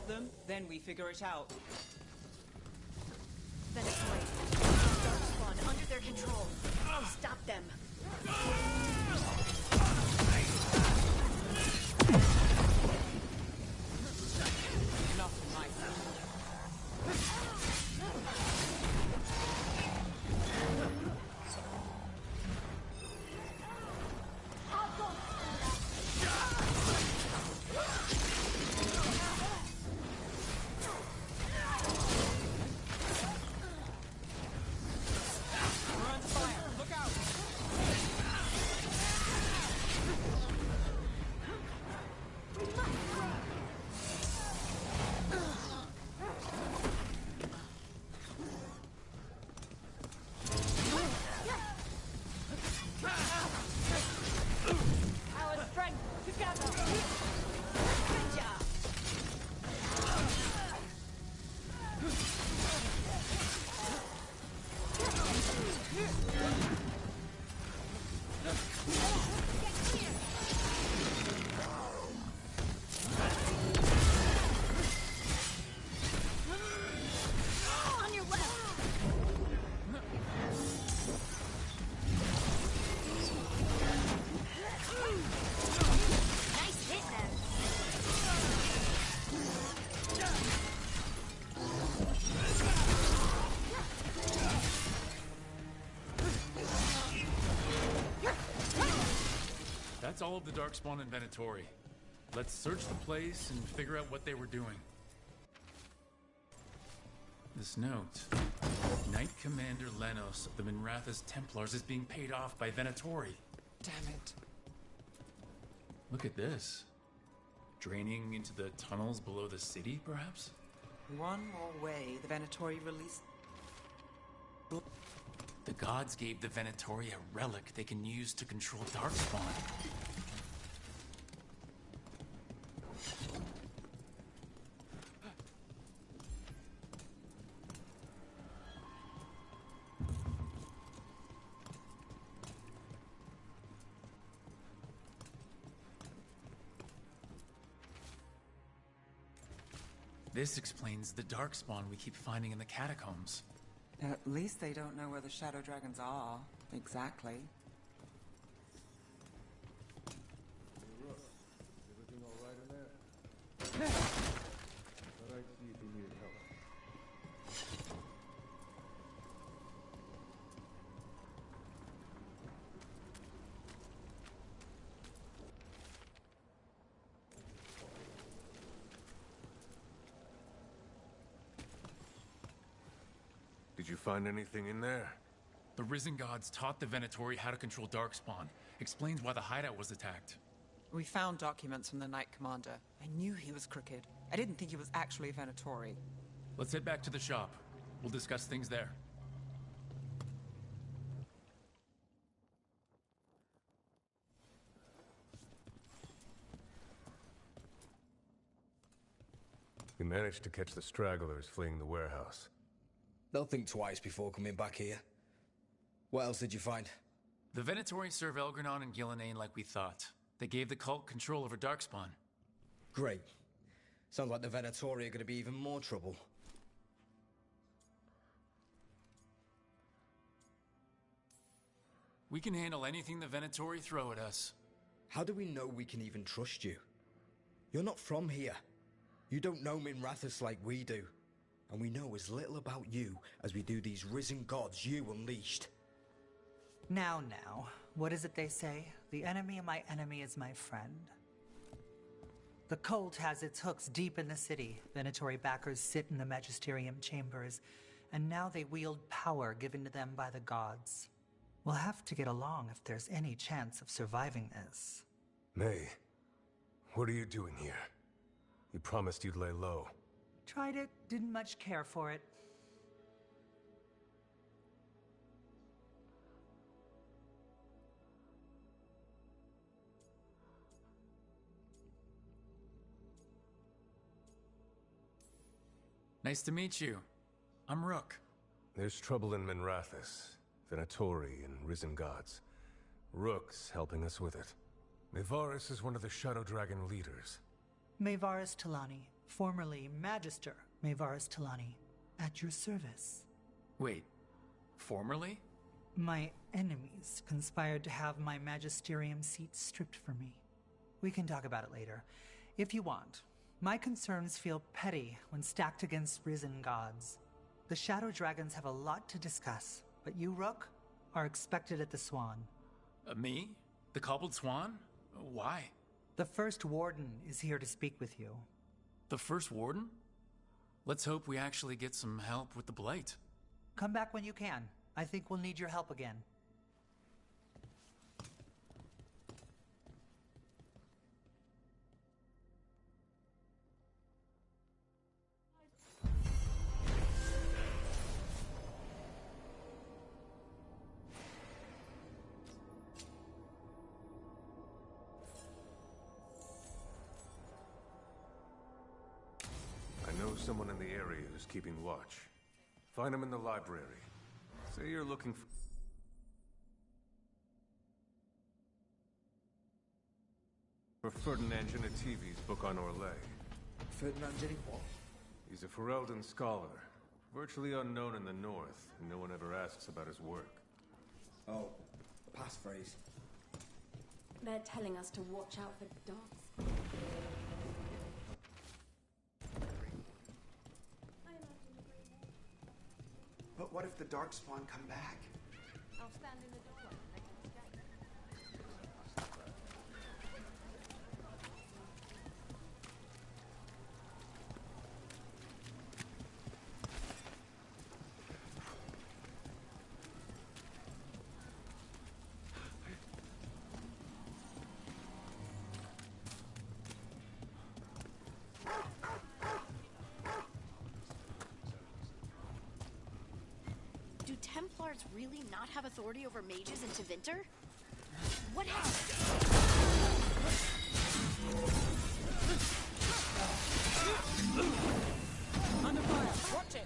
them, then we figure it out. Venetory. Darkspawn under their control. Stop them. Nothing like that. We're on fire. Look out! Our strength together. Good job. On your left. Nice hit them. That's all of the Darkspawn and Venatori. Let's search the place and figure out what they were doing. This note. Knight Commander Lenos of the Minrathous Templars is being paid off by Venatori. Damn it. Look at this. Draining into the tunnels below the city, perhaps? One more way the Venatori released. The gods gave the Venatori a relic they can use to control Darkspawn. This explains the Darkspawn we keep finding in the catacombs. At least they don't know where the Shadow Dragons are. Exactly. Everything all right in there? Thought I'd see if you needed help. Did you find anything in there? The Risen Gods taught the Venatori how to control Darkspawn. Explains why the hideout was attacked. We found documents from the Knight Commander. I knew he was crooked. I didn't think he was actually a Venatori. Let's head back to the shop. We'll discuss things there. We managed to catch the stragglers fleeing the warehouse. They'll think twice before coming back here. What else did you find? The Venatori serve Elgranon and Gillenane like we thought. They gave the cult control over Darkspawn. Great. Sounds like the Venatori are going to be even more trouble. We can handle anything the Venatori throw at us. How do we know we can even trust you? You're not from here. You don't know Minrathous like we do. And we know as little about you as we do these risen gods you unleashed. Now, what is it they say? The enemy of my enemy is my friend. The cult has its hooks deep in the city. Venatori backers sit in the magisterium chambers, and now they wield power given to them by the gods. We'll have to get along if there's any chance of surviving this. May, what are you doing here? You promised you'd lay low. Tried it, didn't much care for it. Nice to meet you. I'm Rook. There's trouble in Minrathous, Venatori, and Risen Gods. Rook's helping us with it. Mayvaris is one of the Shadow Dragon leaders. Mayvaris Talani, formerly Magister Maevaris Talani, at your service. Wait, formerly? My enemies conspired to have my magisterium seat stripped from me. We can talk about it later, if you want. My concerns feel petty when stacked against risen gods. The Shadow Dragons have a lot to discuss, but you, Rook, are expected at the Swan. Me? The Cobbled Swan? Why? The First Warden is here to speak with you. The First Warden? Let's hope we actually get some help with the Blight. Come back when you can. I think we'll need your help again. I know someone in the area who's keeping watch. Find him in the library. Say you're looking for Ferdinand Genetivi's book on Orlais. Ferdinand Jenny what? He's a Ferelden scholar, virtually unknown in the north, and no one ever asks about his work. Oh, passphrase. They're telling us to watch out for dogs. But what if the Darkspawn come back? I'll stand in the doorway. They can escape. Do Templars really not have authority over mages in Tevinter? What happened? Under fire! Watch it!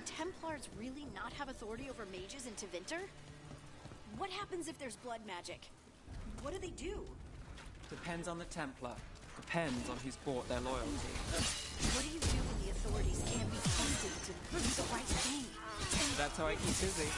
Templars really not have authority over mages in Tevinter? What happens if there's blood magic? What do they do? Depends on the Templar. Depends on who's bought their loyalty. What do you do when the authorities can't be trusted to do the right thing? That's how I keep busy.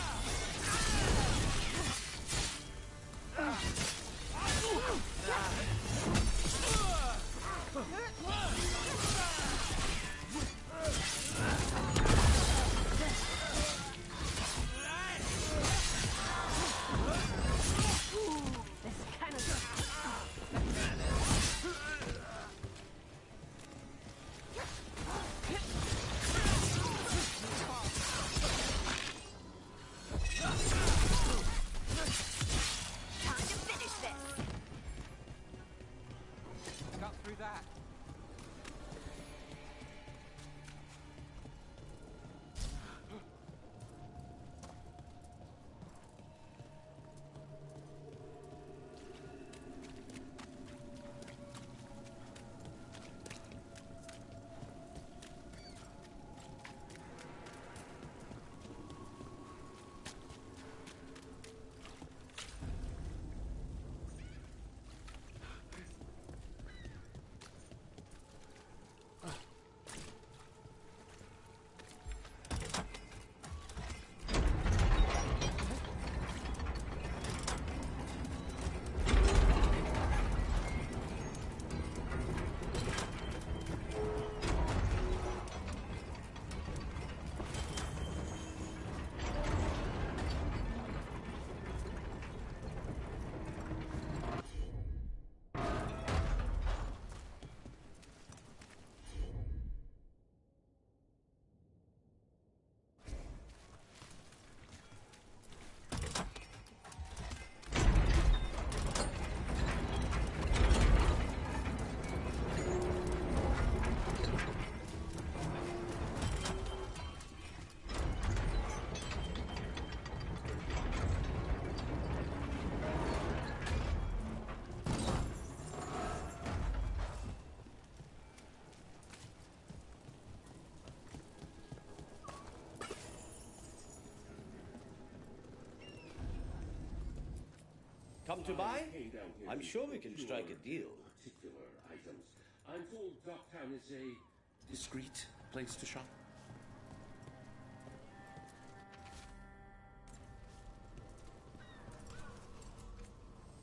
Come to buy? I'm sure we can strike a deal. Particular items. I'm told Docktown is a discreet place to shop.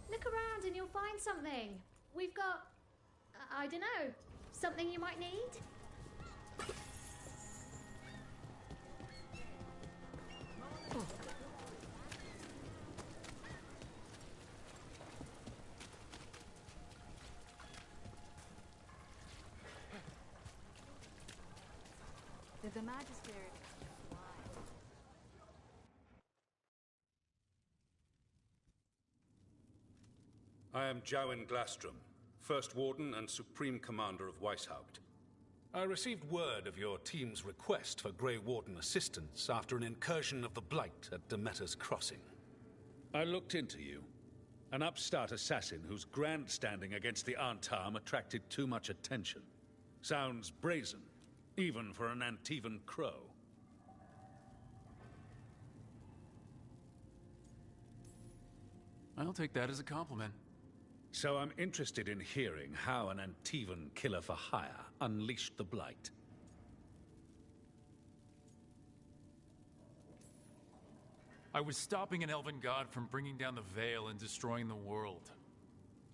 Look around and you'll find something. We've got, I don't know, something you might need? The Magister. I am Jowen Glastrom, First Warden and Supreme Commander of Weishaupt. I received word of your team's request for Grey Warden assistance after an incursion of the Blight at Demeter's Crossing. I looked into you. An upstart assassin whose grandstanding against the Antarm attracted too much attention. Sounds brazen, even for an Antivan crow. I'll take that as a compliment. So I'm interested in hearing how an Antivan killer for hire unleashed the Blight. I was stopping an elven god from bringing down the Veil and destroying the world.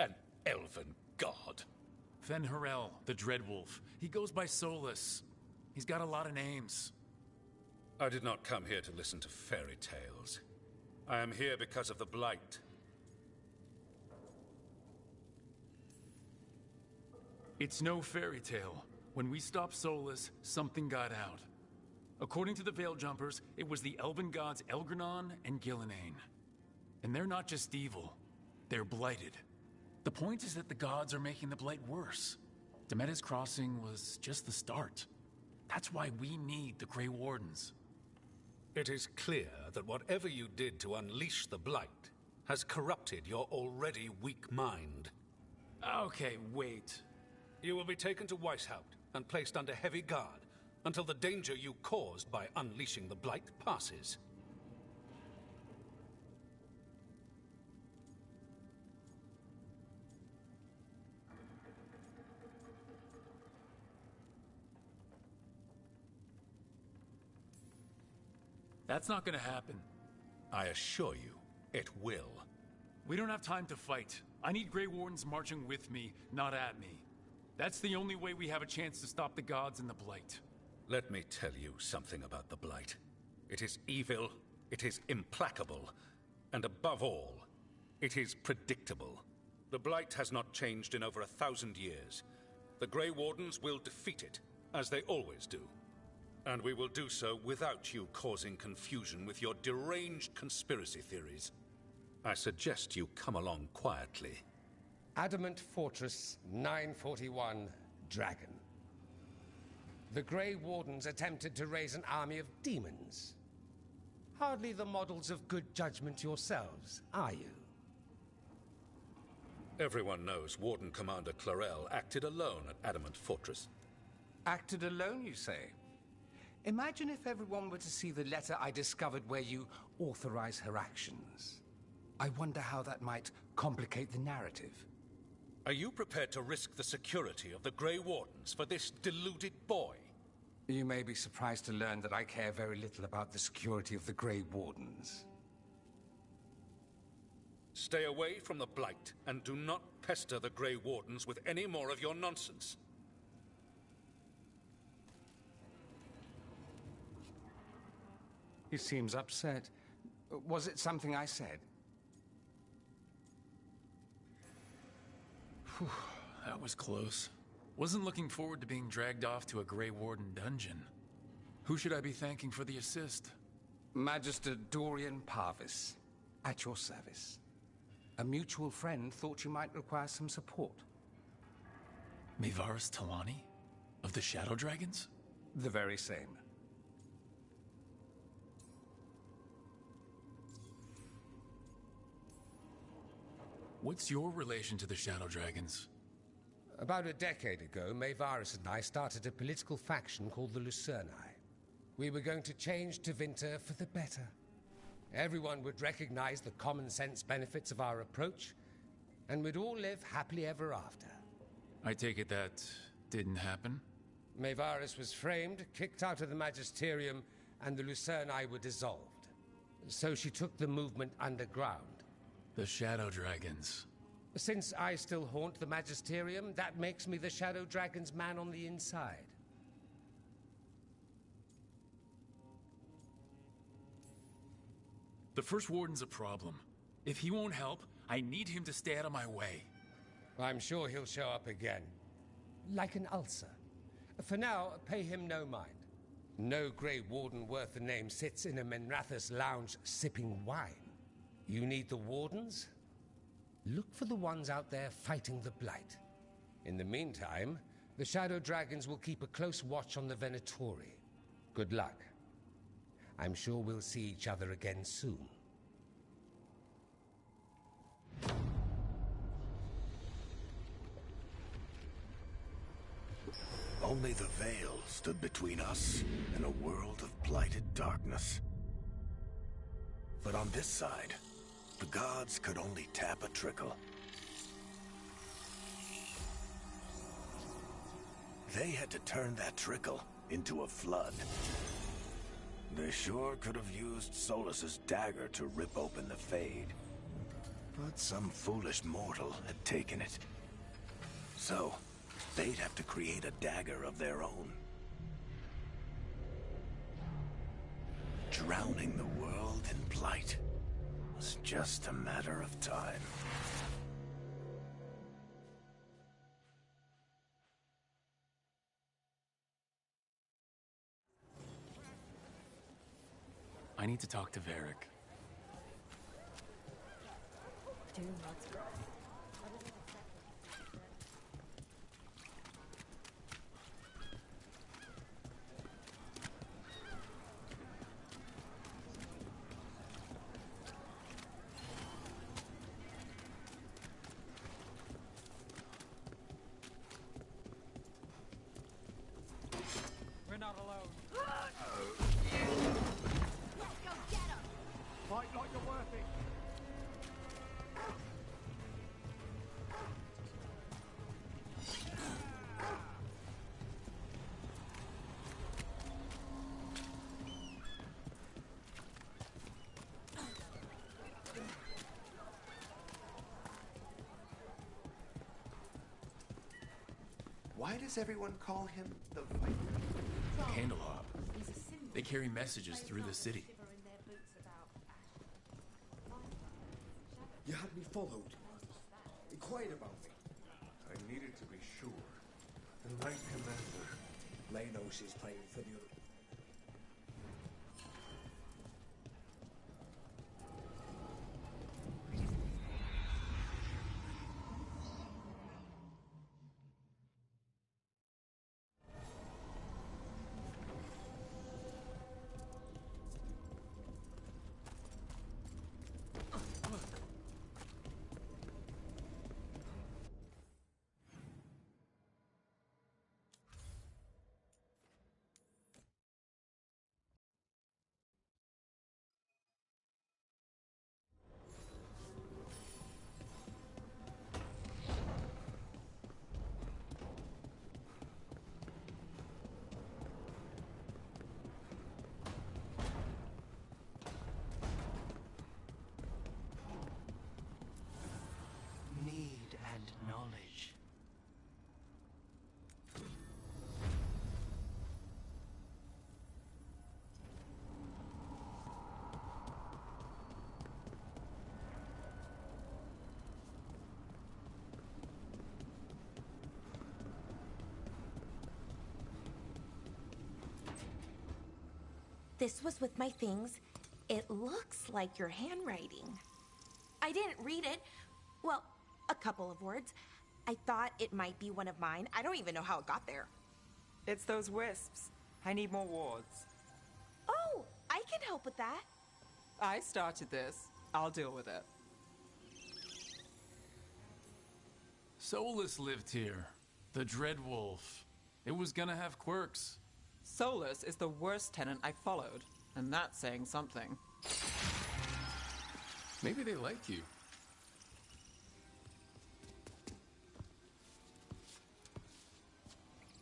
An elven god? Fen'Harel, the Dreadwolf. He goes by Solus. He's got a lot of names. I did not come here to listen to fairy tales. I am here because of the Blight. It's no fairy tale. When we stopped Solus, something got out. According to the Veil Jumpers, it was the elven gods Elgranon and Gillenane. And they're not just evil. They're blighted. The point is that the gods are making the Blight worse. Demeter's Crossing was just the start. That's why we need the Grey Wardens. It is clear that whatever you did to unleash the Blight has corrupted your already weak mind. Okay, wait. You will be taken to Weishaupt and placed under heavy guard until the danger you caused by unleashing the Blight passes. That's not gonna happen. I assure you, it will. We don't have time to fight. I need Grey Wardens marching with me, not at me. That's the only way we have a chance to stop the gods and the Blight. Let me tell you something about the Blight. It is evil, it is implacable, and above all, it is predictable. The Blight has not changed in over 1,000 years. The Grey Wardens will defeat it, as they always do. And we will do so without you causing confusion with your deranged conspiracy theories. I suggest you come along quietly. Adamant Fortress 941, Dragon. The Grey Wardens attempted to raise an army of demons. Hardly the models of good judgment yourselves, are you? Everyone knows Warden Commander Clarel acted alone at Adamant Fortress. Acted alone, you say? Imagine if everyone were to see the letter I discovered where you authorize her actions. I wonder how that might complicate the narrative. Are you prepared to risk the security of the Grey Wardens for this deluded boy? You may be surprised to learn that I care very little about the security of the Grey Wardens. Stay away from the Blight, and do not pester the Grey Wardens with any more of your nonsense. He seems upset. Was it something I said? Whew, that was close. Wasn't looking forward to being dragged off to a Grey Warden dungeon. Who should I be thanking for the assist? Magister Dorian Parvis, at your service. A mutual friend thought you might require some support. Maevaris Talani? Of the Shadow Dragons? The very same. What's your relation to the Shadow Dragons? About a decade ago, Maevaris and I started a political faction called the Lucerni. We were going to change Tevinter for the better. Everyone would recognize the common sense benefits of our approach, and we'd all live happily ever after. I take it that didn't happen? Maevaris was framed, kicked out of the Magisterium, and the Lucerni were dissolved. So she took the movement underground. The Shadow Dragons. Since I still haunt the Magisterium, that makes me the Shadow Dragon's man on the inside. The First Warden's a problem. If he won't help, I need him to stay out of my way. I'm sure he'll show up again. Like an ulcer. For now, pay him no mind. No Grey Warden worth the name sits in a Minrathous lounge sipping wine. You need the Wardens? Look for the ones out there fighting the Blight. In the meantime, the Shadow Dragons will keep a close watch on the Venatori. Good luck. I'm sure we'll see each other again soon. Only the Veil stood between us and a world of blighted darkness. But on this side, the gods could only tap a trickle. They had to turn that trickle into a flood. They sure could have used Solus's dagger to rip open the Fade. But some foolish mortal had taken it. So, they'd have to create a dagger of their own. Drowning the world in blight was just a matter of time. I need to talk to Varric. Dude, let's go. We're not alone. Let's go get him! Fight like you're worth it. Why does everyone call him the Viper? Candelab. They carry messages through the city. You had me followed. Inquired about me. I needed to be sure. The Knight Commander. Lanos is playing for the other. Need and knowledge. This was with my things. It looks like your handwriting. I didn't read it. Well, a couple of words. I thought it might be one of mine. I don't even know how it got there. It's those wisps. I need more wards. Oh, I can help with that. I started this. I'll deal with it. Solus lived here. The Dread Wolf. It was gonna have quirks. Solus is the worst tenant I followed, and that's saying something. Maybe they like you.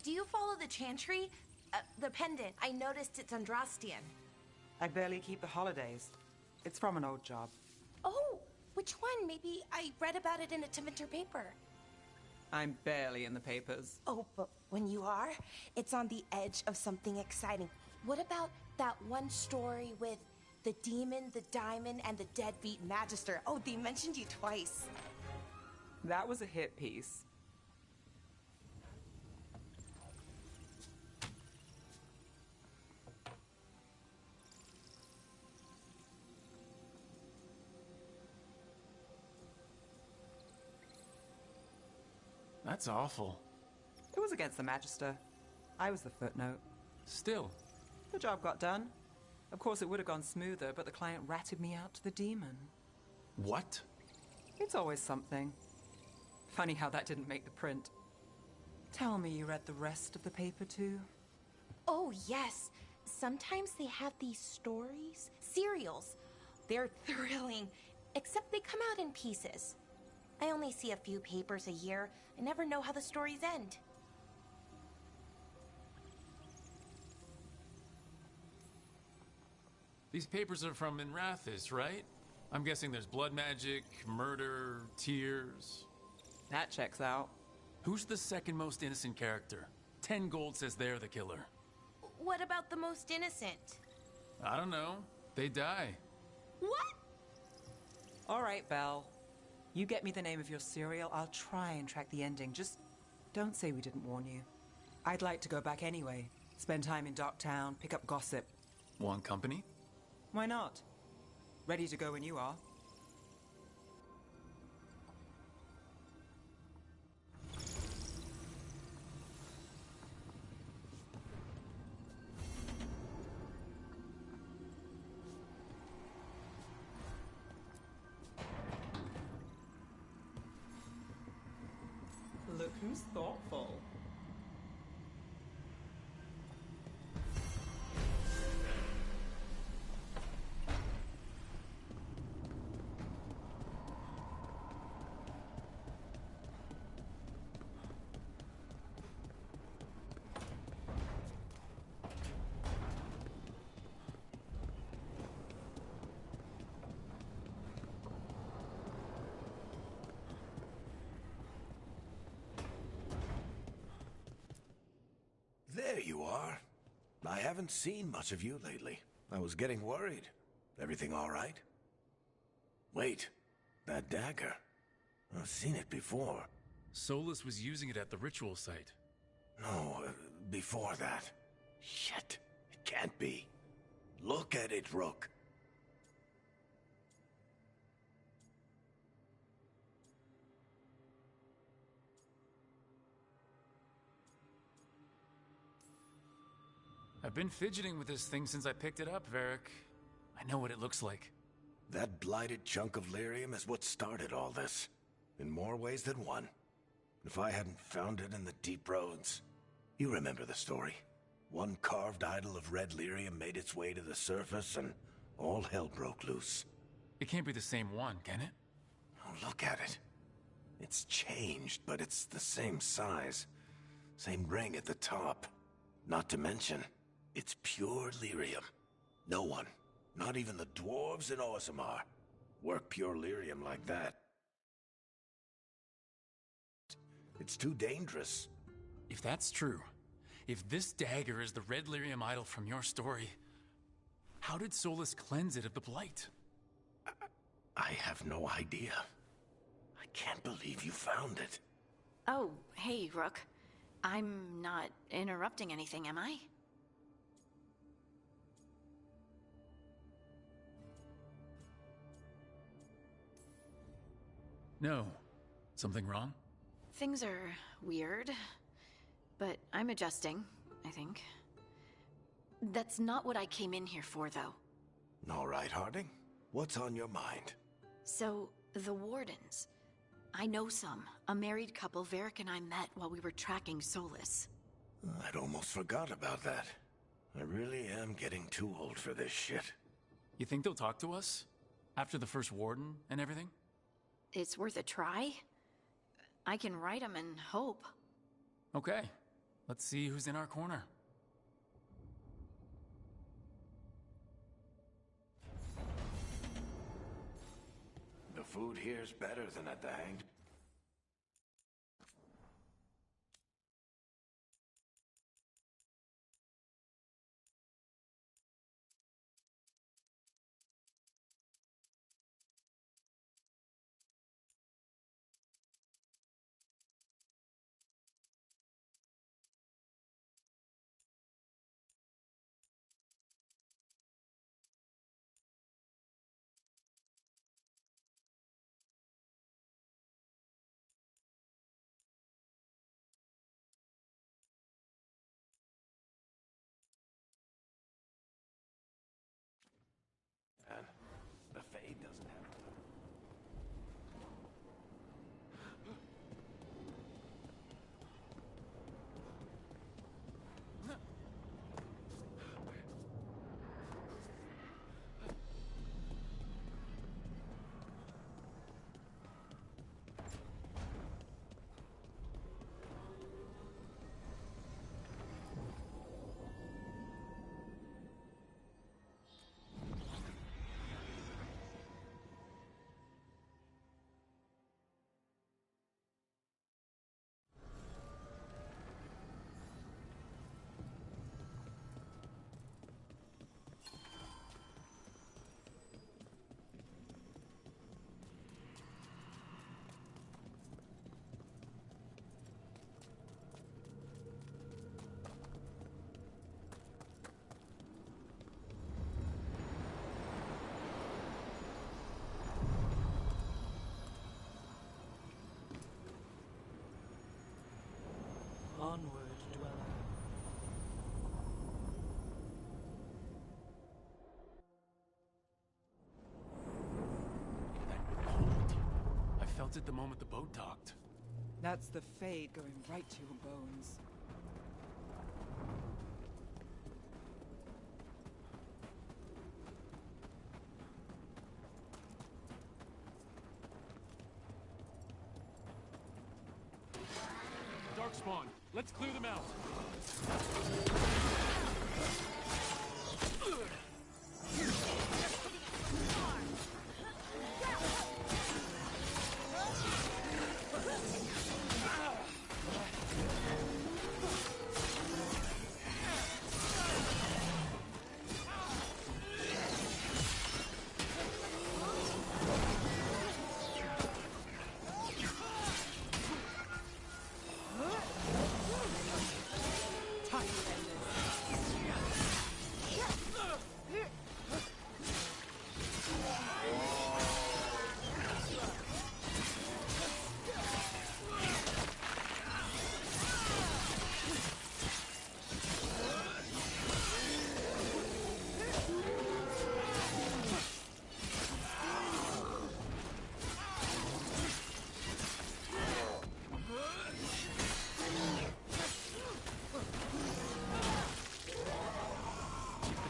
Do you follow the chantry? The pendant. I noticed it's Andrastian. I barely keep the holidays. It's from an old job. Oh, which one? Maybe I read about it in a Tevinter paper. I'm barely in the papers. Oh, but when you are, it's on the edge of something exciting. What about that one story with the demon, the diamond, and the deadbeat magister? Oh, they mentioned you twice. That was a hit piece. That's awful. It was against the Magister. I was the footnote. Still. The job got done. Of course, it would have gone smoother, but the client ratted me out to the demon. What? It's always something. Funny how that didn't make the print. Tell me you read the rest of the paper, too? Oh, yes. Sometimes they have these stories, serials. They're thrilling, except they come out in pieces. I only see a few papers a year. I never know how the stories end. These papers are from Minrathis, right? I'm guessing there's blood magic, murder, tears. That checks out. Who's the second most innocent character? 10 gold says they're the killer. What about the most innocent? I don't know. They die. What? All right, Belle. You get me the name of your serial, I'll try and track the ending. Just don't say we didn't warn you. I'd like to go back anyway. Spend time in Docktown, pick up gossip. Want company? Why not? Ready to go when you are. Look who's thoughtful. There you are. I haven't seen much of you lately. I was getting worried. Everything all right? Wait, that dagger. I've seen it before. Solus was using it at the ritual site. No, before that. Shit, it can't be. Look at it, Rook. I've been fidgeting with this thing since I picked it up, Varric. I know what it looks like. That blighted chunk of lyrium is what started all this. In more ways than one. If I hadn't found it in the deep roads. You remember the story. One carved idol of red lyrium made its way to the surface and all hell broke loose. It can't be the same one, can it? Oh, look at it. It's changed, but it's the same size. Same ring at the top. Not to mention, it's pure lyrium. No one, not even the dwarves in Orzammar, work pure lyrium like that. It's too dangerous. If that's true, if this dagger is the red lyrium idol from your story, how did Solus cleanse it of the blight? I have no idea. I can't believe you found it. Oh, hey, Rook. I'm not interrupting anything, am I? No. Something wrong? Things are weird, but I'm adjusting, I think. That's not what I came in here for, though. All right, Harding. What's on your mind? So, the Wardens. I know some. A married couple Varric and I met while we were tracking Solus. I'd almost forgot about that. I really am getting too old for this shit. You think they'll talk to us? After the first warden and everything? It's worth a try. I can write them and hope. Okay, let's see who's in our corner. The food here's better than at the hanged. The Fade doesn't have. Onward, dweller. I felt it the moment the boat docked. That's the Fade going right to your bones. Darkspawn, let's clear them out.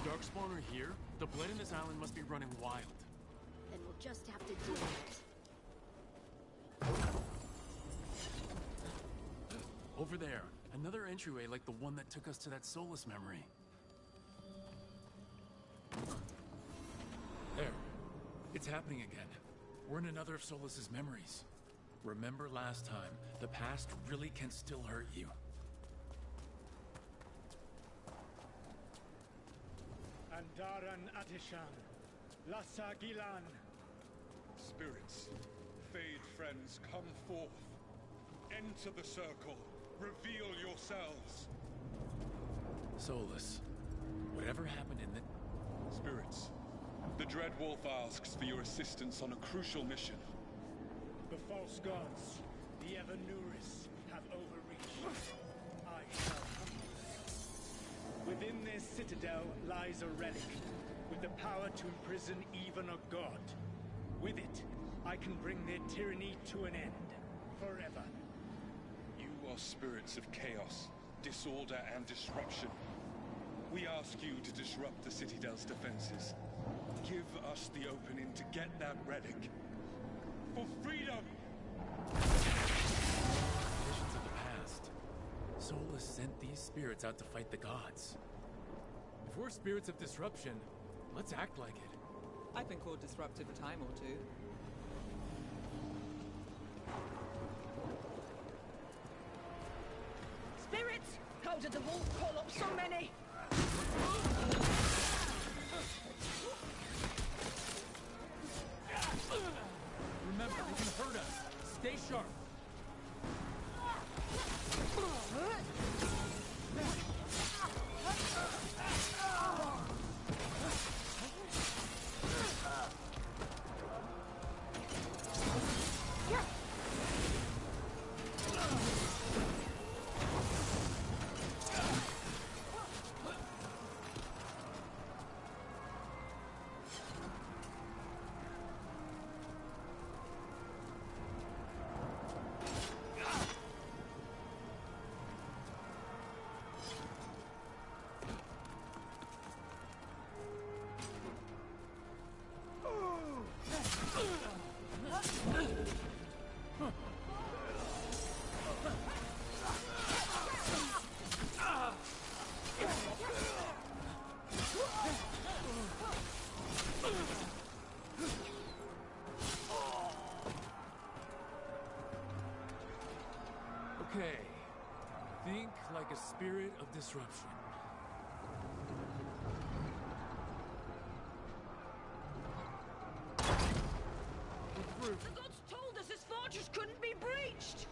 Darkspawn are here, the blood in this island must be running wild. Then we'll just have to deal with it. Over there, another entryway like the one that took us to that Solus memory. There. It's happening again. We're in another of Solus's memories. Remember last time, the past really can still hurt you. Andaran Atishan, Lassa Gilan. Spirits, Fade friends, come forth. Enter the circle. Reveal yourselves. Solus, whatever happened in the... Spirits, the Dread Wolf asks for your assistance on a crucial mission. The false gods, the Ever-Nuris, have overreached. I shall come. Within their citadel lies a relic, with the power to imprison even a god. With it, I can bring their tyranny to an end, forever. You are spirits of chaos, disorder, and disruption. We ask you to disrupt the Citadel's defenses. Give us the opening to get that relic. For freedom! Visions of the past. Solus sent these spirits out to fight the gods. If we're spirits of disruption, let's act like it. I've been called disruptive a time or two. Spirits! How did the wolf call up so many? Remember, they can hurt us. Stay sharp. Okay. Think like a spirit of disruption. We're through. The gods told us this fortress couldn't be breached!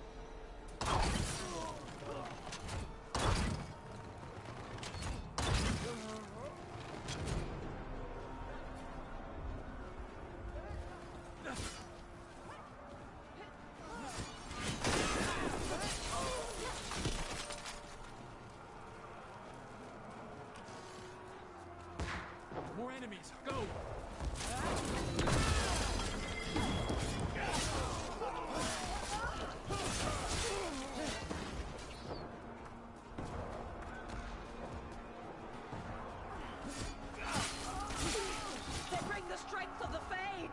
More enemies, go! They bring the strength of the Fade!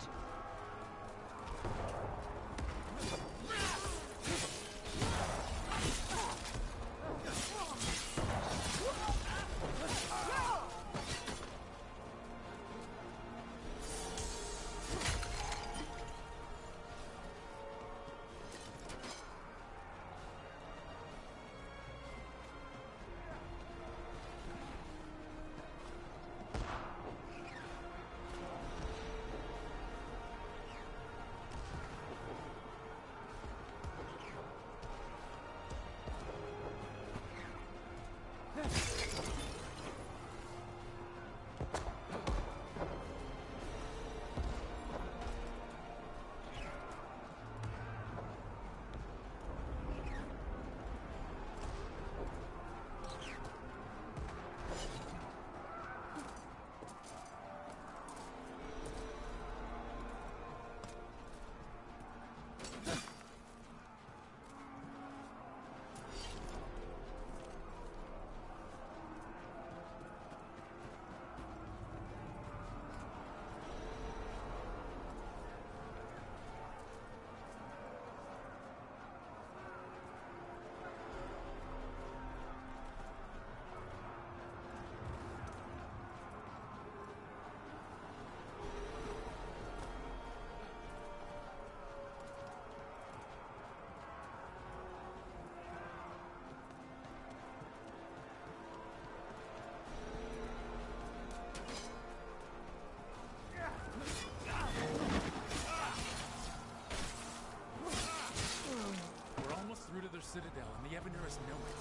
Through to their citadel, and the Evanurus know it.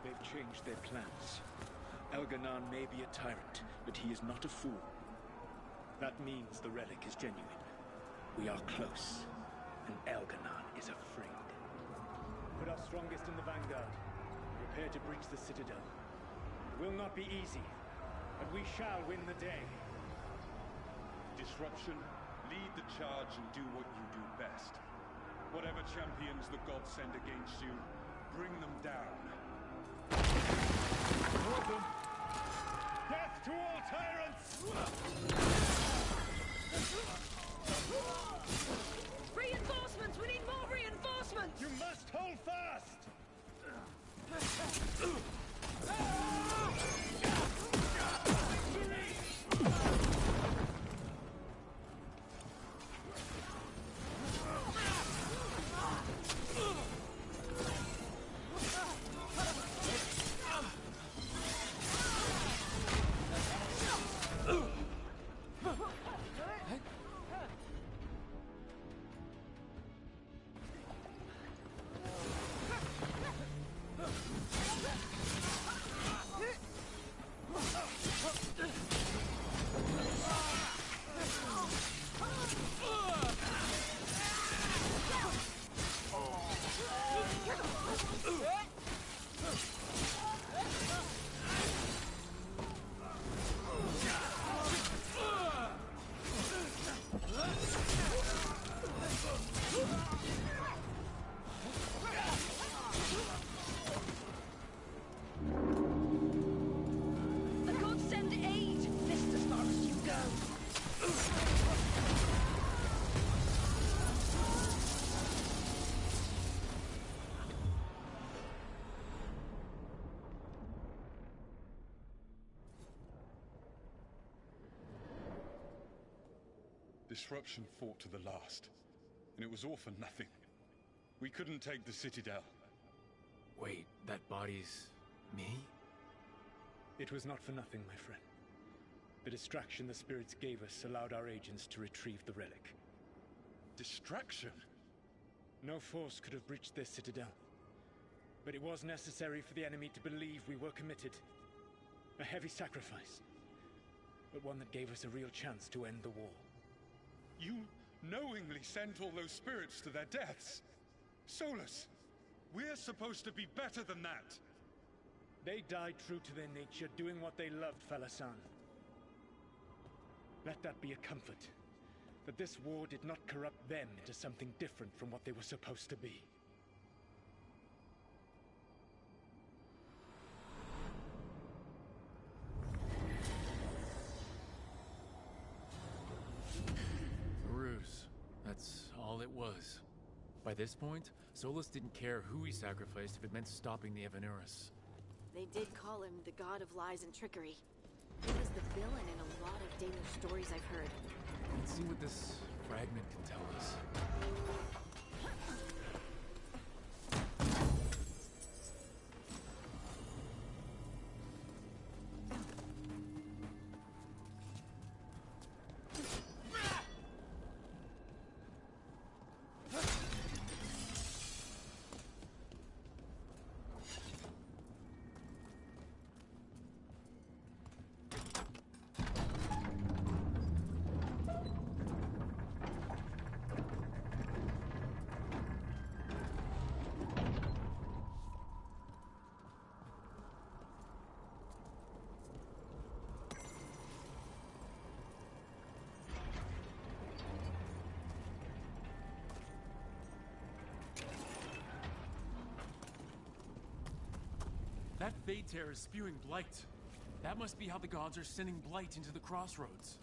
They've changed their plans. Elganon may be a tyrant, but he is not a fool. That means the relic is genuine. We are close, and Elganon is afraid. Put our strongest in the vanguard. Prepare to breach the citadel. It will not be easy, but we shall win the day. Disruption, lead the charge and do what you do best. Whatever champions the gods send against you, bring them down. More of them! to all tyrants! Reinforcements! We need more reinforcements! You must hold fast! The gods send aid! This as far as you go! Disruption fought to the last, and it was all for nothing. We couldn't take the Citadel. Wait, that body's... me? It was not for nothing, my friend. The distraction the spirits gave us allowed our agents to retrieve the relic. Distraction? No force could have breached this Citadel. But it was necessary for the enemy to believe we were committed. A heavy sacrifice, but one that gave us a real chance to end the war. You knowingly sent all those spirits to their deaths. Solus, we're supposed to be better than that. They died true to their nature, doing what they loved, Falasan. Let that be a comfort, that this war did not corrupt them into something different from what they were supposed to be. A ruse. That's all it was. By this point, Solus didn't care who he sacrificed if it meant stopping the Evanurus. They did call him the god of lies and trickery. He was the villain in a lot of Danish stories I've heard. Let's see what this fragment can tell us. That Fade Tear is spewing blight. That must be how the gods are sending blight into the crossroads.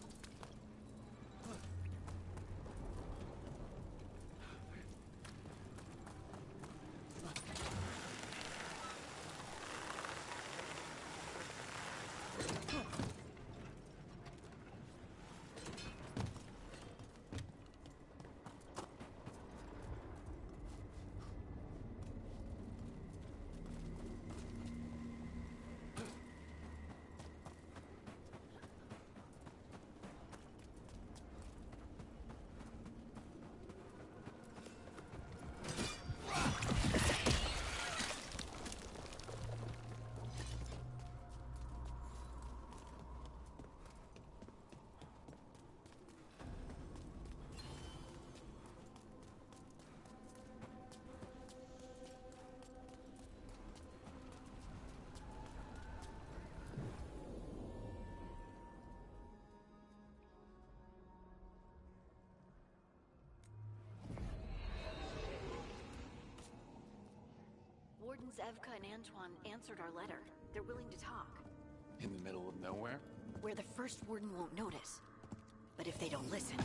Wardens Evka and Antoine answered our letter. They're willing to talk. In the middle of nowhere? where the First Warden won't notice. But if they don't listen...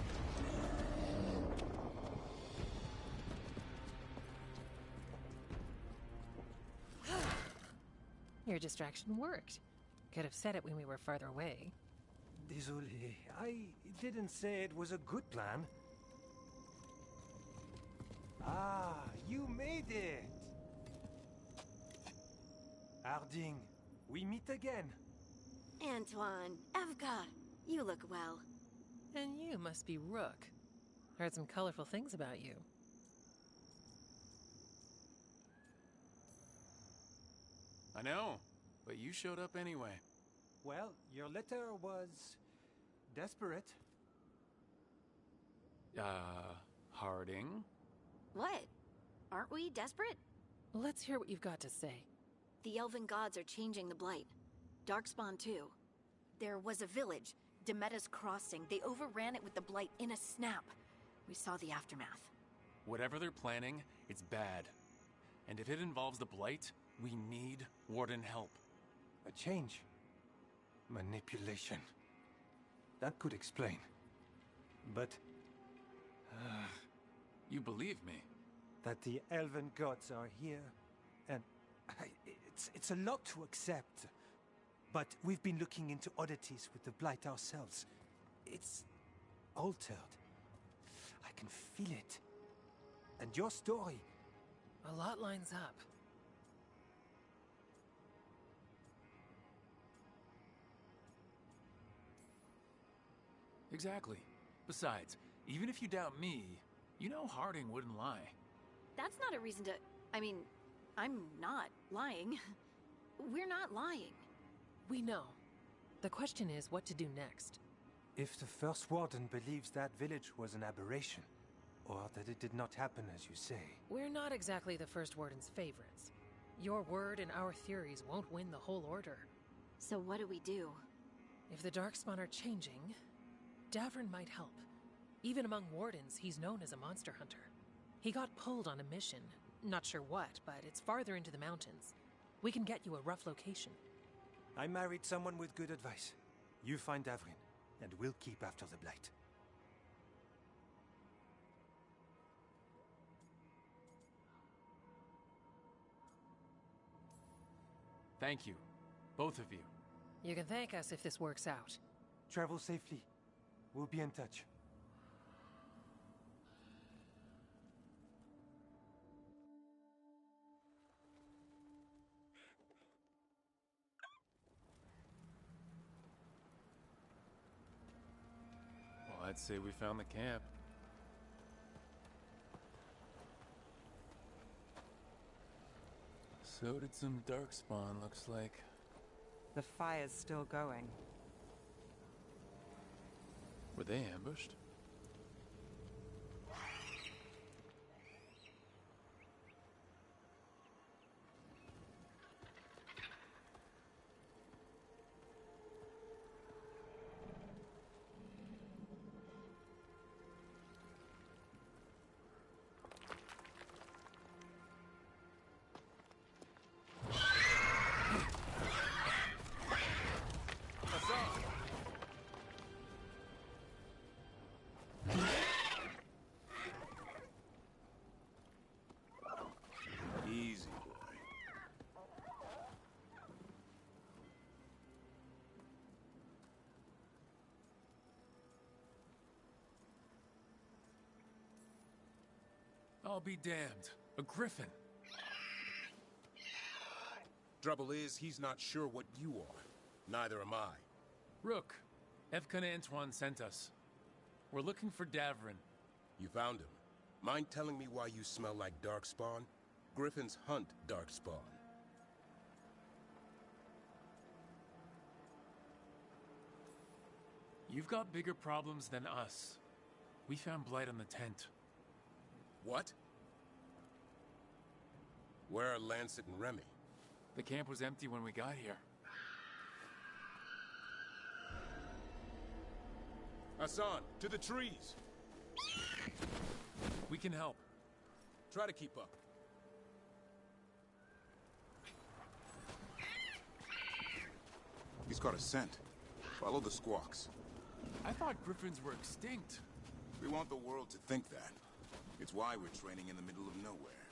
Your distraction worked. Could have said it when we were farther away. Désolé, I didn't say it was a good plan. Ah, you made it! Harding, we meet again. Antoine, Evka, you look well. And you must be Rook. Heard some colorful things about you. I know, but you showed up anyway. Well, your letter was... desperate. Harding? What? Aren't we desperate? Let's hear what you've got to say. The Elven Gods are changing the Blight. Darkspawn too. There was a village, Demeta's Crossing. They overran it with the Blight in a snap. We saw the aftermath. Whatever they're planning, it's bad. And if it involves the Blight, we need Warden help. A change. Manipulation. That could explain. But... you believe me? That the Elven Gods are here, and... it's a lot to accept. But we've been looking into oddities with the Blight ourselves. It's... altered. I can feel it. And your story... a lot lines up. Exactly. Besides, even if you doubt me, you know Harding wouldn't lie. That's not a reason to... I mean, I'm not lying. We're not lying. We know. The question is what to do next. If the First Warden believes that village was an aberration, or that it did not happen as you say... We're not exactly the First Warden's favorites. Your word and our theories won't win the whole order. So what do we do? If the Darkspawn are changing, Davrin might help. Even among Wardens, he's known as a monster hunter. He got pulled on a mission. Not sure what, but it's farther into the mountains. We can get you a rough location. I married someone with good advice. You find Davrin, and we'll keep after the Blight. Thank you. Both of you. You can thank us if this works out. Travel safely. We'll be in touch. Well, I'd say we found the camp. So did some Darkspawn, looks like. The fire's still going. Were they ambushed? Easy, boy. I'll be damned. A griffin. Trouble is, he's not sure what you are. Neither am I. Rook, Evka and Antoine sent us. We're looking for Davrin. You found him. Mind telling me why you smell like Darkspawn? Griffins hunt Darkspawn. You've got bigger problems than us. We found Blight on the tent. What? Where are Lancet and Remy? The camp was empty when we got here. Hassan, to the trees! We can help. Try to keep up. He's got a scent. Follow the squawks. I thought griffins were extinct. We want the world to think that. It's why we're training in the middle of nowhere.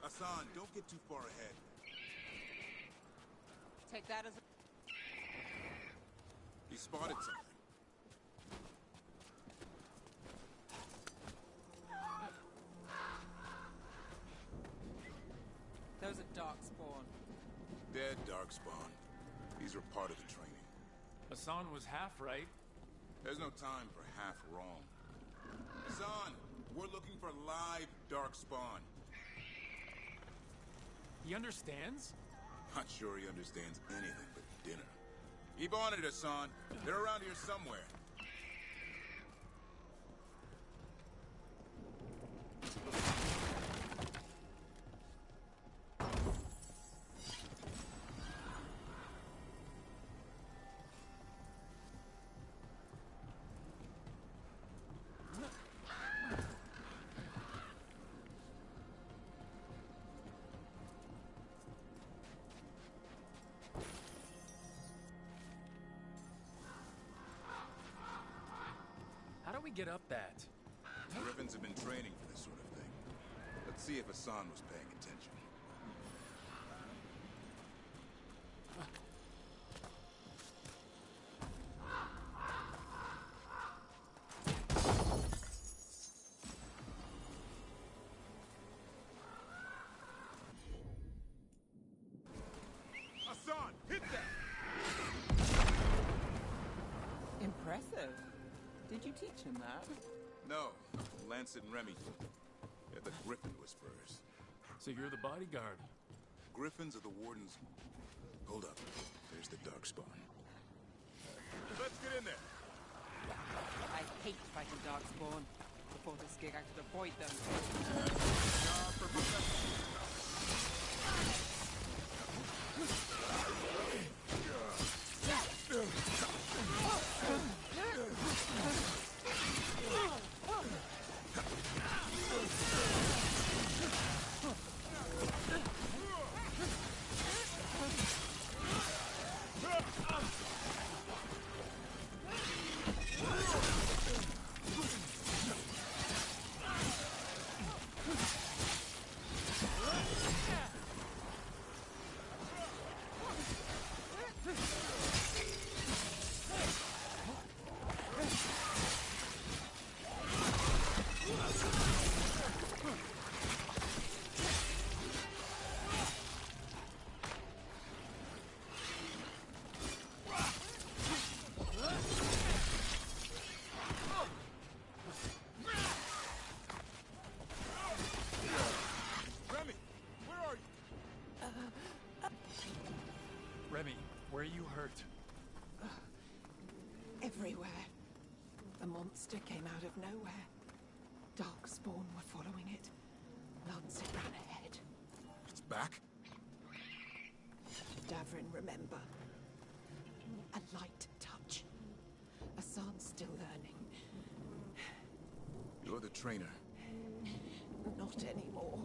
Hassan, don't get too far ahead. Take that as a... He spotted something. Those are darkspawn. Dead darkspawn. These are part of the training. Hassan was half right. There's no time for half wrong. Hassan, we're looking for live darkspawn. He understands? Not sure he understands anything but dinner. Keep on it, Hassan. They're around here somewhere. How do we get up that? Griffins have been training for this sort of thing. Let's see if Hassan was paying attention. Hassan, hit that! Impressive. Did you teach him that? No, Lancet and Remy. They're the Griffin Whisperers. So you're the bodyguard. Griffins are the Warden's... Hold up. There's the Darkspawn. Let's get in there. I hate fighting darkspawn. Before this gig, I could avoid them. Job for professionals. Remy, where are you hurt? Everywhere. The monster came out of nowhere. Darkspawn were following it. Lancet ran ahead. It's back? Davrin, remember. A light touch. Hassan's still learning. You're the trainer. Not anymore.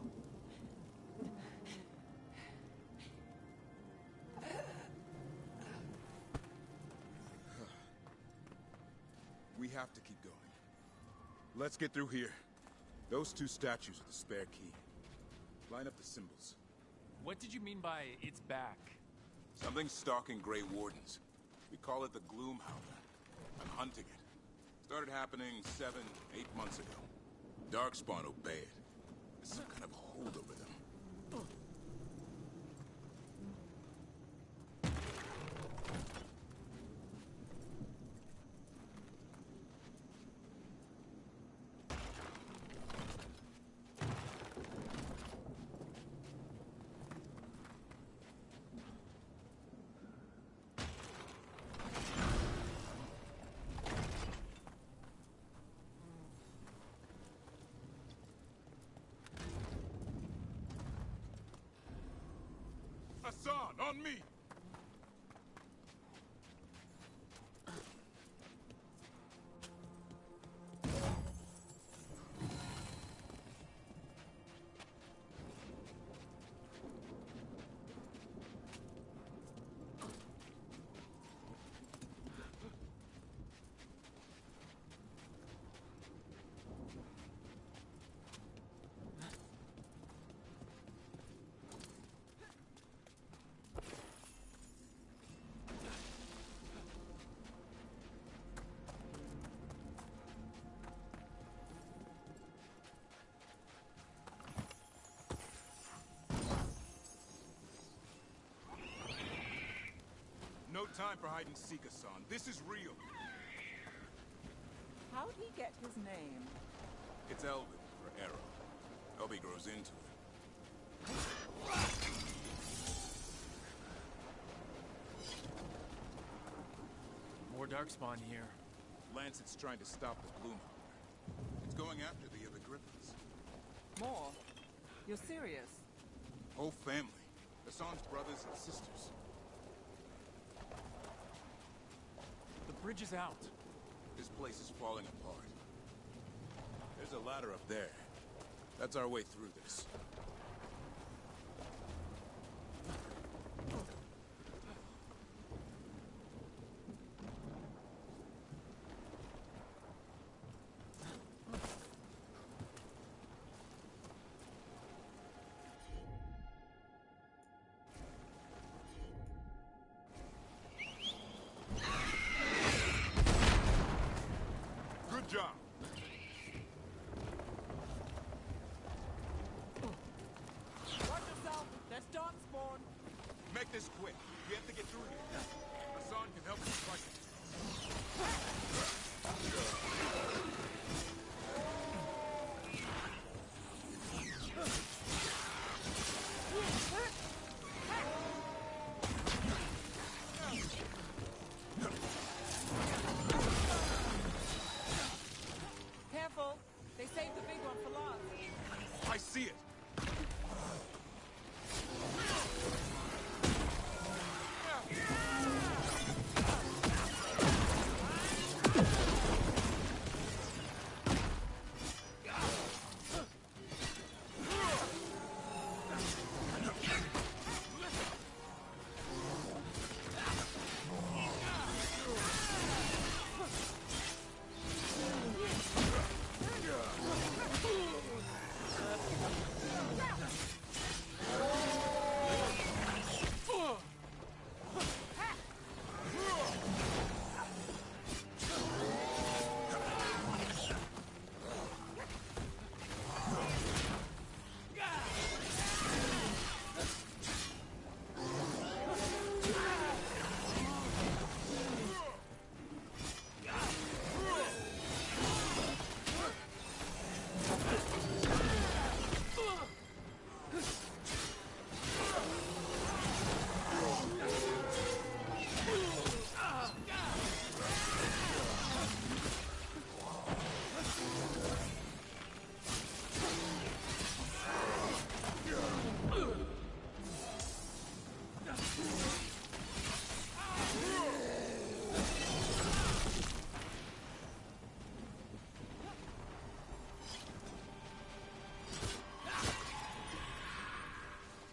We have to keep going. Let's get through here. Those two statues are the spare key. Line up the symbols. What did you mean by it's back? Something's stalking Grey Wardens. We call it the Gloom Howler. I'm hunting it. Started happening 7, 8 months ago. Darkspawn obey it. It's some kind of hold over them. Hassan, on me! time for hide and seek, Hassan. This is real. How'd he get his name? It's Elvin for Arrow. Hope he grows into it. More Darkspawn here. Lancet's trying to stop the Gloomhauer. It's going after the other Griffins. More? You're serious? Whole family. Hassan's brothers and sisters. The bridge is out. This place is falling apart. There's a ladder up there. That's our way through this. Good job. Watch yourself! There's Darkspawn! Make this quick. We have to get through here. Hassan can help us fight it. Careful! They saved the big one for last. I see it.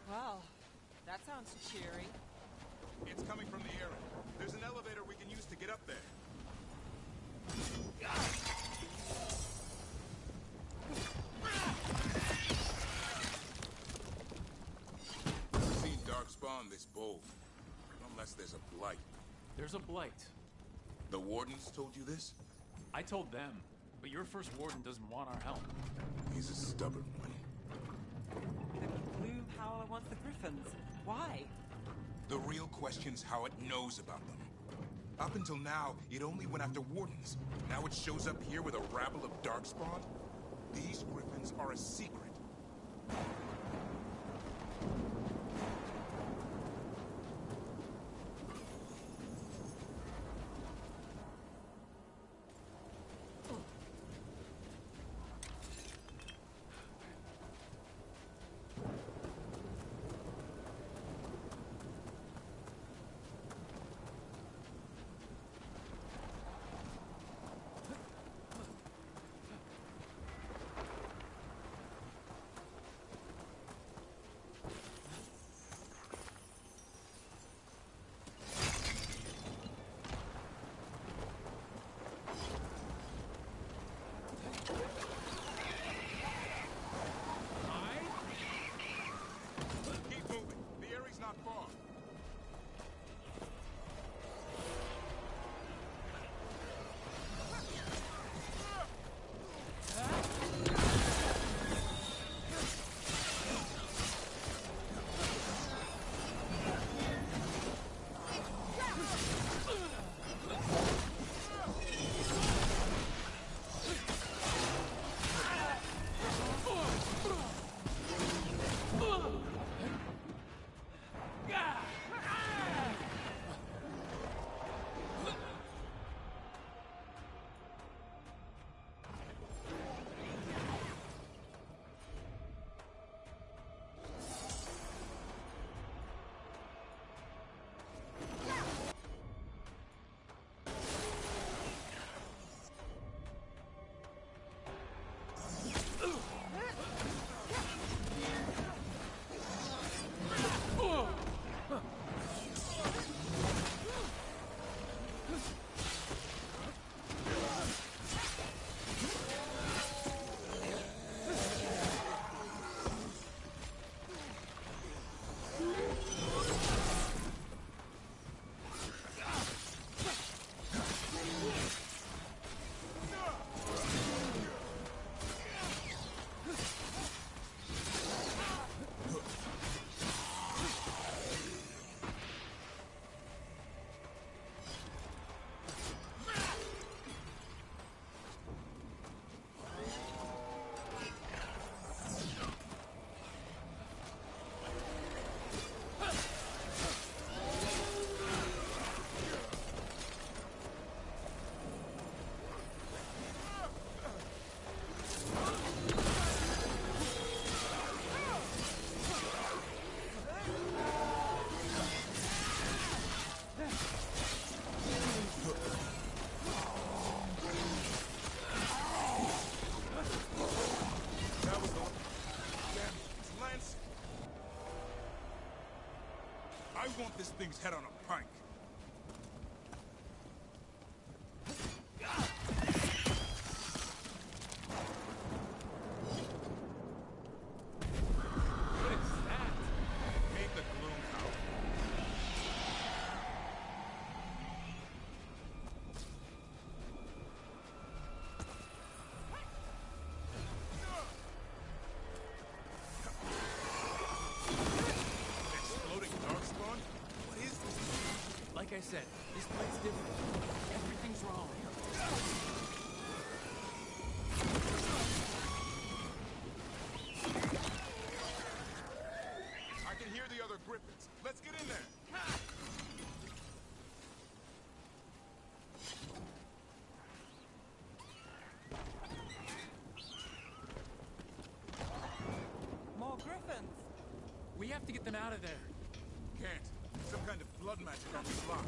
Well, that sounds cheery. It's coming from the area. There's an elevator we can use to get up there. Never seen Darkspawn this bold. Unless there's a blight. There's a blight. The Wardens told you this? I told them, but your first warden doesn't want our help. He's a stubborn one. The Blue Howler wants the Griffins. Why? The real question's how it knows about them. Up until now, it only went after Wardens. Now it shows up here with a rabble of Darkspawn? These Griffins are a secret. want this thing's head on a pike. What is that? Ain't the gloom out. Exploding darkspawn? What is this? Like I said, this blight's different. Everything's wrong. I can hear the other griffins. Let's get in there. More griffins! We have to get them out of there. Can't. Some kind of blood magic on this lock.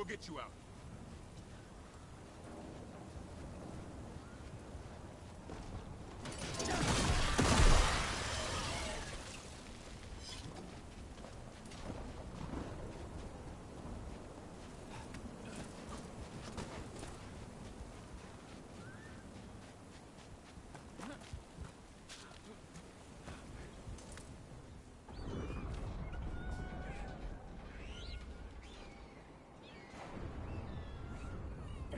get you out.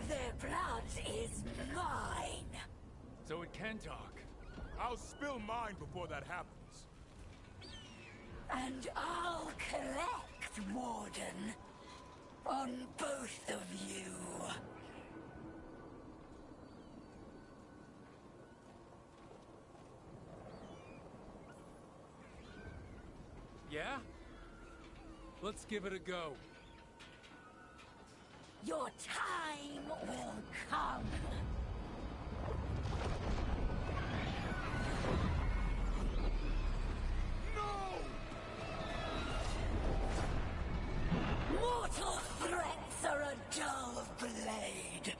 Their blood is mine. So it can talk. I'll spill mine before that happens. And I'll collect, Warden. On both of you. Yeah? Let's give it a go. Your time will come. Mortal threats are a dull blade.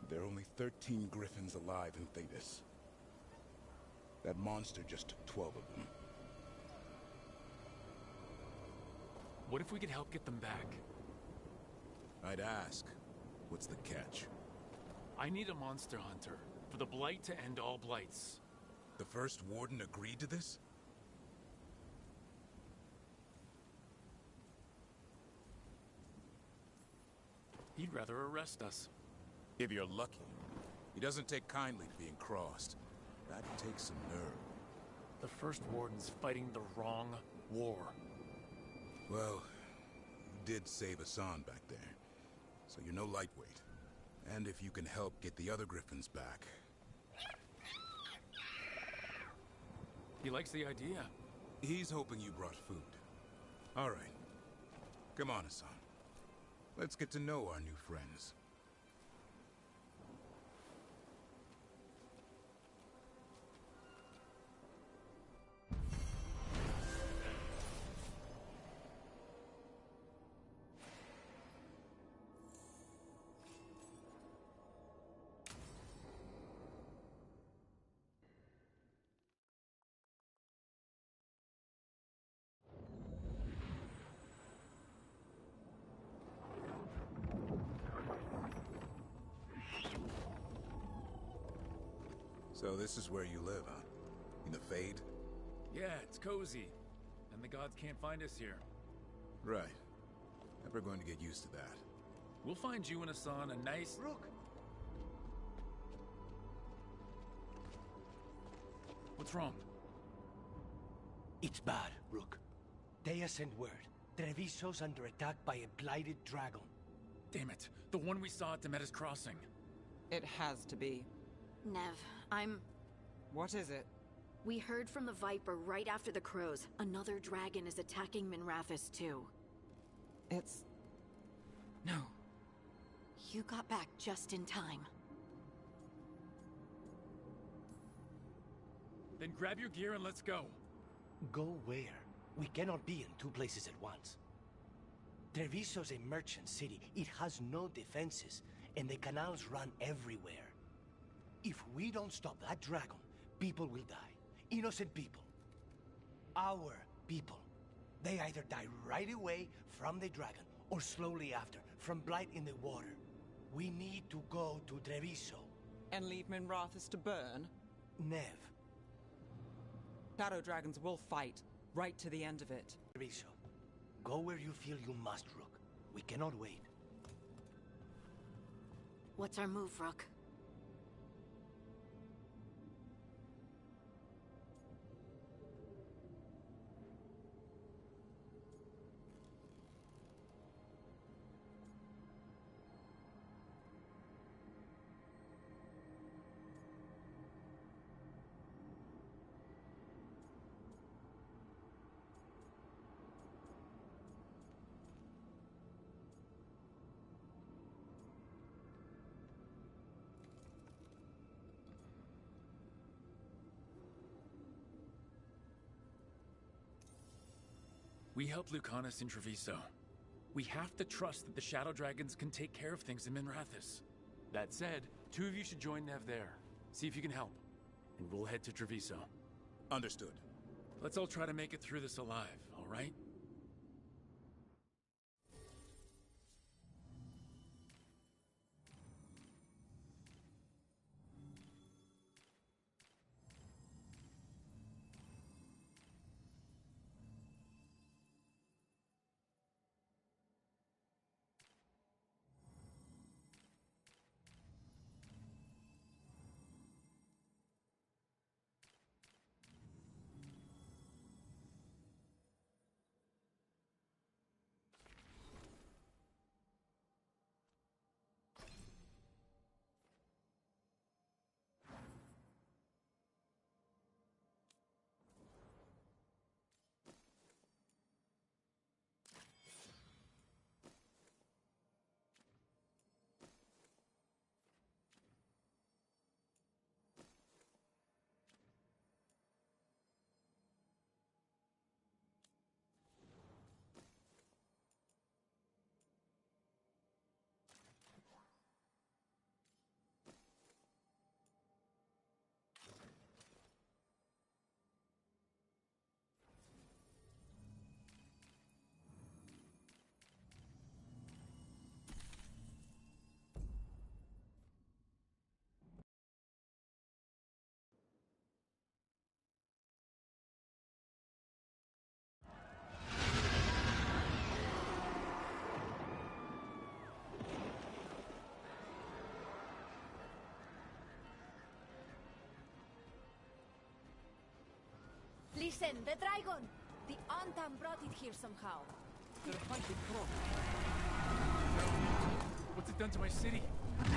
There are only 13 griffins alive in Thetis. That monster just took 12 of them. What if we could help get them back? I'd ask, what's the catch? I need a monster hunter for the Blight to end all blights. The first warden agreed to this? He'd rather arrest us. If you're lucky. He doesn't take kindly to being crossed. That takes some nerve. The first warden's fighting the wrong war. Well, you did save Hassan back there, so you're no lightweight. And if you can help get the other griffins back... He likes the idea. He's hoping you brought food. All right. Come on, Hassan. Let's get to know our new friends. So this is where you live, huh? In the Fade? Yeah, it's cozy. And the gods can't find us here. Right. Never going to get used to that. We'll find you and Hassan a nice... Rook! What's wrong? It's bad, Rook. Dea sent word. Treviso's under attack by a blighted dragon. Damn it. The one we saw at Demeter's Crossing. It has to be. Nev, What is it? We heard from the Viper right after the crows. Another dragon is attacking Minrathous too. It's... No. You got back just in time. Then grab your gear and let's go. Go where? We cannot be in two places at once. Treviso's a merchant city. It has no defenses, and the canals run everywhere. If we don't stop that dragon, people will die. Innocent people. Our people. They either die right away from the dragon, or slowly after, from blight in the water. We need to go to Treviso. And leave Minrathous to burn? Nev. Shadow dragons will fight, right to the end of it. Treviso. Go where you feel you must, Rook. We cannot wait. What's our move, Rook? We helped Lucanus in Treviso. We have to trust that the Shadow Dragons can take care of things in Minrathous. That said, 2 of you should join Nev there. See if you can help. And we'll head to Treviso. Understood. Let's all try to make it through this alive, all right? Listen, the dragon! The Antam brought it here somehow. They're fighting Krog. What's it done to my city? Yes.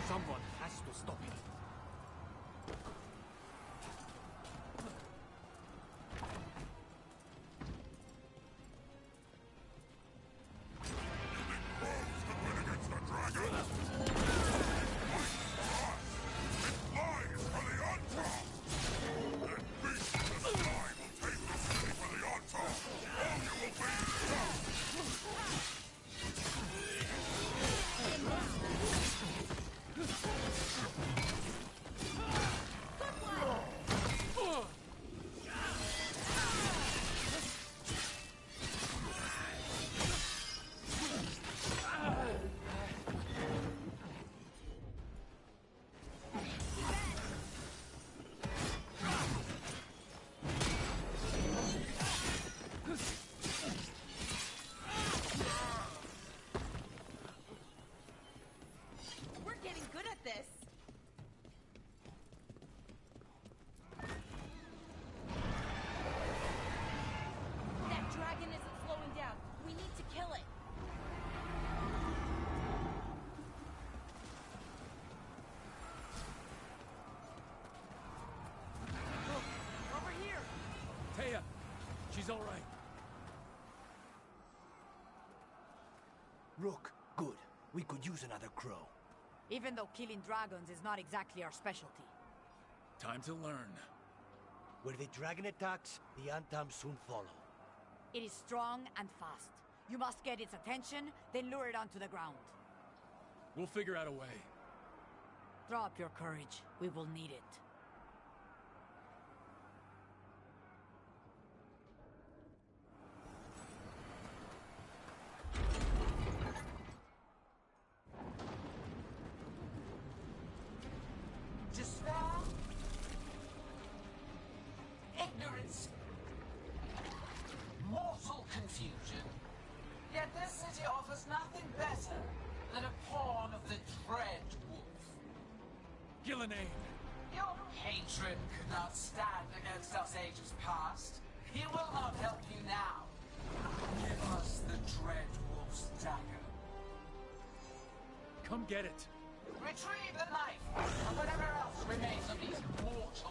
Someone has to stop it. She's all right. Rook, good. We could use another crow. Even though killing dragons is not exactly our specialty. Time to learn. Where the dragon attacks, the Antam soon follow. It is strong and fast. You must get its attention, then lure it onto the ground. We'll figure out a way. Throw up your courage. We will need it. Ignorance. Mortal confusion. Yet this city offers nothing better than a pawn of the Dread Wolf. Gillenane! Your hatred could not stand against us ages past. He will not help you now. Give us the Dread Wolf's dagger. Come get it. Retrieve the knife, and whatever else remains of these mortals.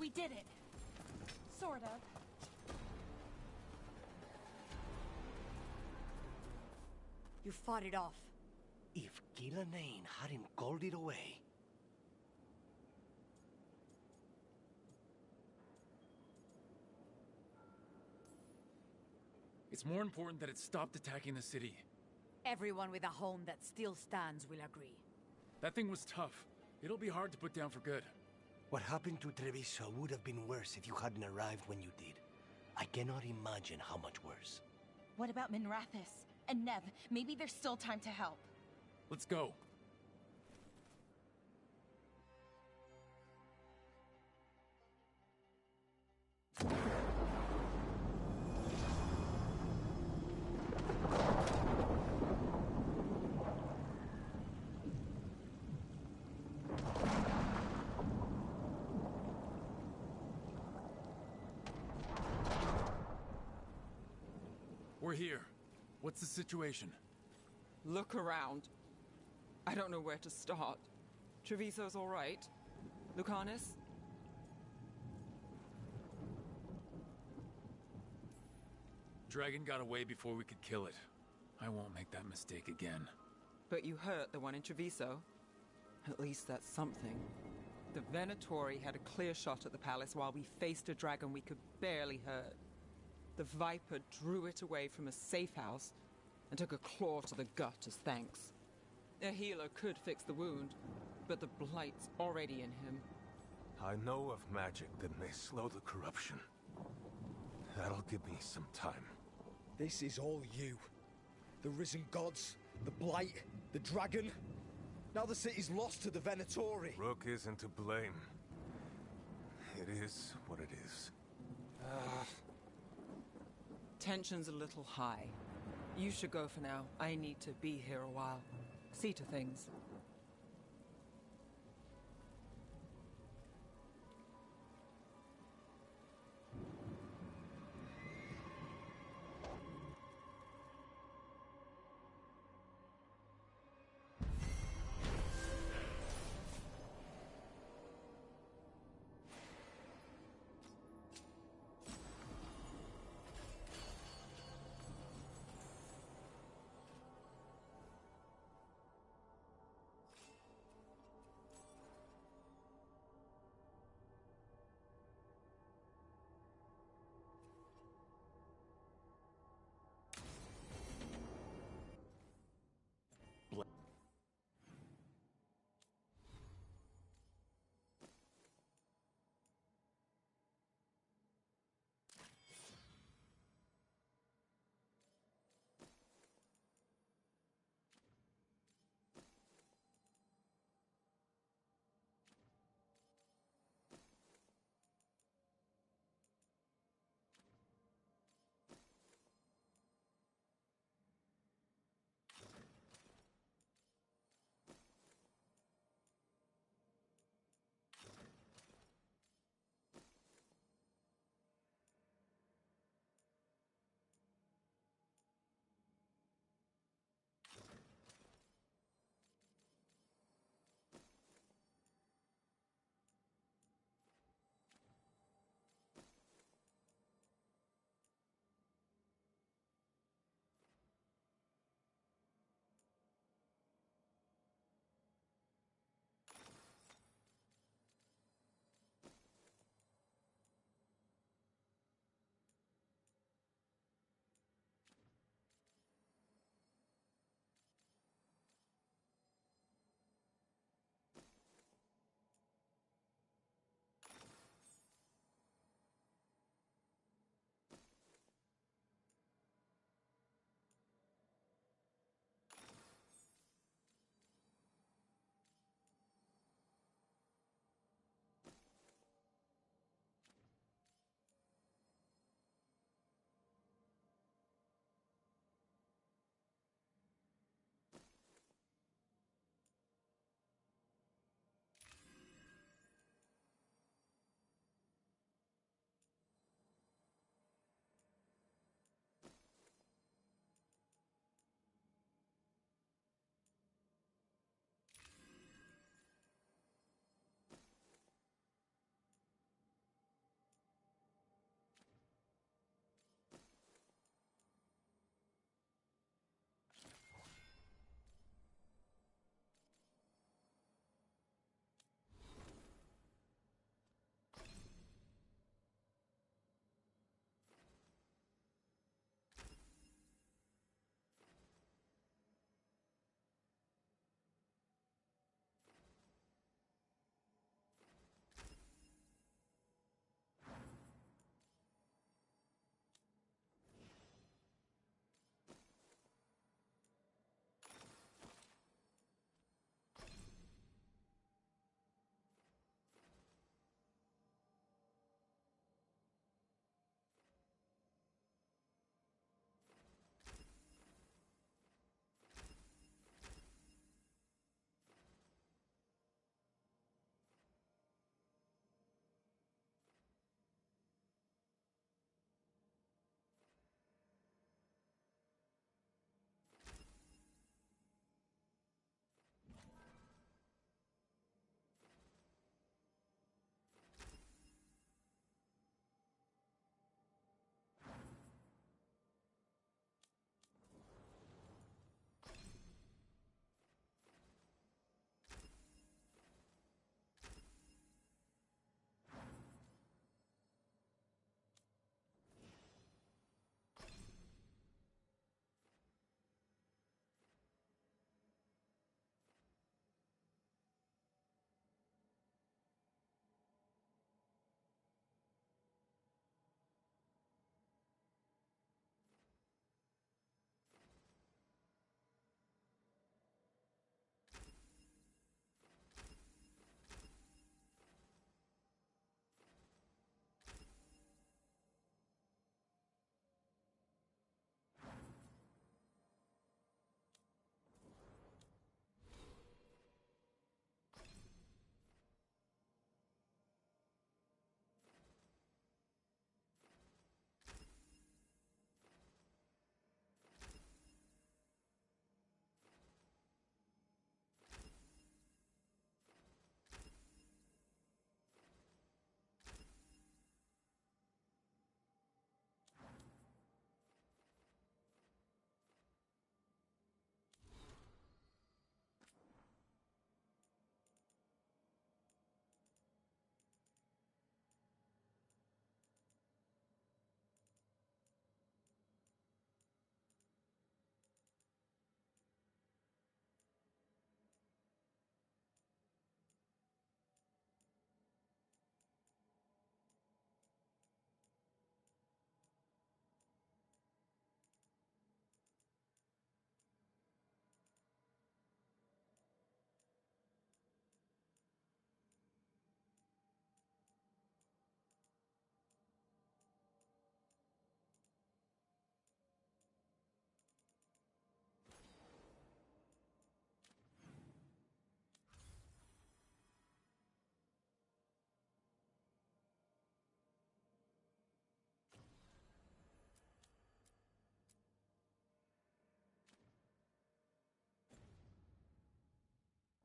We did it! Sort of. You fought it off. If Gillenane hadn't called it away... It's more important that it stopped attacking the city. Everyone with a home that still stands will agree. That thing was tough. It'll be hard to put down for good. What happened to Treviso would have been worse if you hadn't arrived when you did. I cannot imagine how much worse. What about Minrathis and Nev? Maybe there's still time to help. Let's go. We're here. What's the situation? Look around. I don't know where to start. Treviso's all right. Lucanus? Dragon got away before we could kill it. I won't make that mistake again. But you hurt the one in Treviso. At least that's something. The Venatori had a clear shot at the palace while we faced a dragon we could barely hurt. The Viper drew it away from a safe house and took a claw to the gut as thanks. A healer could fix the wound, but the Blight's already in him. I know of magic that may slow the corruption. That'll give me some time. This is all you. The risen gods, the Blight, the dragon. Now the city's lost to the Venatori. Rook isn't to blame. It is what it is. Tension's a little high. You should go for now. I need to be here a while. See to things.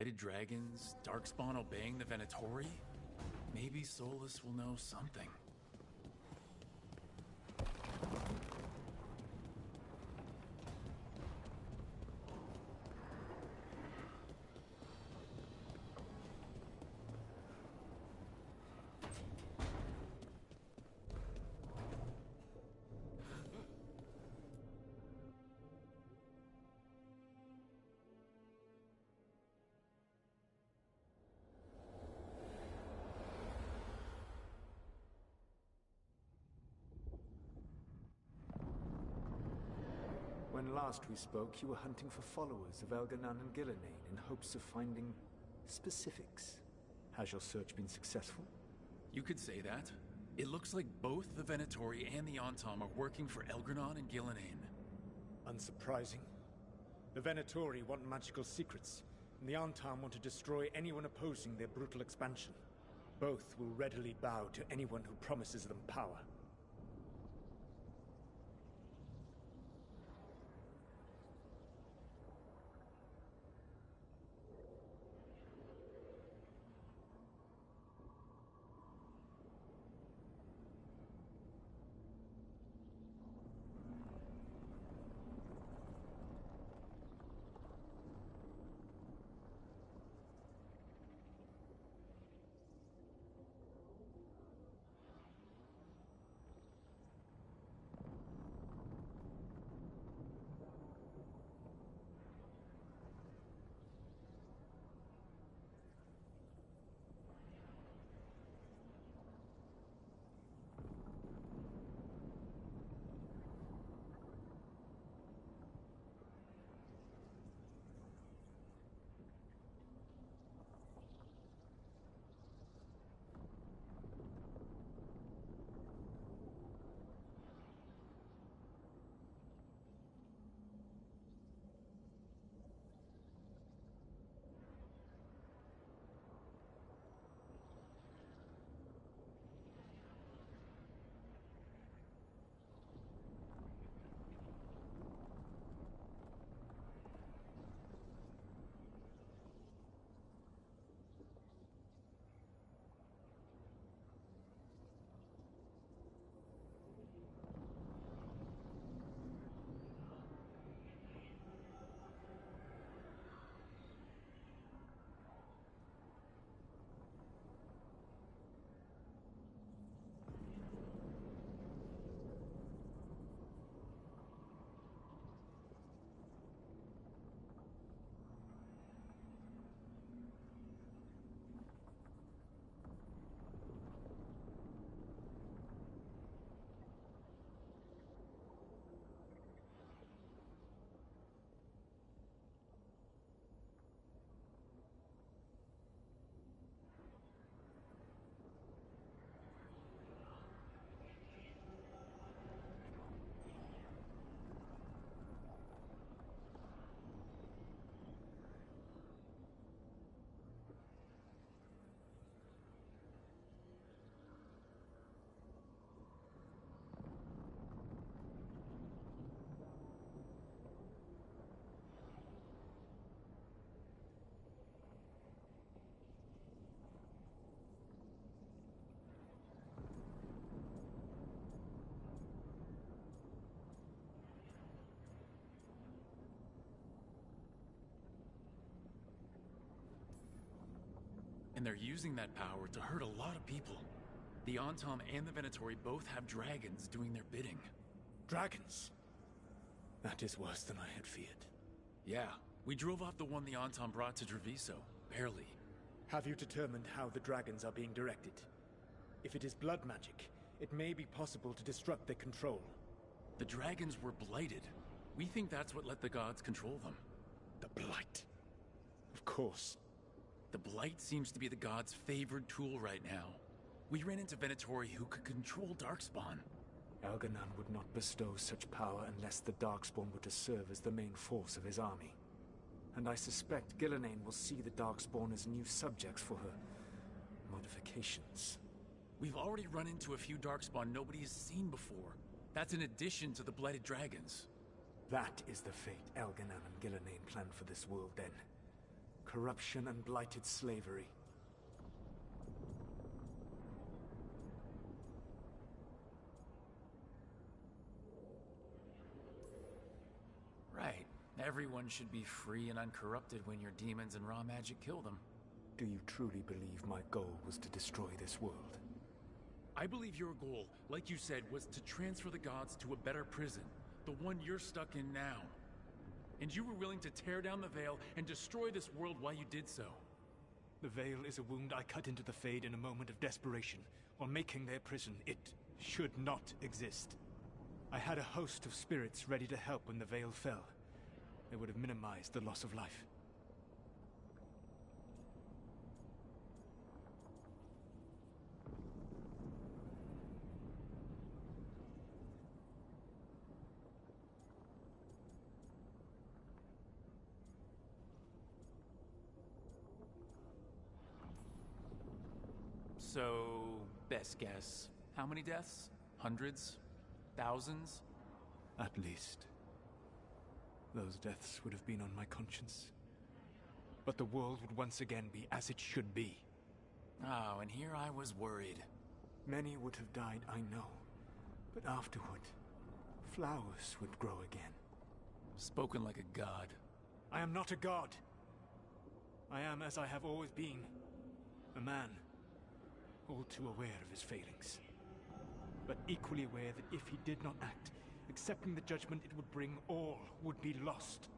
Blighted dragons, Darkspawn obeying the Venatori? Maybe Solus will know something. When last we spoke, you were hunting for followers of Elganon and Gillenane in hopes of finding specifics. Has your search been successful? You could say that. It looks like both the Venatori and the Antom are working for Elgranon and Gillenane. Unsurprising. The Venatori want magical secrets, and the Antom want to destroy anyone opposing their brutal expansion. Both will readily bow to anyone who promises them power. And they're using that power to hurt a lot of people. The Antom and the Venatori both have dragons doing their bidding. Dragons? That is worse than I had feared. Yeah, we drove off the one the Antom brought to Treviso. Barely. Have you determined how the dragons are being directed? If it is blood magic, it may be possible to disrupt their control. The dragons were blighted. We think that's what let the gods control them. The Blight. Of course. The Blight seems to be the gods' favored tool right now. We ran into Venatori who could control Darkspawn. Elganon would not bestow such power unless the Darkspawn were to serve as the main force of his army. And I suspect Gillenane will see the Darkspawn as new subjects for her modifications. We've already run into a few Darkspawn nobody has seen before. That's in addition to the Blighted Dragons. That is the fate Elganon and Gillenane planned for this world then. Corruption and blighted slavery. Right. Everyone should be free and uncorrupted when your demons and raw magic kill them. Do you truly believe my goal was to destroy this world? I believe your goal, like you said, was to transfer the gods to a better prison. The one you're stuck in now. And you were willing to tear down the veil and destroy this world while you did so. The veil is a wound I cut into the Fade in a moment of desperation, while making their prison. It should not exist. I had a host of spirits ready to help when the veil fell. They would have minimized the loss of life. So, best guess, how many deaths? Hundreds? Thousands? At least. Those deaths would have been on my conscience. But the world would once again be as it should be. Oh, and here I was worried. Many would have died, I know. But afterward, flowers would grow again. Spoken like a god. I am not a god. I am as I have always been. A man. All too aware of his failings. But equally aware that if he did not act, accepting the judgment it would bring, all would be lost.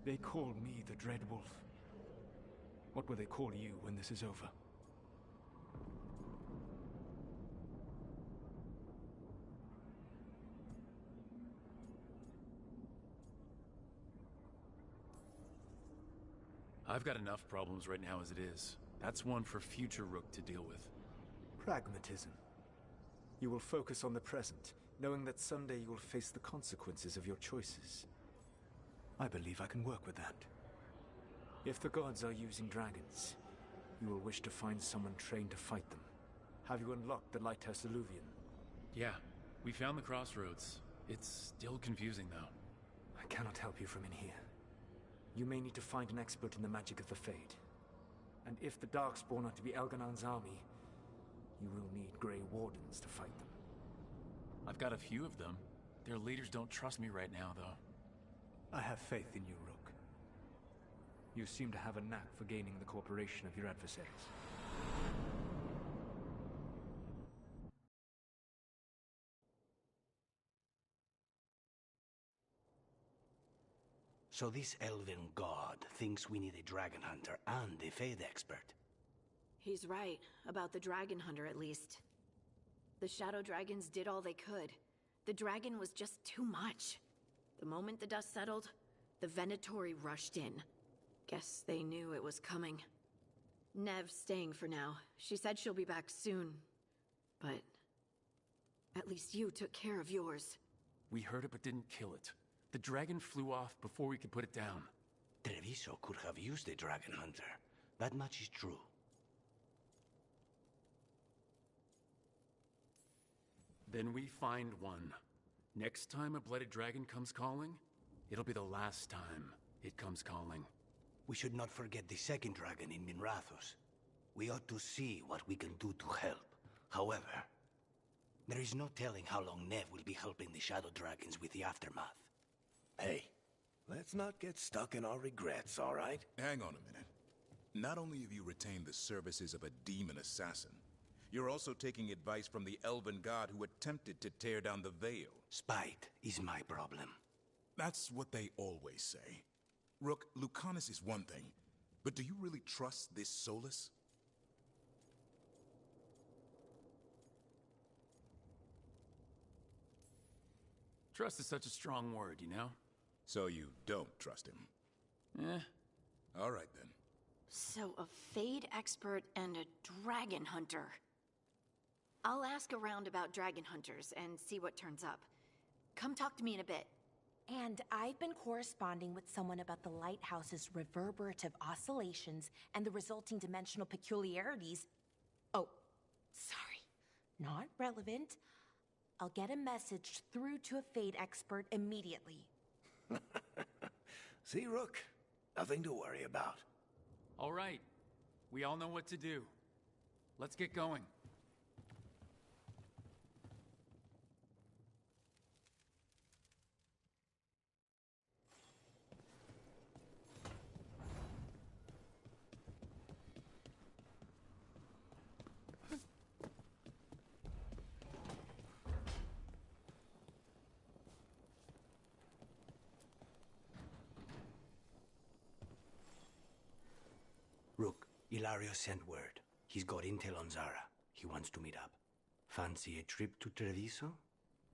They call me the Dread Wolf. What will they call you when this is over? I've got enough problems right now as it is. That's one for future Rook to deal with. Pragmatism. You will focus on the present, knowing that someday you will face the consequences of your choices. I believe I can work with that. If the gods are using dragons, you will wish to find someone trained to fight them. Have you unlocked the Lighthouse Illuvian? Yeah, we found the crossroads. It's still confusing, though. I cannot help you from in here. You may need to find an expert in the magic of the Fade. And if the Darkspawn are to be Elganon's army, you will need Grey Wardens to fight them. I've got a few of them. Their leaders don't trust me right now, though. I have faith in you, Rook. You seem to have a knack for gaining the cooperation of your adversaries. So this elven god thinks we need a dragon hunter and a Fade expert. He's right, about the dragon hunter at least. The shadow dragons did all they could. The dragon was just too much. The moment the dust settled, the Venatori rushed in. Guess they knew it was coming. Nev's staying for now. She said she'll be back soon. But at least you took care of yours. We heard it but didn't kill it. The dragon flew off before we could put it down. Treviso could have used a dragon hunter. That much is true. Then we find one. Next time a blooded dragon comes calling, it'll be the last time it comes calling. We should not forget the second dragon in Minrathos. We ought to see what we can do to help. However, there is no telling how long Nev will be helping the shadow dragons with the aftermath. Hey, let's not get stuck in our regrets, all right? Hang on a minute. Not only have you retained the services of a demon assassin, you're also taking advice from the elven god who attempted to tear down the veil. Spite is my problem. That's what they always say. Rook, Lucanus is one thing, but do you really trust this Solus? Trust is such a strong word, you know? So you don't trust him? All right, then. So a Fade expert and a dragon hunter. I'll ask around about dragon hunters and see what turns up. Come talk to me in a bit. And I've been corresponding with someone about the lighthouse's reverberative oscillations and the resulting dimensional peculiarities. Oh, sorry. Not relevant. I'll get a message through to a Fade expert immediately. See, Rook? Nothing to worry about. All right. We all know what to do. Let's get going. Rook, Ilario sent word. He's got intel on Zara. He wants to meet up. Fancy a trip to Treviso?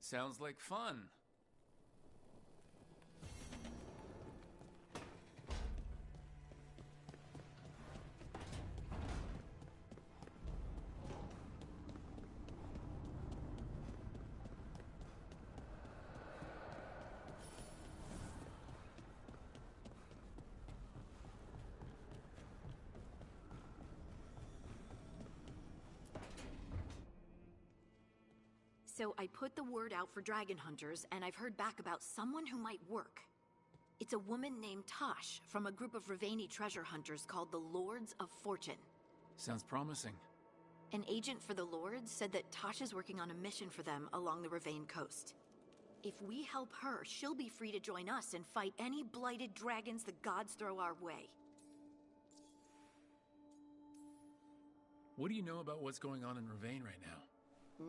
Sounds like fun. So I put the word out for dragon hunters, and I've heard back about someone who might work. It's a woman named Tosh from a group of Ravani treasure hunters called the Lords of Fortune. Sounds promising. An agent for the Lords said that Tosh is working on a mission for them along the Ravane coast. If we help her, she'll be free to join us and fight any blighted dragons the gods throw our way. What do you know about what's going on in Ravane right now?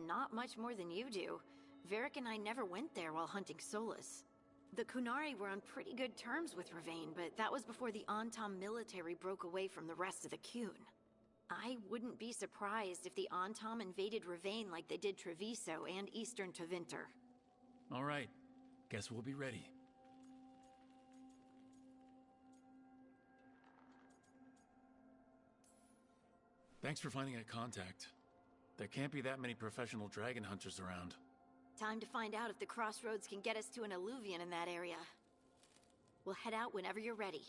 Not much more than you do. Varric and I never went there while hunting Solus. The Kunari were on pretty good terms with Ravane, but that was before the Antam military broke away from the rest of the Qun. I wouldn't be surprised if the Antam invaded Ravane like they did Treviso and Eastern Tevinter. All right. Guess we'll be ready. Thanks for finding a contact. There can't be that many professional dragon hunters around. Time to find out if the crossroads can get us to an alluvion in that area. We'll head out whenever you're ready.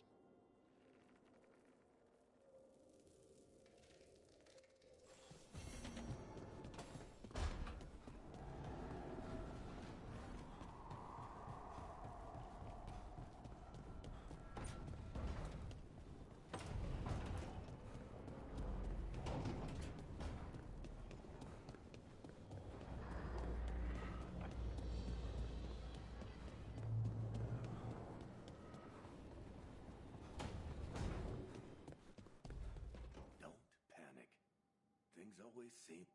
Things always seem...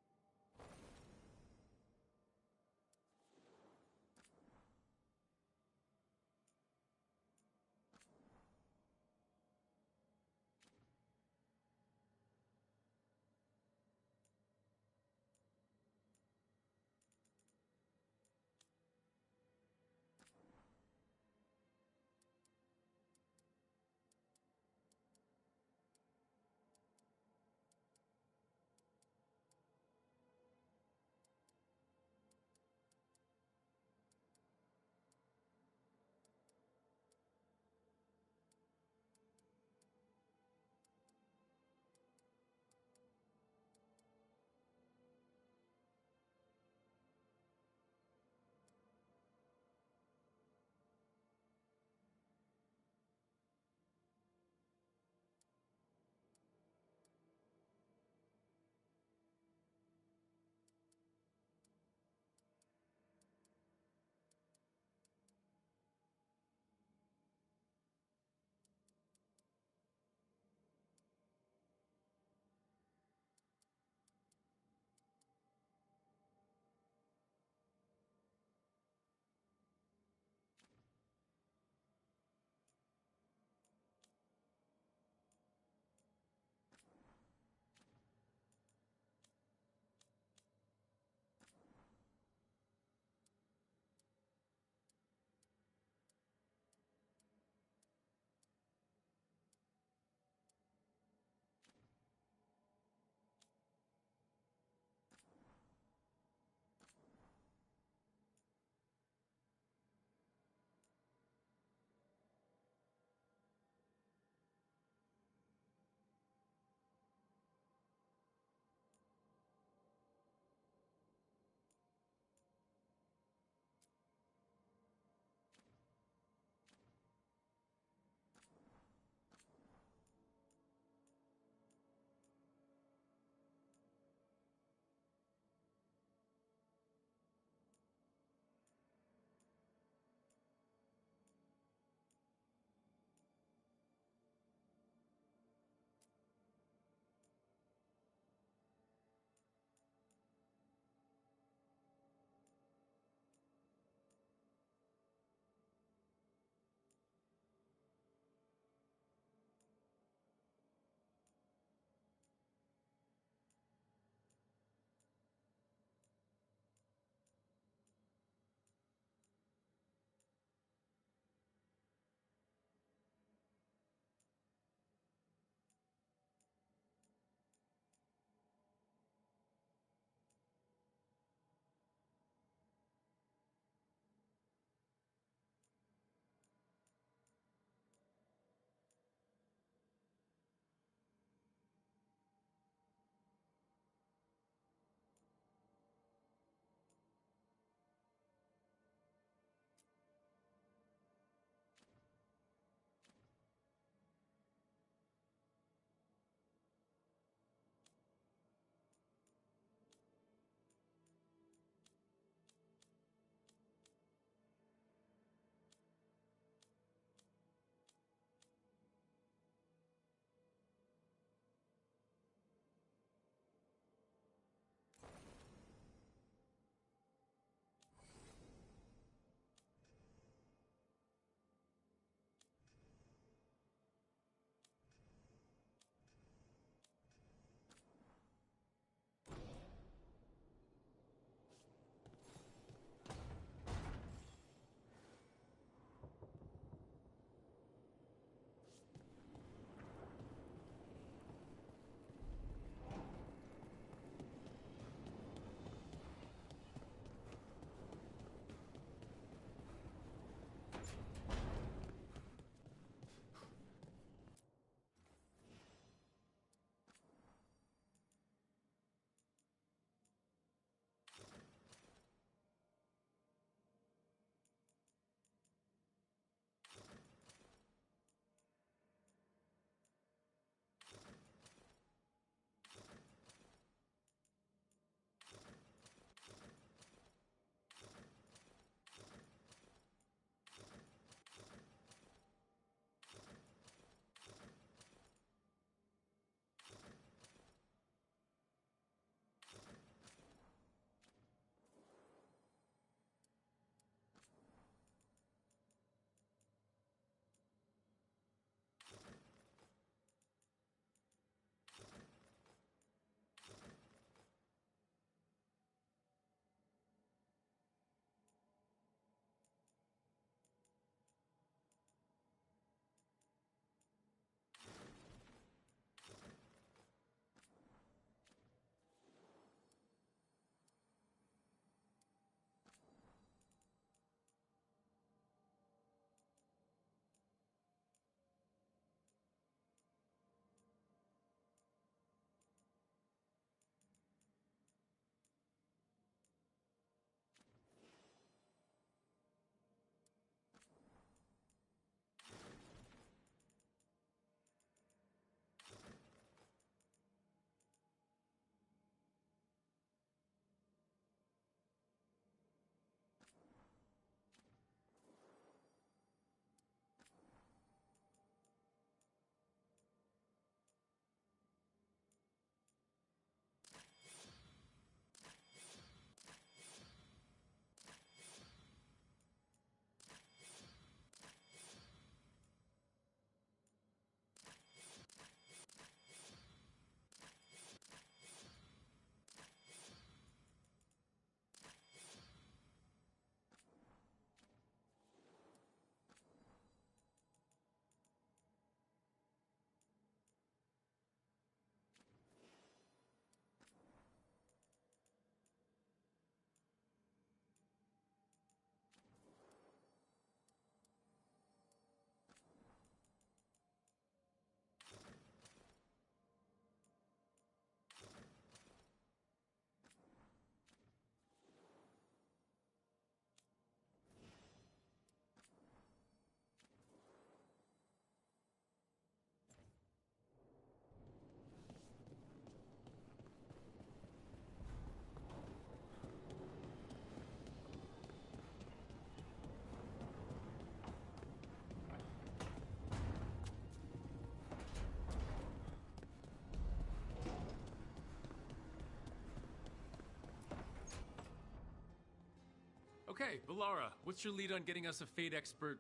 Okay, Valara, what's your lead on getting us a Fate expert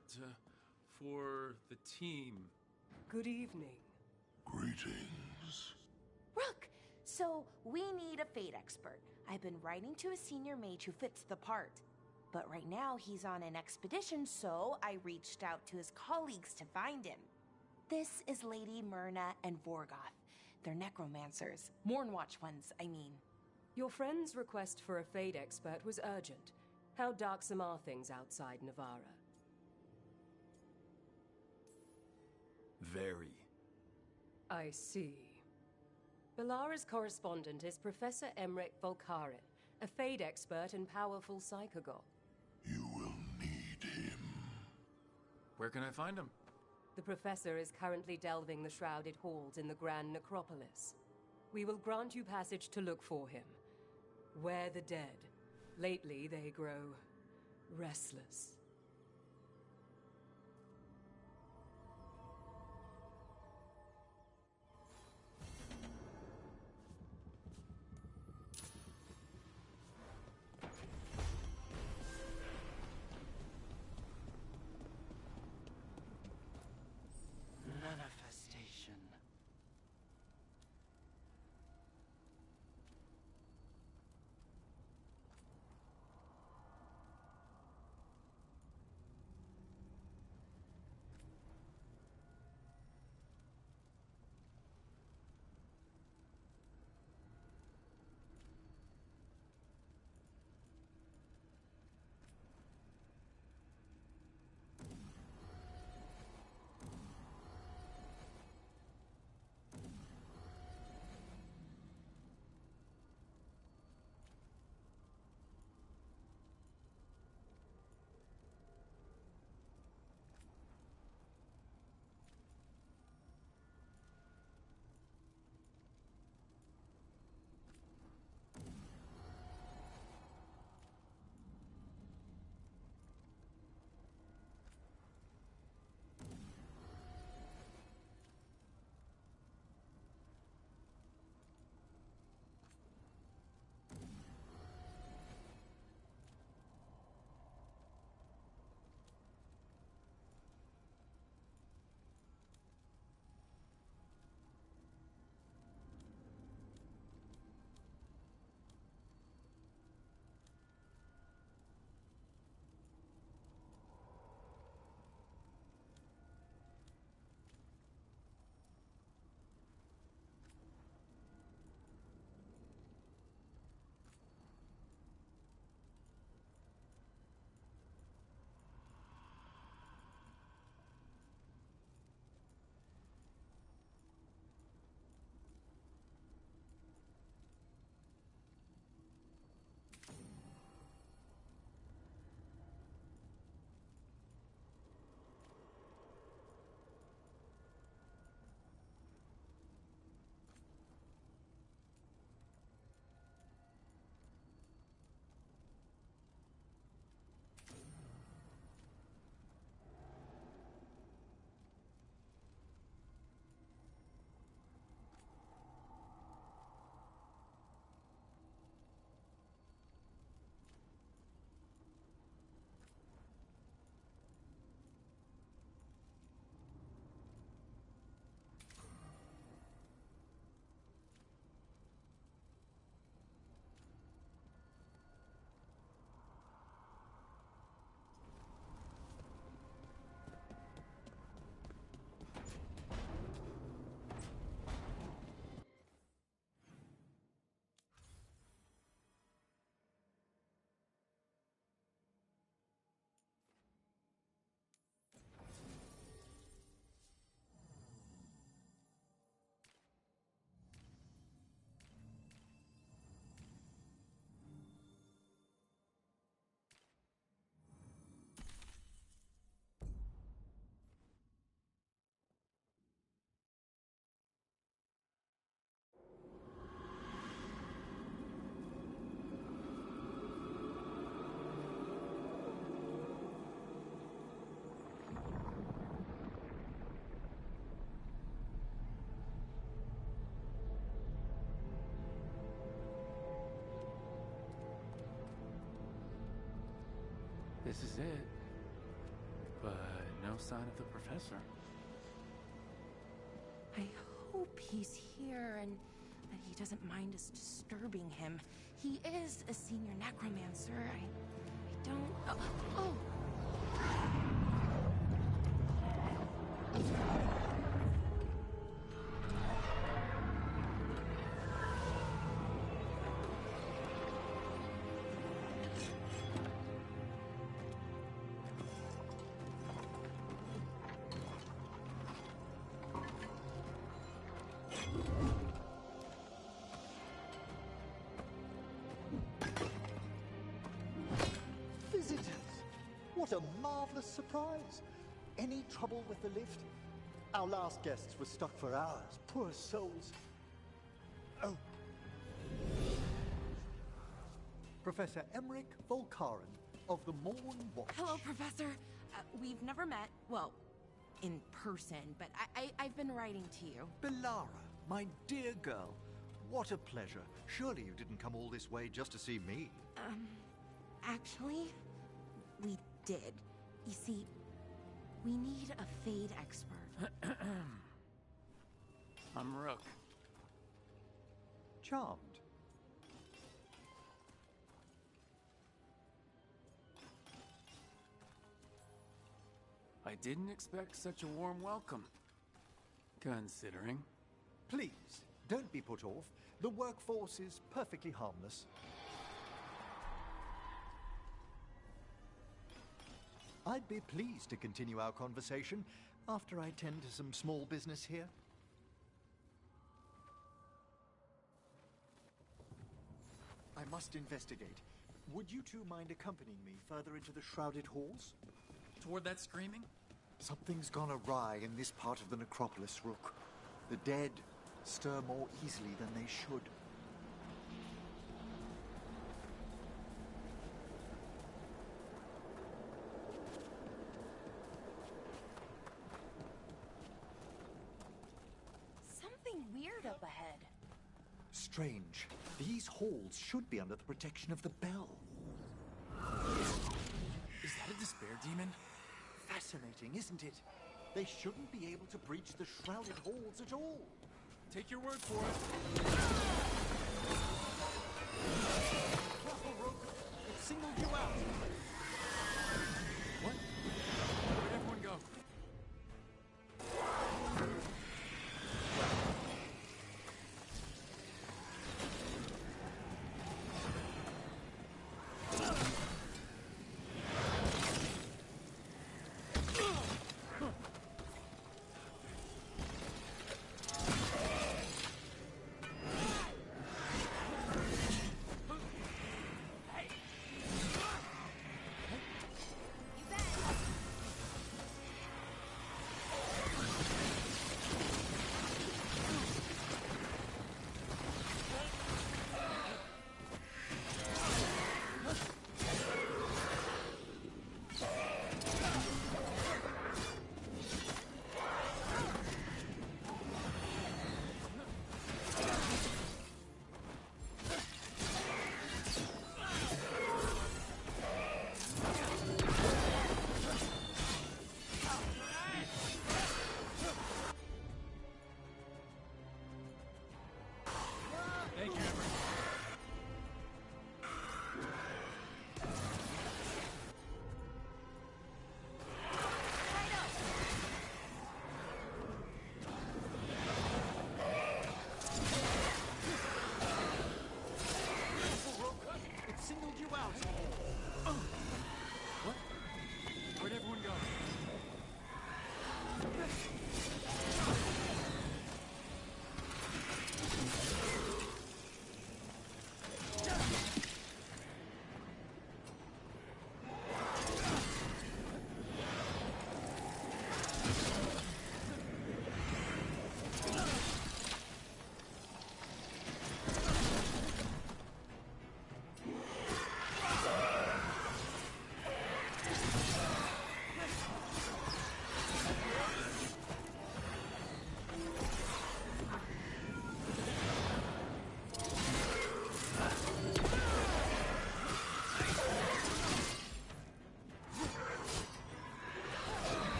for the team? Good evening. Greetings. Rook, so we need a Fate expert. I've been writing to a senior mage who fits the part. But right now he's on an expedition, so I reached out to his colleagues to find him. This is Lady Myrna and Vorgoth. They're necromancers. Mournwatch ones, I mean. Your friend's request for a Fade expert was urgent. How darksome are things outside Navarra? Very. I see. Balara's correspondent is Professor Emmerich Volkare, a Fade expert and powerful psychogol. You will need him. Where can I find him? The professor is currently delving the shrouded halls in the Grand Necropolis. We will grant you passage to look for him. Where the dead. Lately they grow restless. Manifestation. This is it. But no sign of the professor. I hope he's here and that he doesn't mind us disturbing him. He is a senior necromancer. I don't... Oh! Visitors! What a marvelous surprise! Any trouble with the lift? Our last guests were stuck for hours. Poor souls. Oh. Professor Emmerich Volkaren of the Morn Watch. Hello, Professor. We've never met, well, in person, but I've been writing to you. Belara, my dear girl. What a pleasure. Surely you didn't come all this way just to see me. Actually, we did. You see, we need a Fade expert. I'm Rook. Charmed. I didn't expect such a warm welcome. Considering. Please, don't be put off. The workforce is perfectly harmless. I'd be pleased to continue our conversation after I tend to some small business here. I must investigate. Would you two mind accompanying me further into the shrouded halls? Toward that screaming? Something's gone awry in this part of the necropolis, Rook. The dead stir more easily than they should. Something weird up ahead. Strange. These halls should be under the protection of the bell. Is that a despair demon? Fascinating, isn't it? They shouldn't be able to breach the shrouded halls at all. Take your word for it. Careful, Rook. It singled you out. What? Where'd everyone go?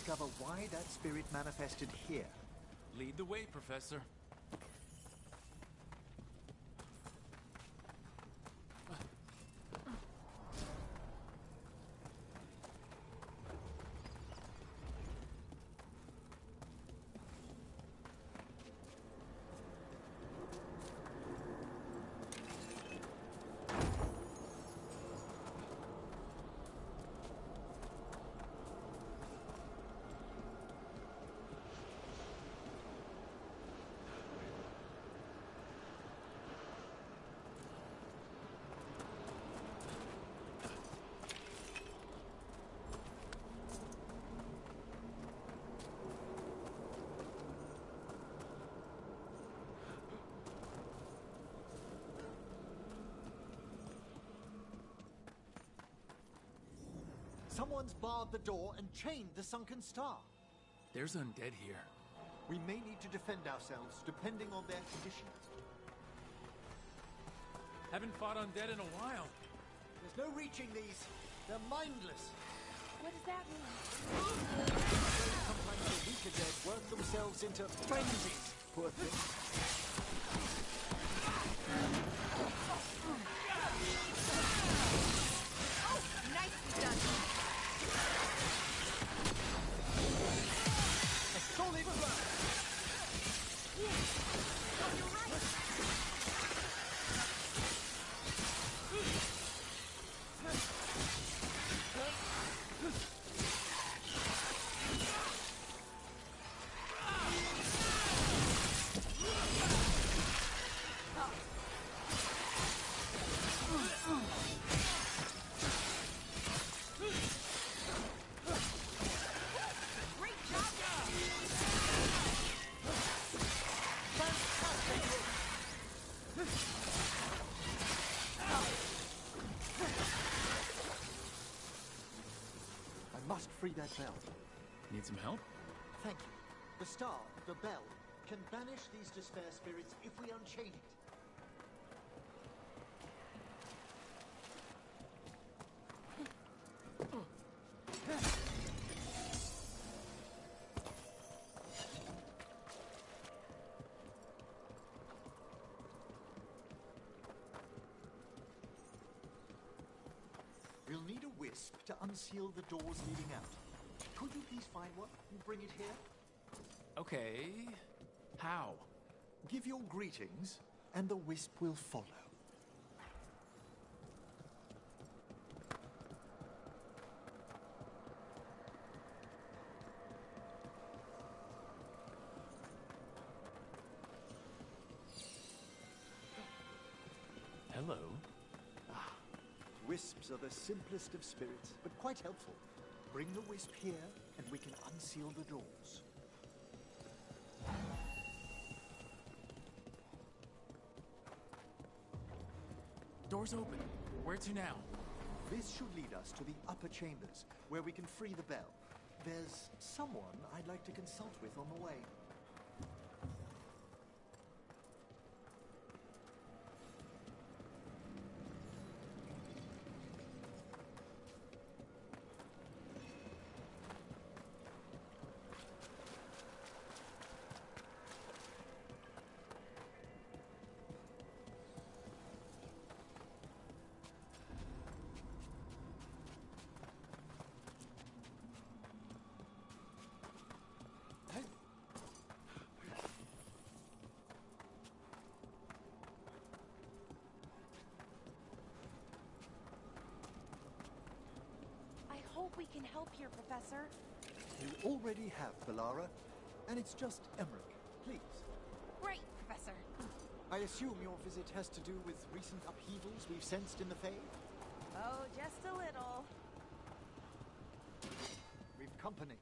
discover why that spirit manifested here. Lead the way, Professor. Someone's barred the door and chained the sunken star. There's undead here. We may need to defend ourselves, depending on their condition. Haven't fought undead in a while. There's no reaching these. They're mindless. What does that mean? Sometimes the weaker dead work themselves into frenzies. Poor things. Oh, nicely done. A solid blow. Oh, you're right. Free that bell. Need some help? Thank you. The star, the bell, can banish these despair spirits if we unchain it. We'll need a wisp to unseal the doors leading out. Could you please find one and bring it here? Okay. How? Give your greetings, and the wisp will follow. Hello. Wisps are the simplest of spirits, but quite helpful. Bring the wisp here, and we can unseal the doors. Door's open. Where to now? This should lead us to the upper chambers, where we can free the bell. There's someone I'd like to consult with on the way. I hope we can help here, Professor. You already have, Bellara, and it's just Emmerich. Please. Great, Professor. I assume your visit has to do with recent upheavals we've sensed in the Fae? Oh, just a little. We've company.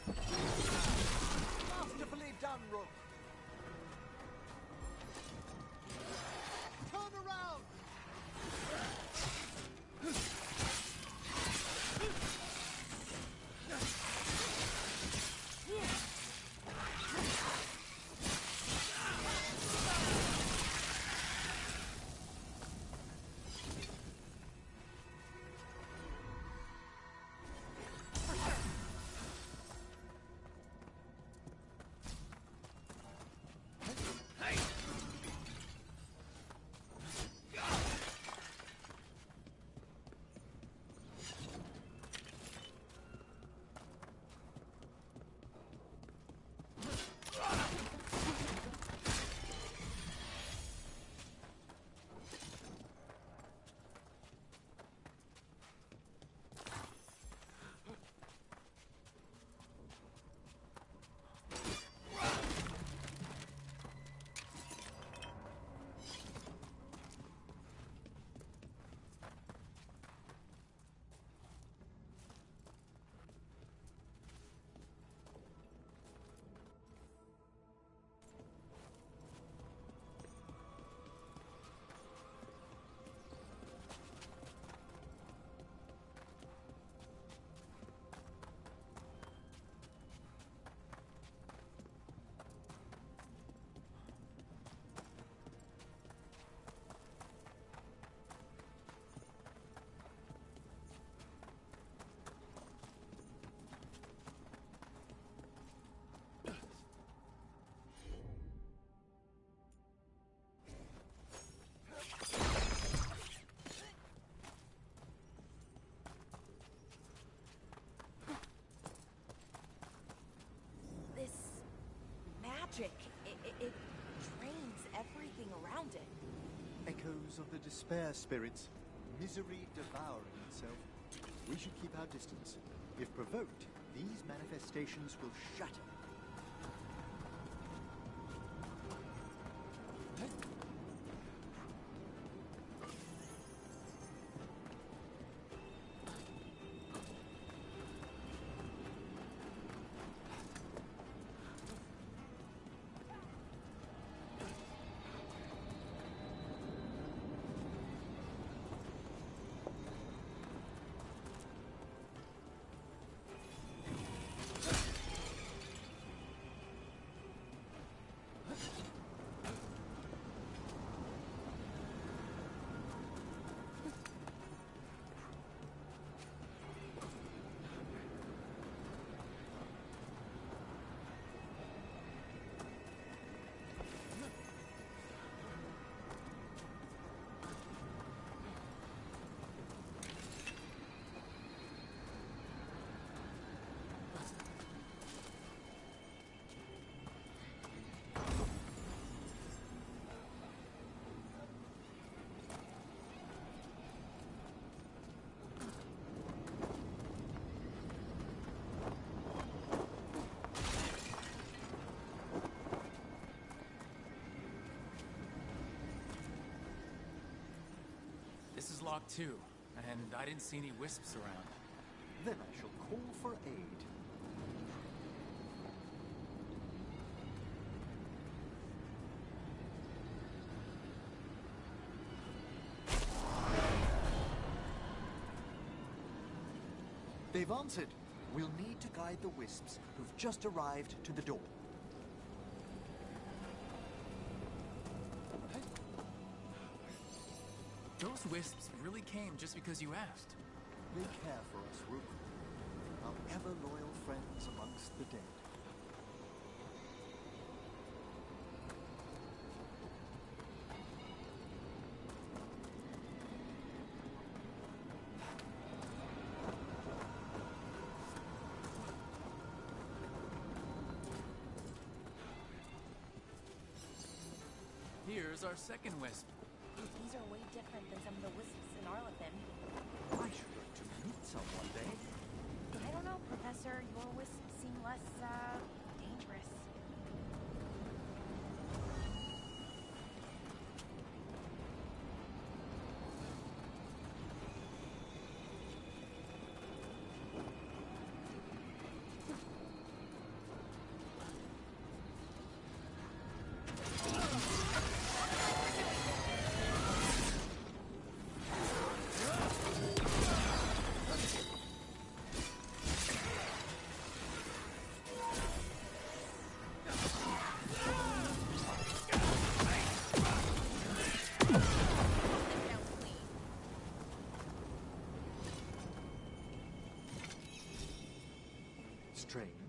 Masterfully done, Rook. Turn around! magic. It drains everything around it. Echoes of the despair spirits, misery devouring itself. We should keep our distance. If provoked, these manifestations will shatter. This is locked too, and I didn't see any wisps around. Then I shall call for aid. They've answered. We'll need to guide the wisps who've just arrived to the door. Those wisps really came just because you asked. They care for us, Rook. Our ever-loyal friends amongst the dead. Here's our second wisp. These are way different than some of the wisps in Arlathan. I should like to meet some one day. I don't know, Professor. Your wisps seem less, dangerous.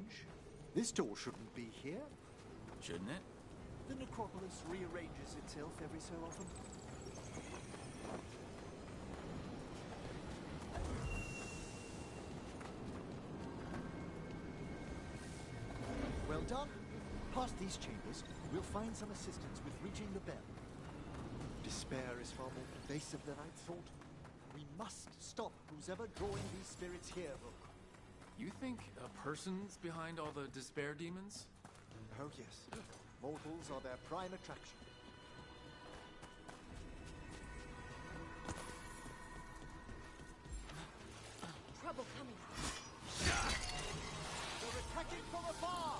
strange. This door shouldn't be here. Shouldn't it? The necropolis rearranges itself every so often. Well done. Past these chambers, we'll find some assistance with reaching the bell. Despair is far more pervasive than I'd thought. We must stop who's ever drawing these spirits here, Rook. You think a person's behind all the despair demons? Oh yes. Mortals are their prime attraction. Trouble coming. They're attacking from afar!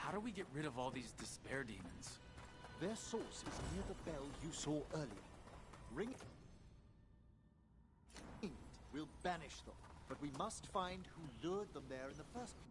How do we get rid of all these despair demons? Their source is near the bell you saw earlier. Ring it. We'll banish them, but we must find who lured them there in the first place.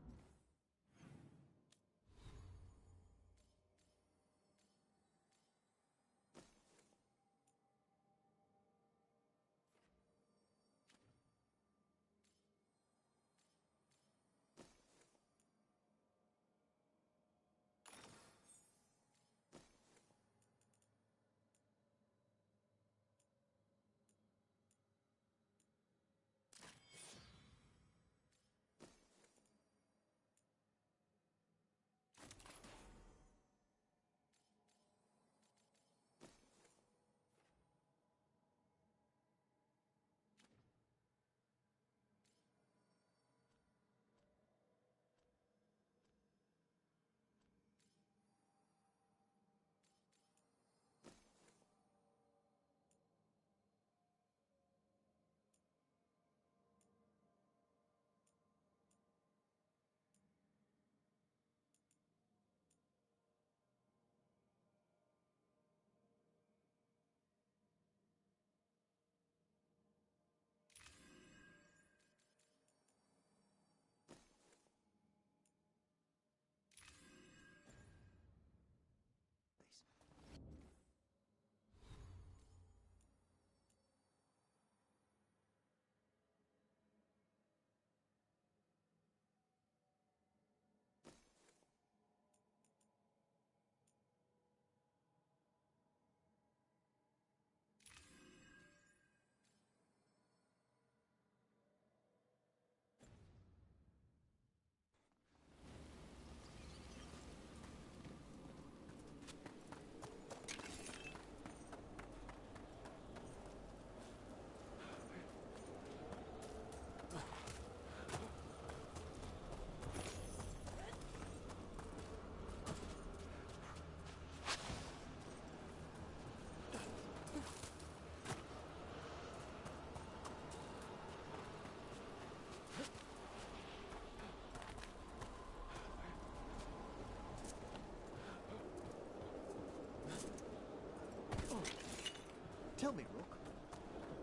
Tell me, Rook,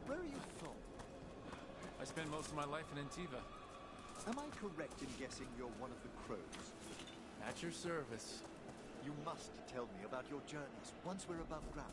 where are you from? I spent most of my life in Antiva. Am I correct in guessing you're one of the crows? At your service. You must tell me about your journeys once we're above ground.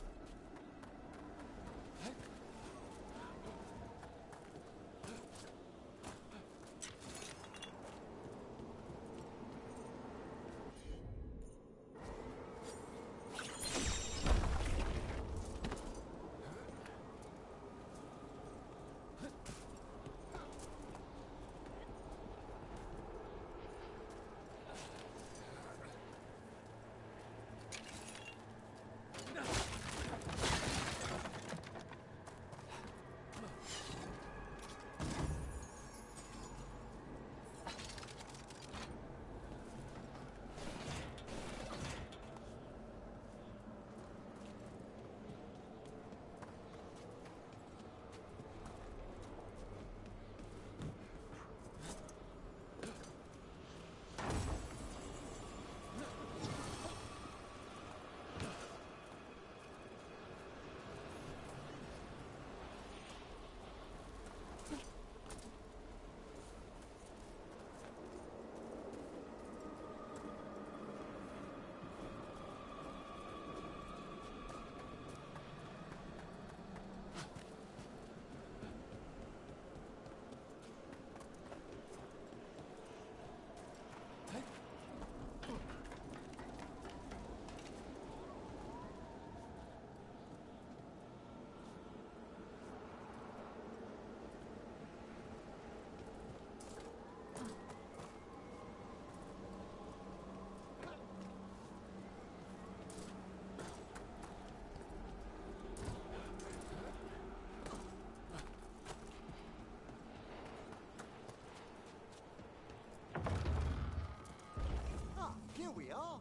Here we are.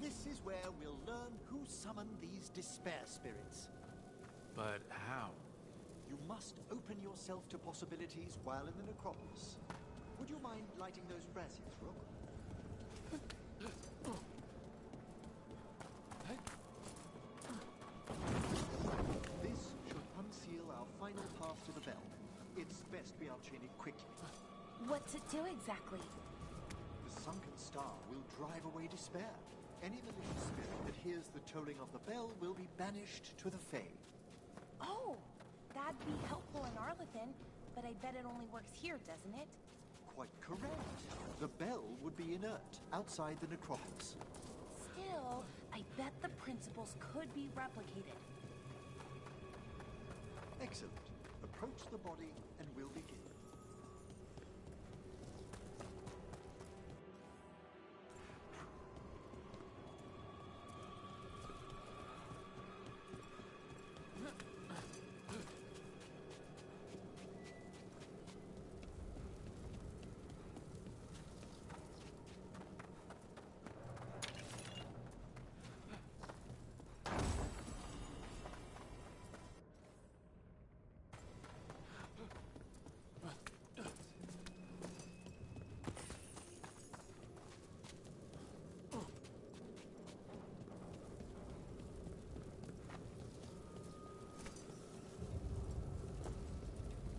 This is where we'll learn who summoned these despair spirits. But how? You must open yourself to possibilities while in the necropolis. Would you mind lighting those braziers, Rook? This should unseal our final path to the bell. It's best we unchain it quickly. What's it do exactly? The sunken star will drive away despair. Any malicious spirit that hears the tolling of the bell will be banished to the Fae. Oh, that'd be helpful in Arlathan, but I bet it only works here, doesn't it? Quite correct. The bell would be inert outside the necropolis. Still, I bet the principles could be replicated. Excellent. Approach the body and we'll begin.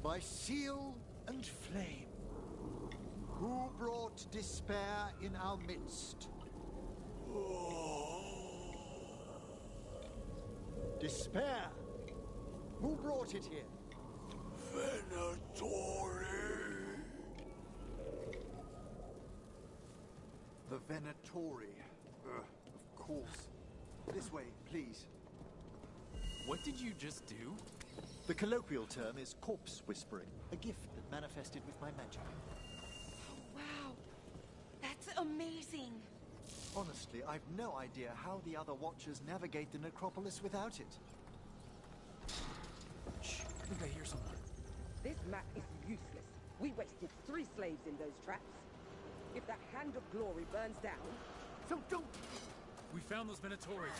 By seal and flame, who brought despair in our midst? Despair! Who brought it here? Venatori! The Venatori. Of course. This way, please. What did you just do? The colloquial term is corpse whispering, a gift that manifested with my magic. Oh, wow. That's amazing. Honestly, I've no idea how the other Watchers navigate the necropolis without it. Shh, I think I hear someone. This map is useless. We wasted 3 slaves in those traps. If that Hand of Glory burns down, so don't... We found those Venatori.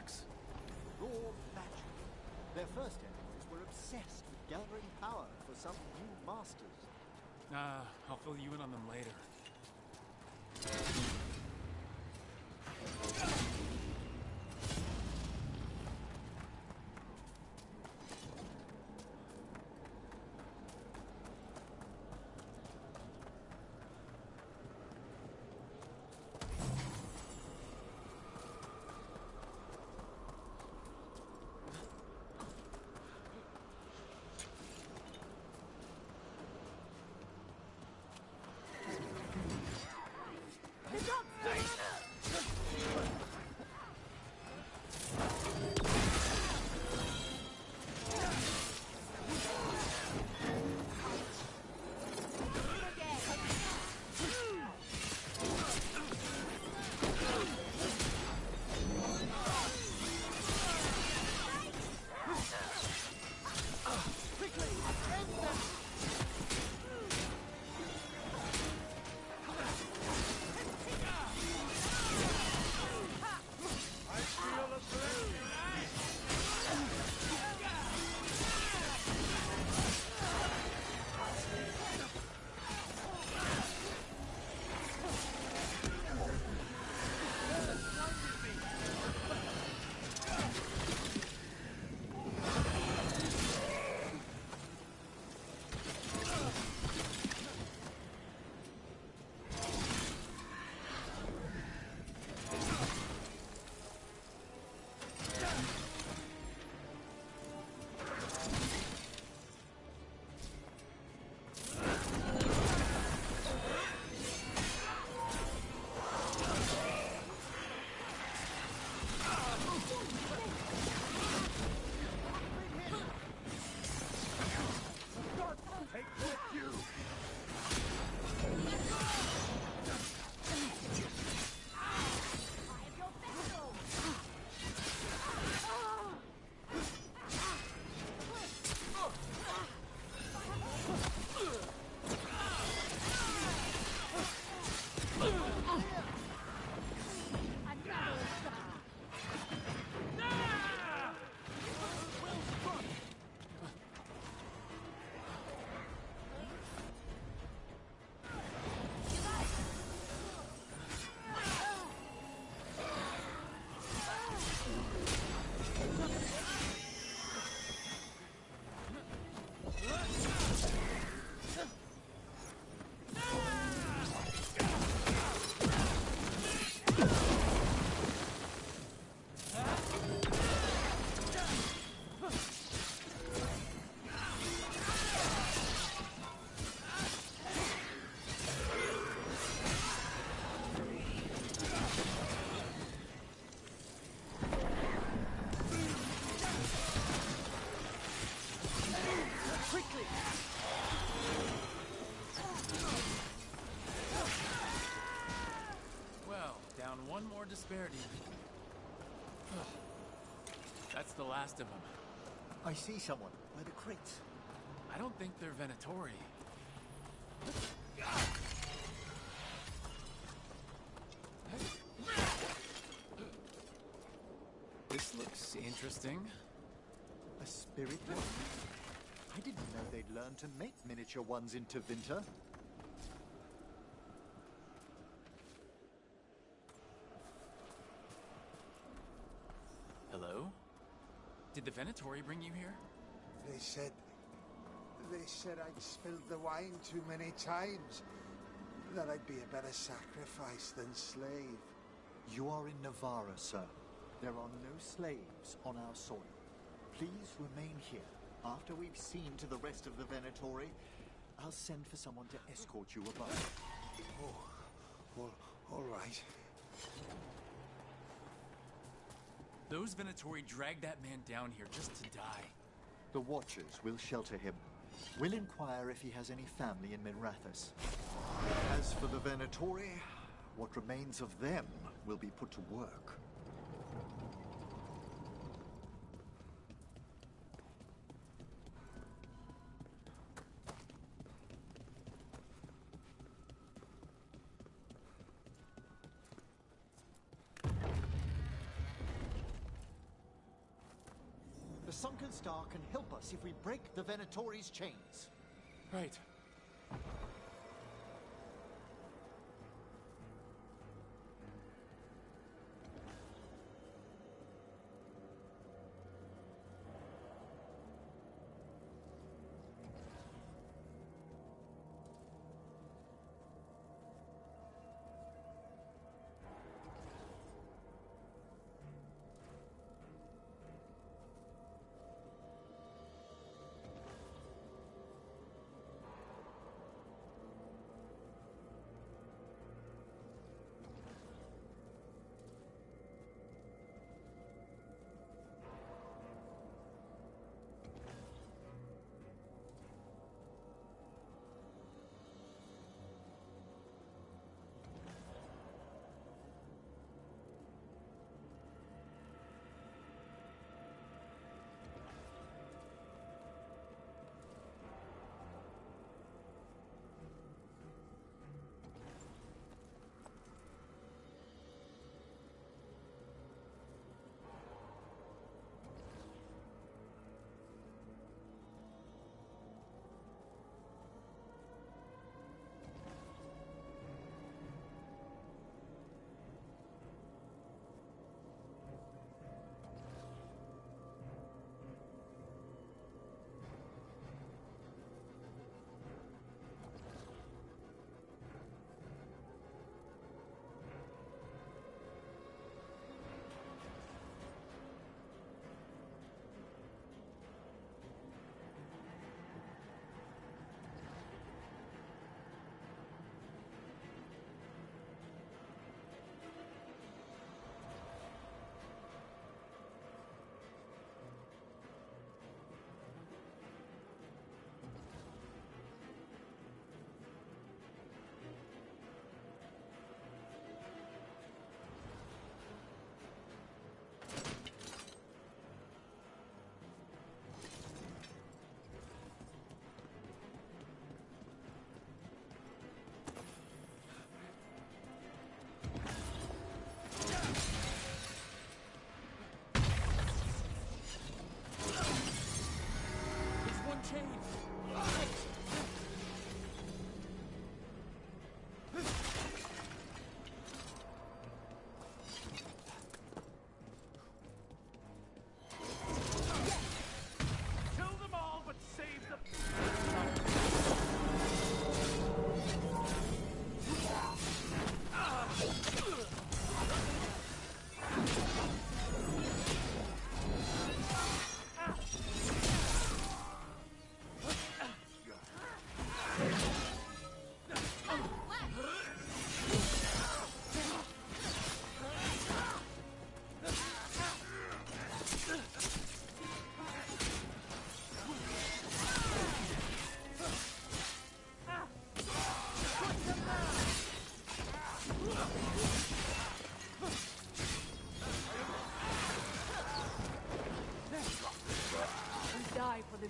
artifacts? Raw magic. Their first enemies were obsessed with gathering power for some new masters. I'll fill you in on them later. One more disparity. That's the last of them. I see someone by the crates. I don't think they're Venatori. This looks interesting. A spirit one? I didn't know they'd learn to make miniature ones in Tevinter. Hello? Did the Venatori bring you here? They said I'd spilled the wine too many times. That I'd be a better sacrifice than slave. You are in Navarra, sir. There are no slaves on our soil. Please remain here. After we've seen to the rest of the Venatori, I'll send for someone to escort you above. Oh, all right. Those Venatori dragged that man down here just to die. The Watchers will shelter him. We'll inquire if he has any family in Minrathous. As for the Venatori, what remains of them will be put to work. sunken star can help us if we break the Venatori's chains. Right.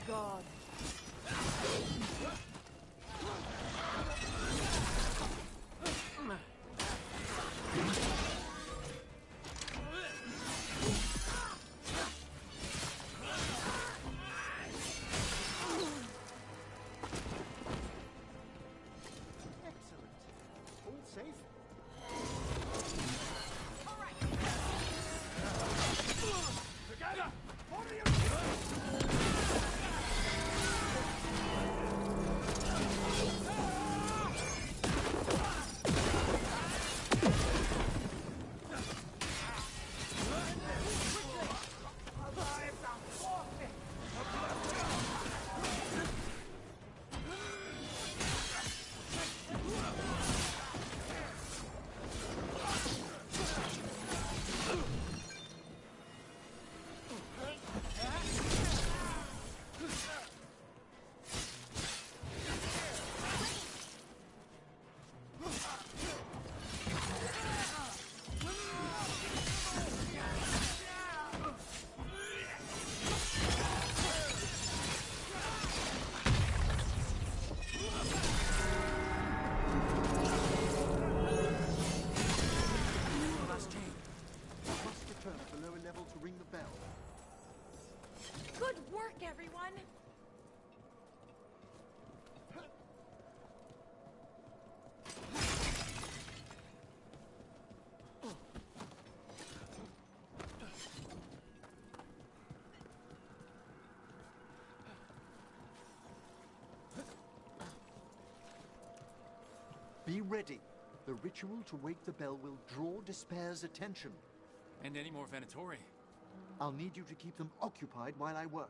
God. Be ready. The ritual to wake the bell will draw Despair's attention. And any more Venatori? I'll need you to keep them occupied while I work.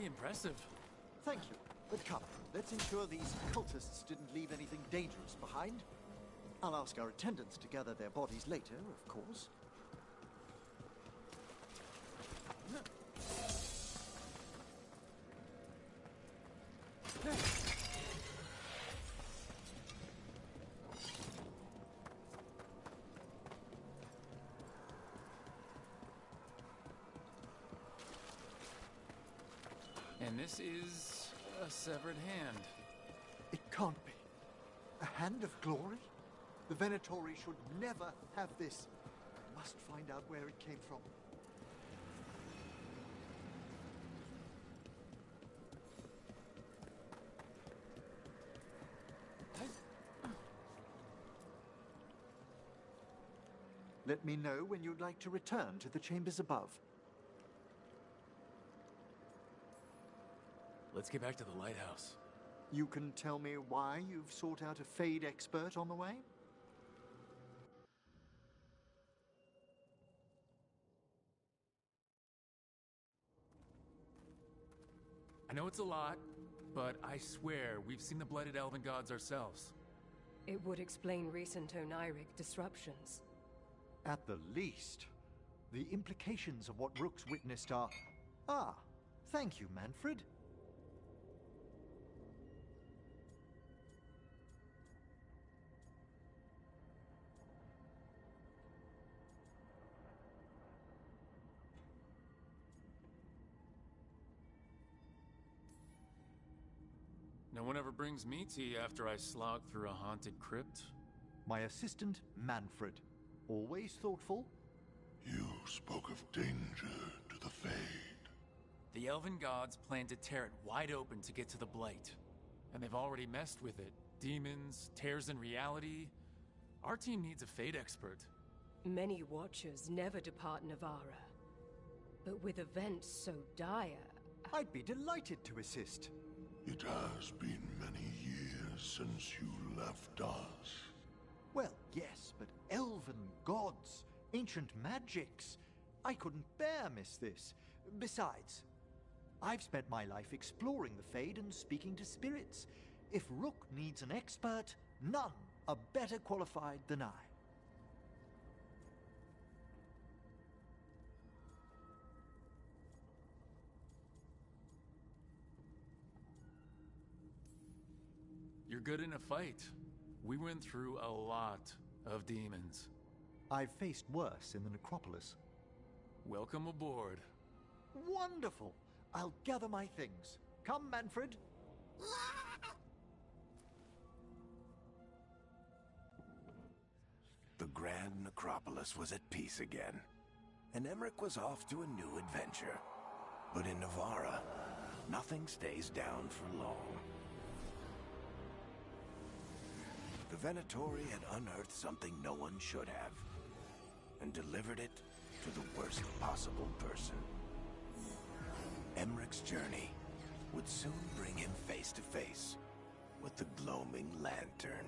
Impressive. Thank you. But come, let's ensure these cultists didn't leave anything dangerous behind. I'll ask our attendants to gather their bodies later, of course. And this is a severed hand. It can't be. A hand of glory? The Venatori should never have this. I must find out where it came from. Let me know when you'd like to return to the chambers above. Let's get back to the lighthouse. You can tell me why you've sought out a Fade expert on the way? I know it's a lot, but I swear we've seen the blighted elven gods ourselves. It would explain recent Oniric disruptions. At the least, the implications of what Rook's witnessed are... Ah, thank you, Manfred. No one ever brings me tea after I slog through a haunted crypt. My assistant, Manfred. Always thoughtful. You spoke of danger to the Fade. The elven gods plan to tear it wide open to get to the Blight. And they've already messed with it. Demons, tears in reality. Our team needs a Fade expert. Many Watchers never depart Navarra. But with events so dire... I'd be delighted to assist. It has been many years since you left us. Well, yes, but elven gods, ancient magics. I couldn't bear miss this. Besides, I've spent my life exploring the Fade and speaking to spirits. If Rook needs an expert, none are better qualified than I. You're good in a fight. We went through a lot of demons. I've faced worse in the necropolis. Welcome aboard. Wonderful! I'll gather my things. Come, Manfred. The Grand Necropolis was at peace again, and Emmerich was off to a new adventure. But in Navarra, nothing stays down for long. The Venatori had unearthed something no one should have, and delivered it to the worst possible person. Emmerich's journey would soon bring him face to face with the gloaming lantern.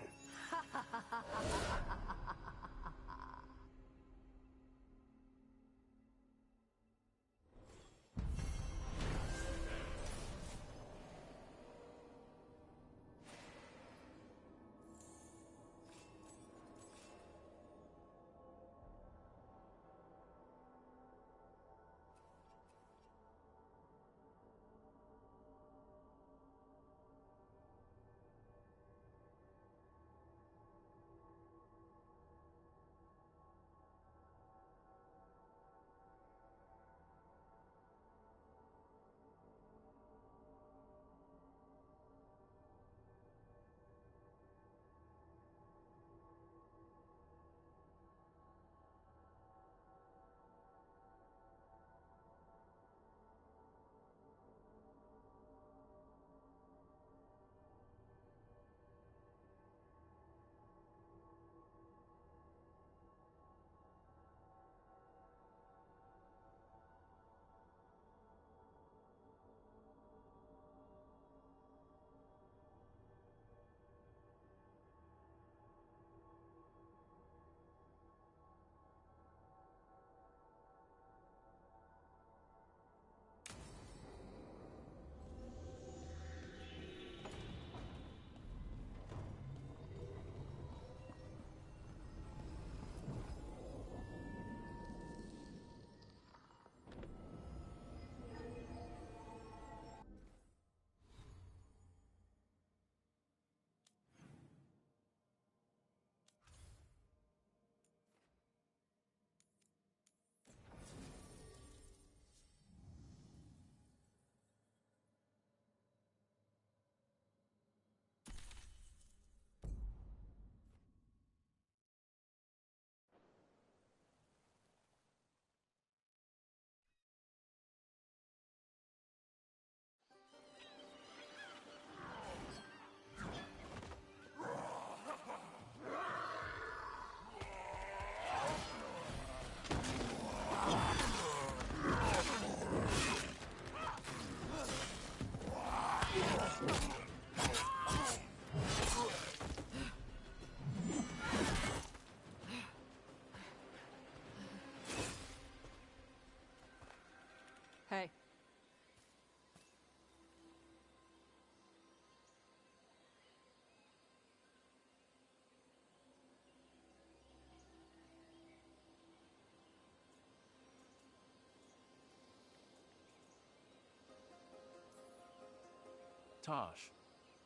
Tosh.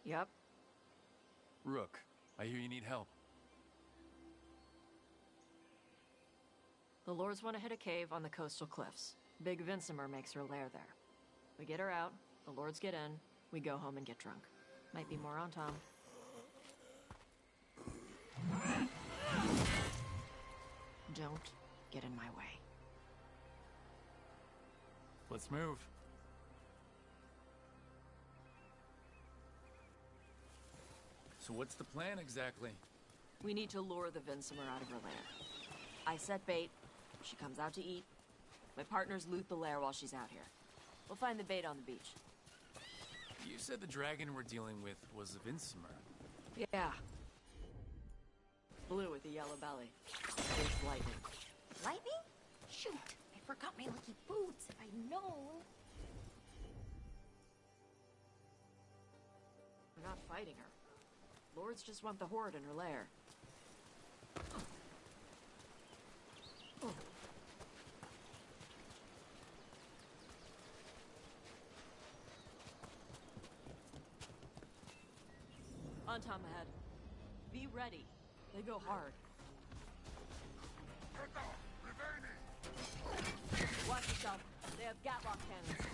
Yep. Rook, I hear you need help. The Lords want to hit a cave on the coastal cliffs. Big Vincimer makes her lair there. We get her out, the Lords get in, we go home and get drunk. Might be more on Tom. Don't get in my way. Let's move. So what's the plan exactly? We need to lure the Vincimer out of her lair. I set bait, she comes out to eat. My partners loot the lair while she's out here. We'll find the bait on the beach. You said the dragon we're dealing with was a Vincimer. Yeah. Blue with a yellow belly. It's lightning. Lightning? Shoot, I forgot my lucky boots. If I'd known. We're not fighting her. Lords just want the Horde in her lair. Oh. On Tom ahead. Be ready. They go hard. Watch yourself. They have Gatlock cannons.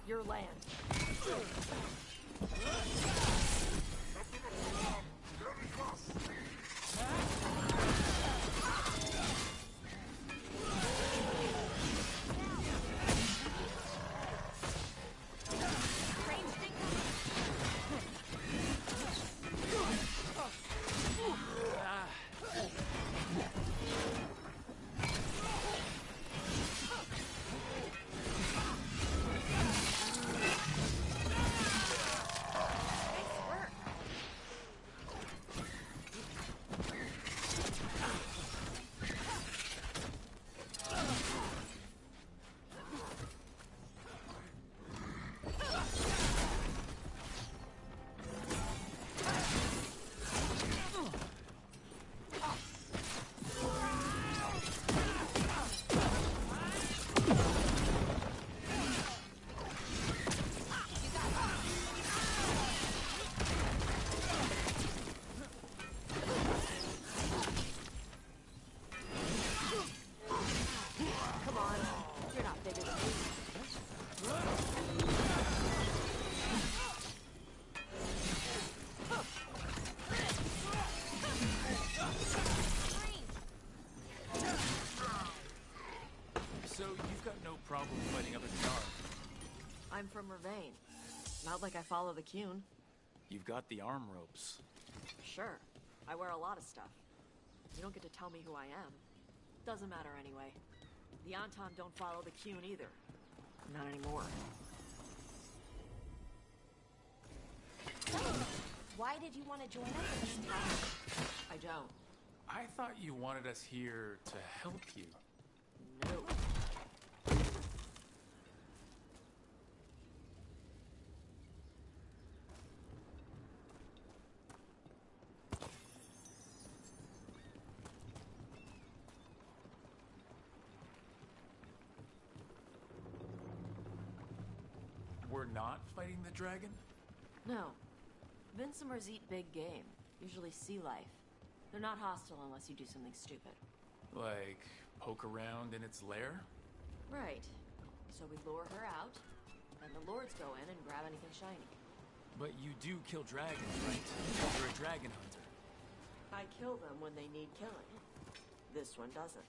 Your land. Problem fighting other Dark. I'm from Ravain. Not like I follow the Qun. You've got the arm ropes. Sure. I wear a lot of stuff. You don't get to tell me who I am. Doesn't matter anyway. The Anton don't follow the Qun either. Not anymore. Why did you want to join us this time? I don't. I thought you wanted us here to help you. No. We're not fighting the dragon? No. Vincimers eat big game, usually sea life. They're not hostile unless you do something stupid. Like, poke around in its lair? Right. So we lure her out, then the Lords go in and grab anything shiny. But you do kill dragons, right? You're a dragon hunter. I kill them when they need killing. This one doesn't.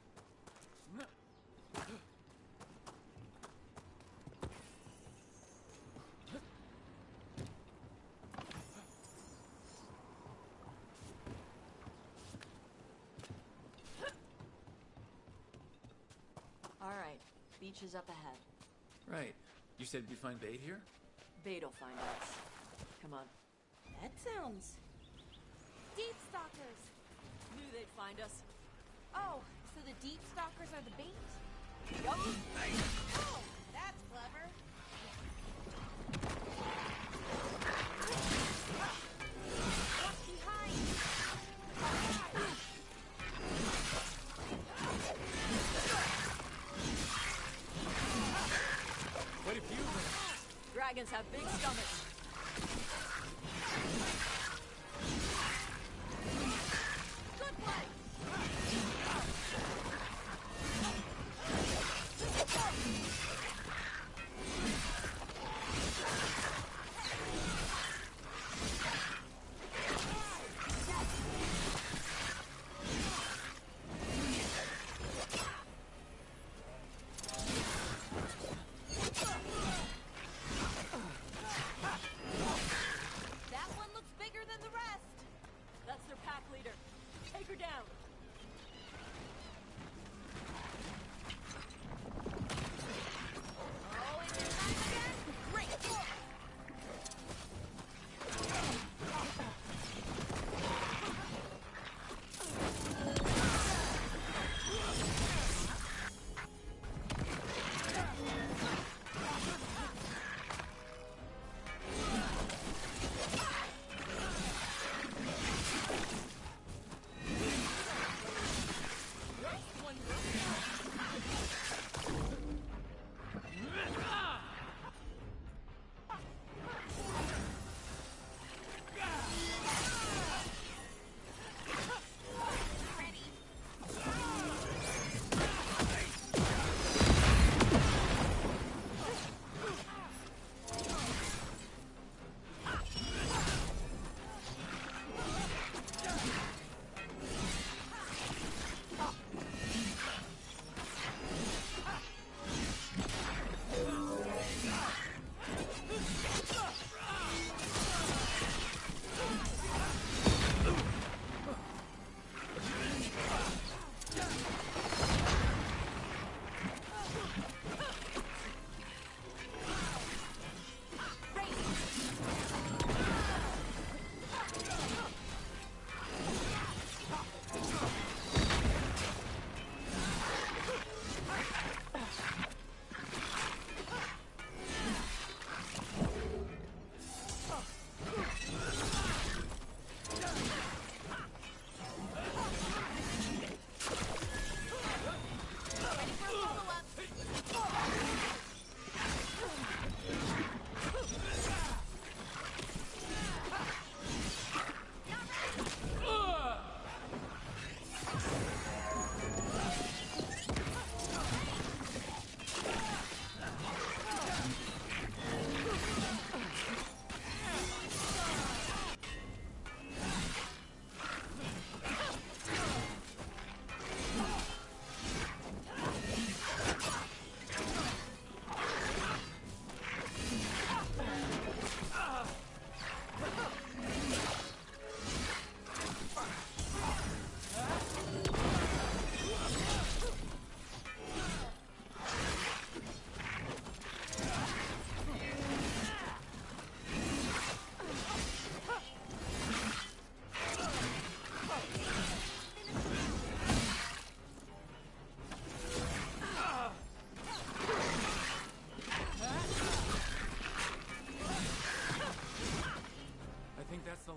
All right, beach is up ahead. Right. You said we find bait here? Bait'll find us. Come on. That sounds... Deep stalkers! Knew they'd find us. Oh, so the deep stalkers are the bait? Yup. Oh, that's clever. Behind! Quite a few of them. Dragons have big stomachs. Good play! That one looks bigger than the rest. That's their pack leader. Take her down. Oh, is it time again? Great!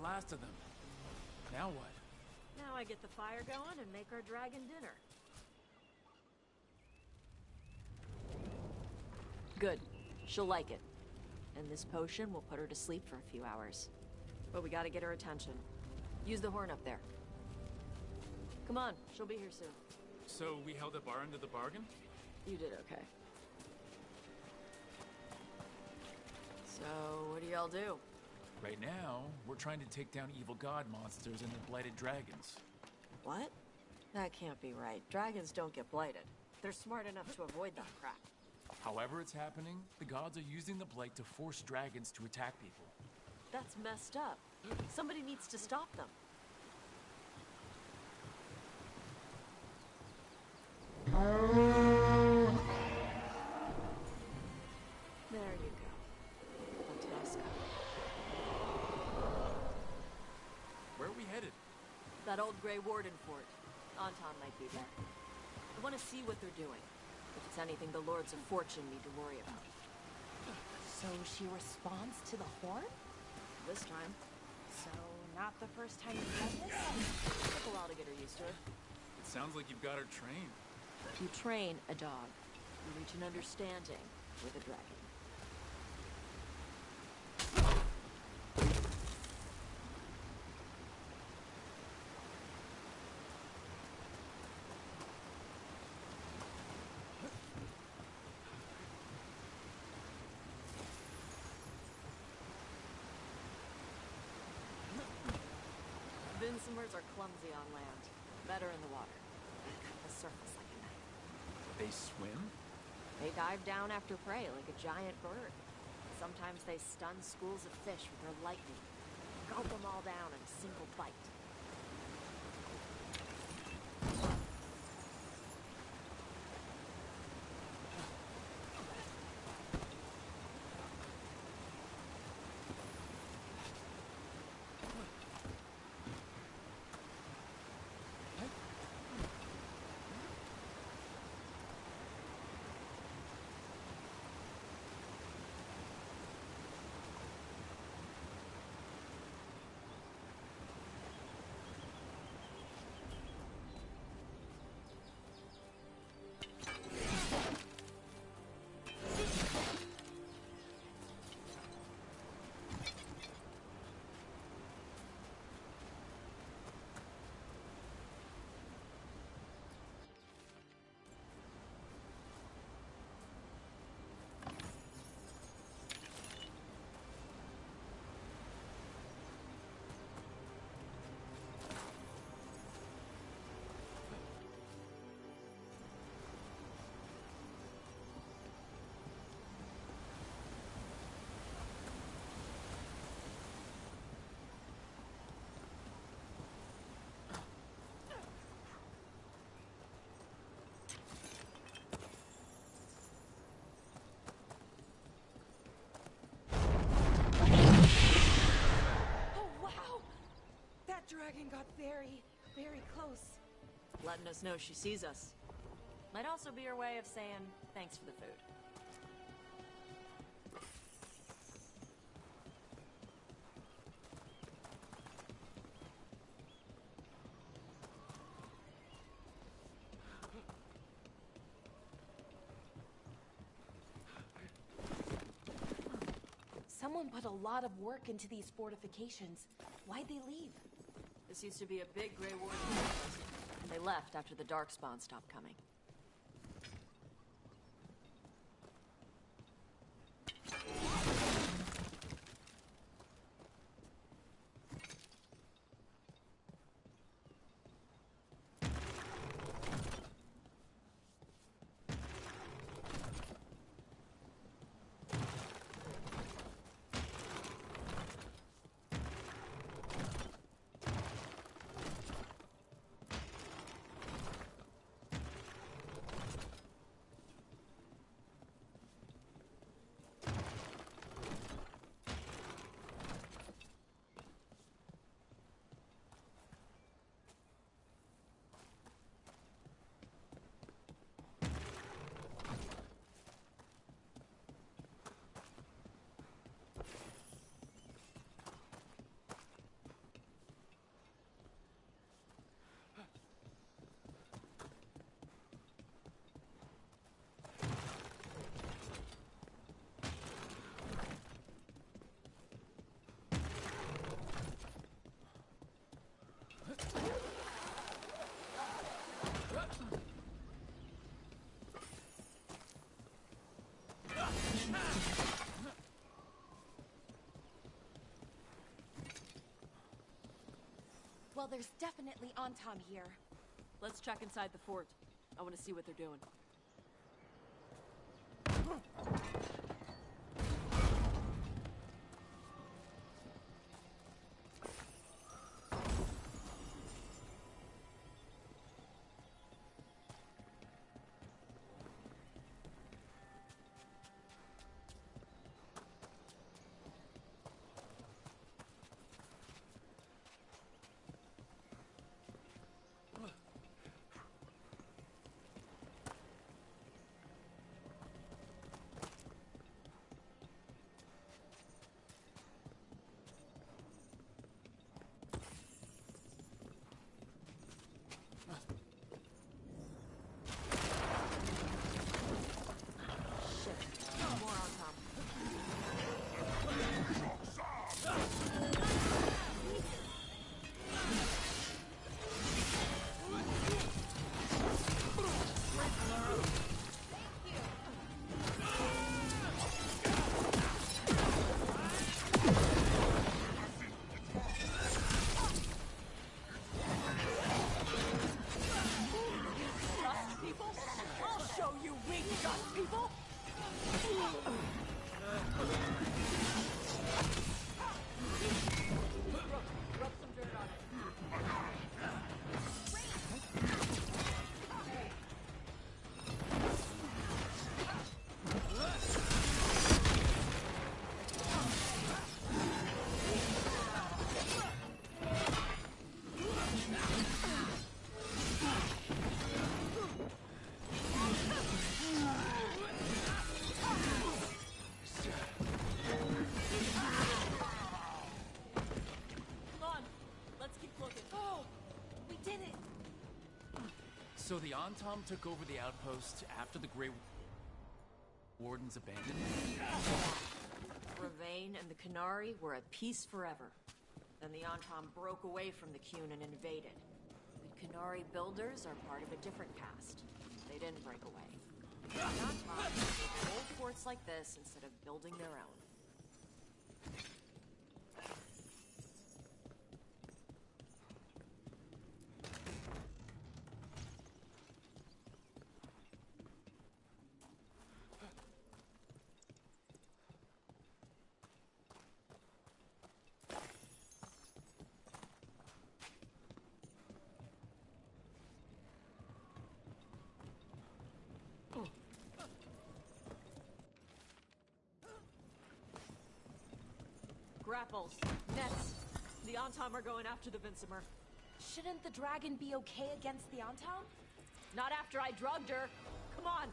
last of them. Now what? Now I get the fire going and make our dragon dinner. Good. She'll like it. And this potion will put her to sleep for a few hours. But we gotta get her attention. Use the horn up there. Come on, she'll be here soon. So we held up our end of the bargain? You did okay. So, what do y'all do? Right now, we're trying to take down evil god monsters and their blighted dragons. What? That can't be right. Dragons don't get blighted. They're smart enough to avoid that crap. However it's happening, the gods are using the blight to force dragons to attack people. That's messed up. Somebody needs to stop them. There you go. Fantastic. Where are we headed? That old Grey Warden fort. Anton might be there. I want to see what they're doing. If it's anything the Lords of Fortune need to worry about. So she responds to the horn? This time. So, not the first time you've done this? Took a while to get her used to it. It sounds like you've got her trained. If you train a dog, you reach an understanding with a dragon. Vinsomers are clumsy on land, better in the water. They cut the surface like a knife. They swim? They dive down after prey like a giant bird. Sometimes they stun schools of fish with their lightning, gulp them all down in a single bite. Dragon got very, very close. Letting us know she sees us. Might also be her way of saying thanks for the food. Someone put a lot of work into these fortifications. Why'd they leave? This used to be a big Grey Warden outpost, and they left after the Darkspawn stopped coming. Well, there's definitely Antom here. Let's check inside the fort. I want to see what they're doing. So the Antom took over the outpost after the Grey Wardens abandoned it? Ravain and the Qunari were at peace forever. Then the Antom broke away from the Qun and invaded. The Qunari builders are part of a different caste. They didn't break away. The Antom built old forts like this instead of building their own. Grapples, nets. The Antom are going after the Vincimer. Shouldn't the dragon be okay against the Antom? Not after I drugged her. Come on.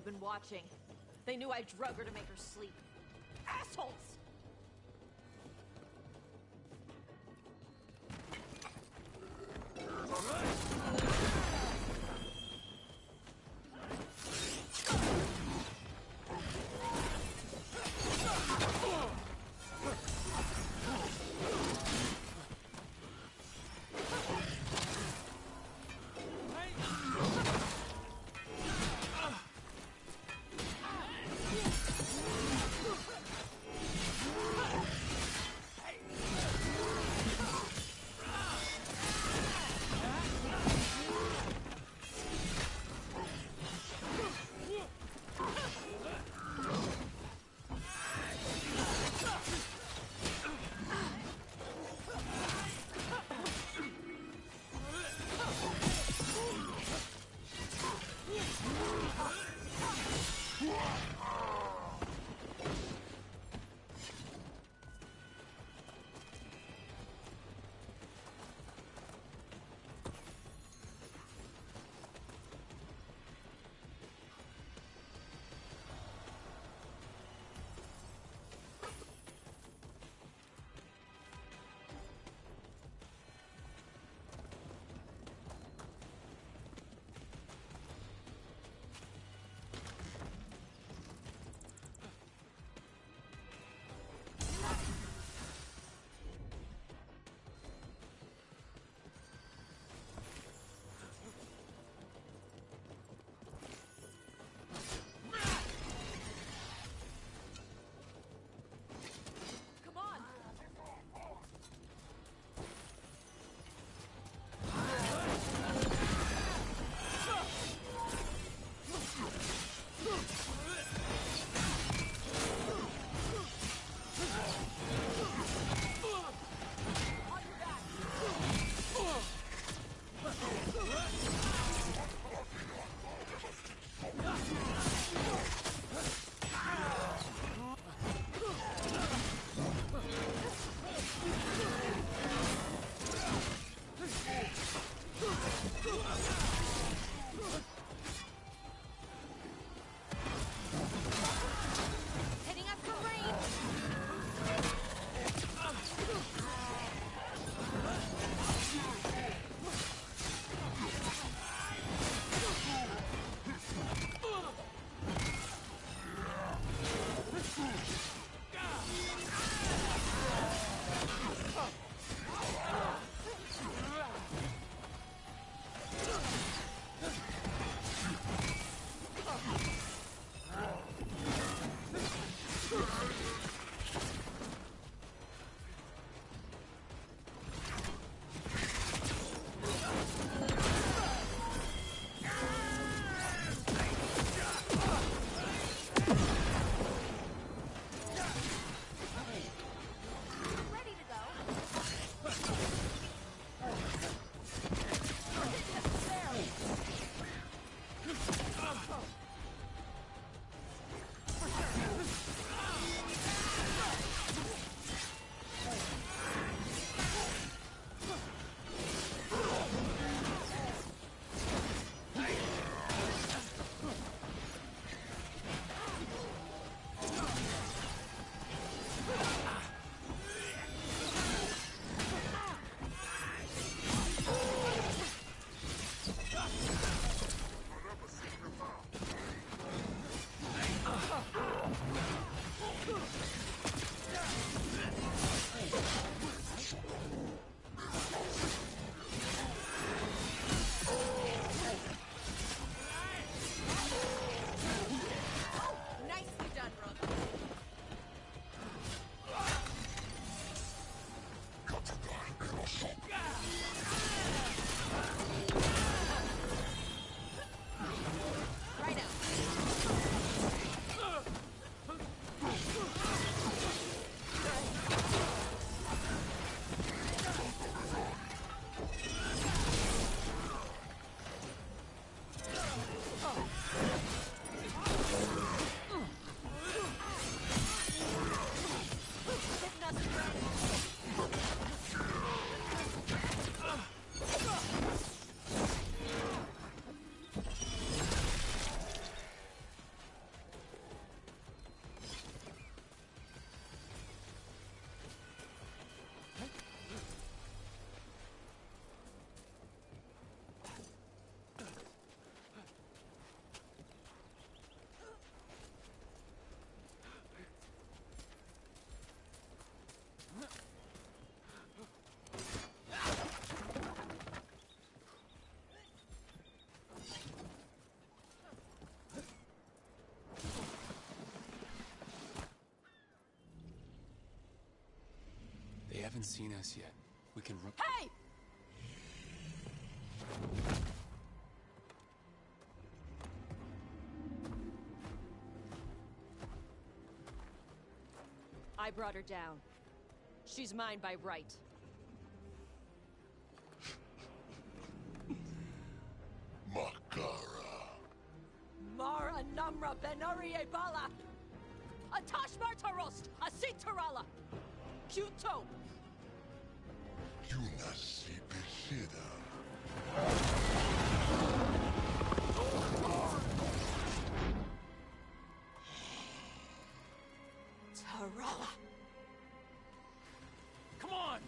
They've been watching. They knew I drug her to make her sleep. Assholes! haven't seen us yet. We can run. Hey! I brought her down. She's mine by right. Makara. Mara Namra Benarie Bala! Atashmar Tarost! Asitarala! Kyuto! Yunasi Pesida. Tarala! Come on!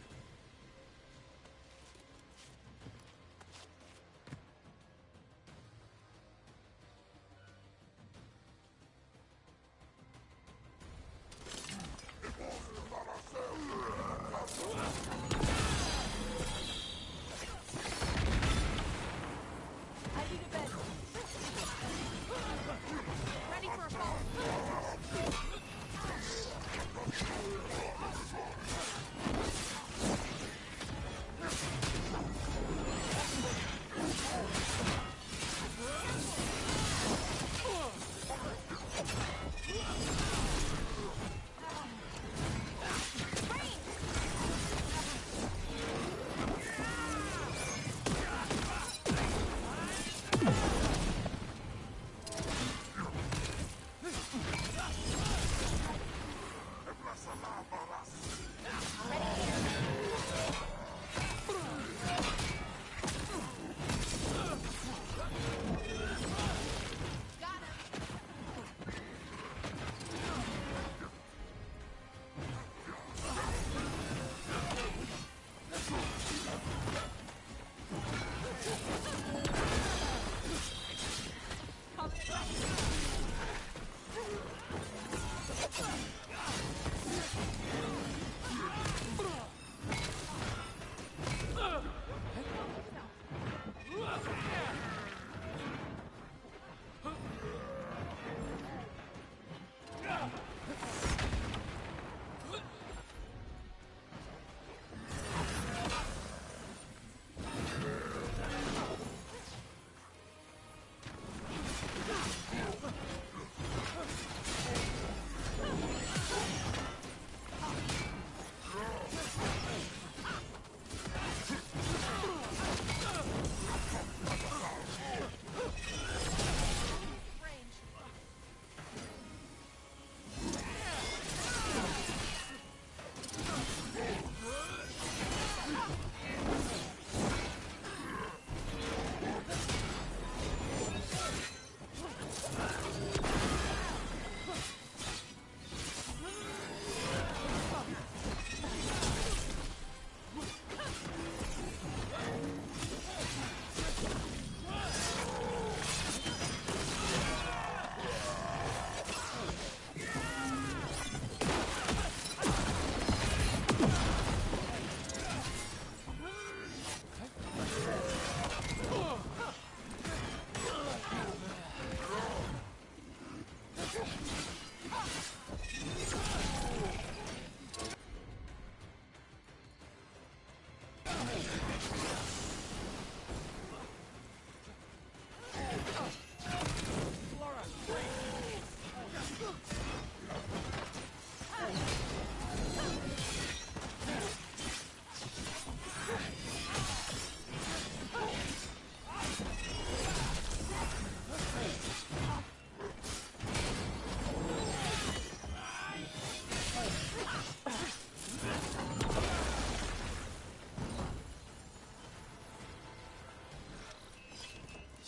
I need a bed. Ready for a fall.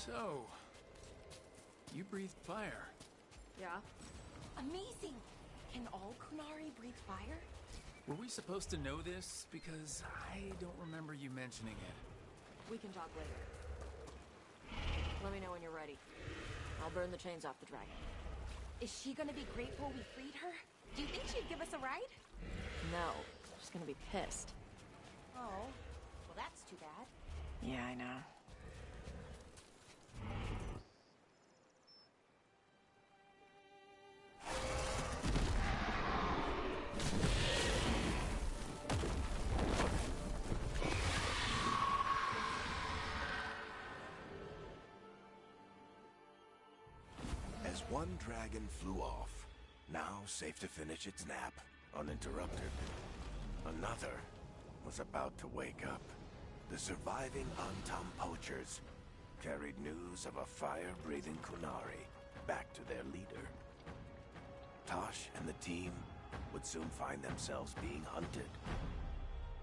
So, you breathed fire. Yeah? Amazing! Can all Kunari breathe fire? Were we supposed to know this? Because I don't remember you mentioning it. We can talk later. Let me know when you're ready. I'll burn the chains off the dragon. Is she gonna be grateful we freed her? Do you think she'd give us a ride? No, she's gonna be pissed. Oh, well that's too bad. Yeah, I know. One dragon flew off, now safe to finish its nap, uninterrupted. Another was about to wake up. The surviving Antam poachers carried news of a fire-breathing Kunari back to their leader. Tosh and the team would soon find themselves being hunted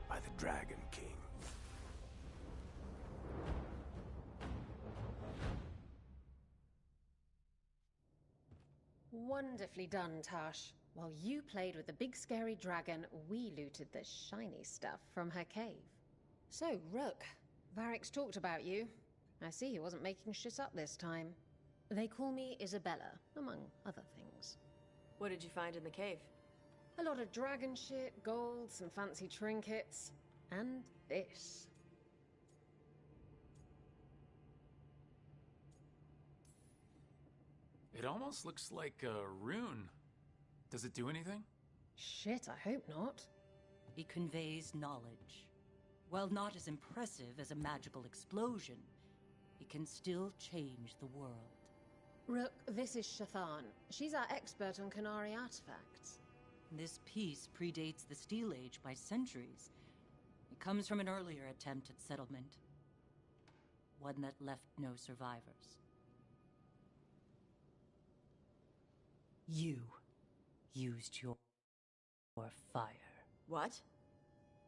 by the Dragon King. Wonderfully done, Tash. While you played with the big scary dragon, we looted the shiny stuff from her cave. So, Rook, Varric's talked about you. I see he wasn't making shit up this time. They call me Isabella, among other things. What did you find in the cave? A lot of dragon shit, gold, some fancy trinkets, and this. It almost looks like a rune. Does it do anything? Shit, I hope not. It conveys knowledge. While not as impressive as a magical explosion, it can still change the world. Rook, this is Shathan. She's our expert on Kunari artifacts. This piece predates the Steel Age by centuries. It comes from an earlier attempt at settlement. One that left no survivors. You used your fire. What?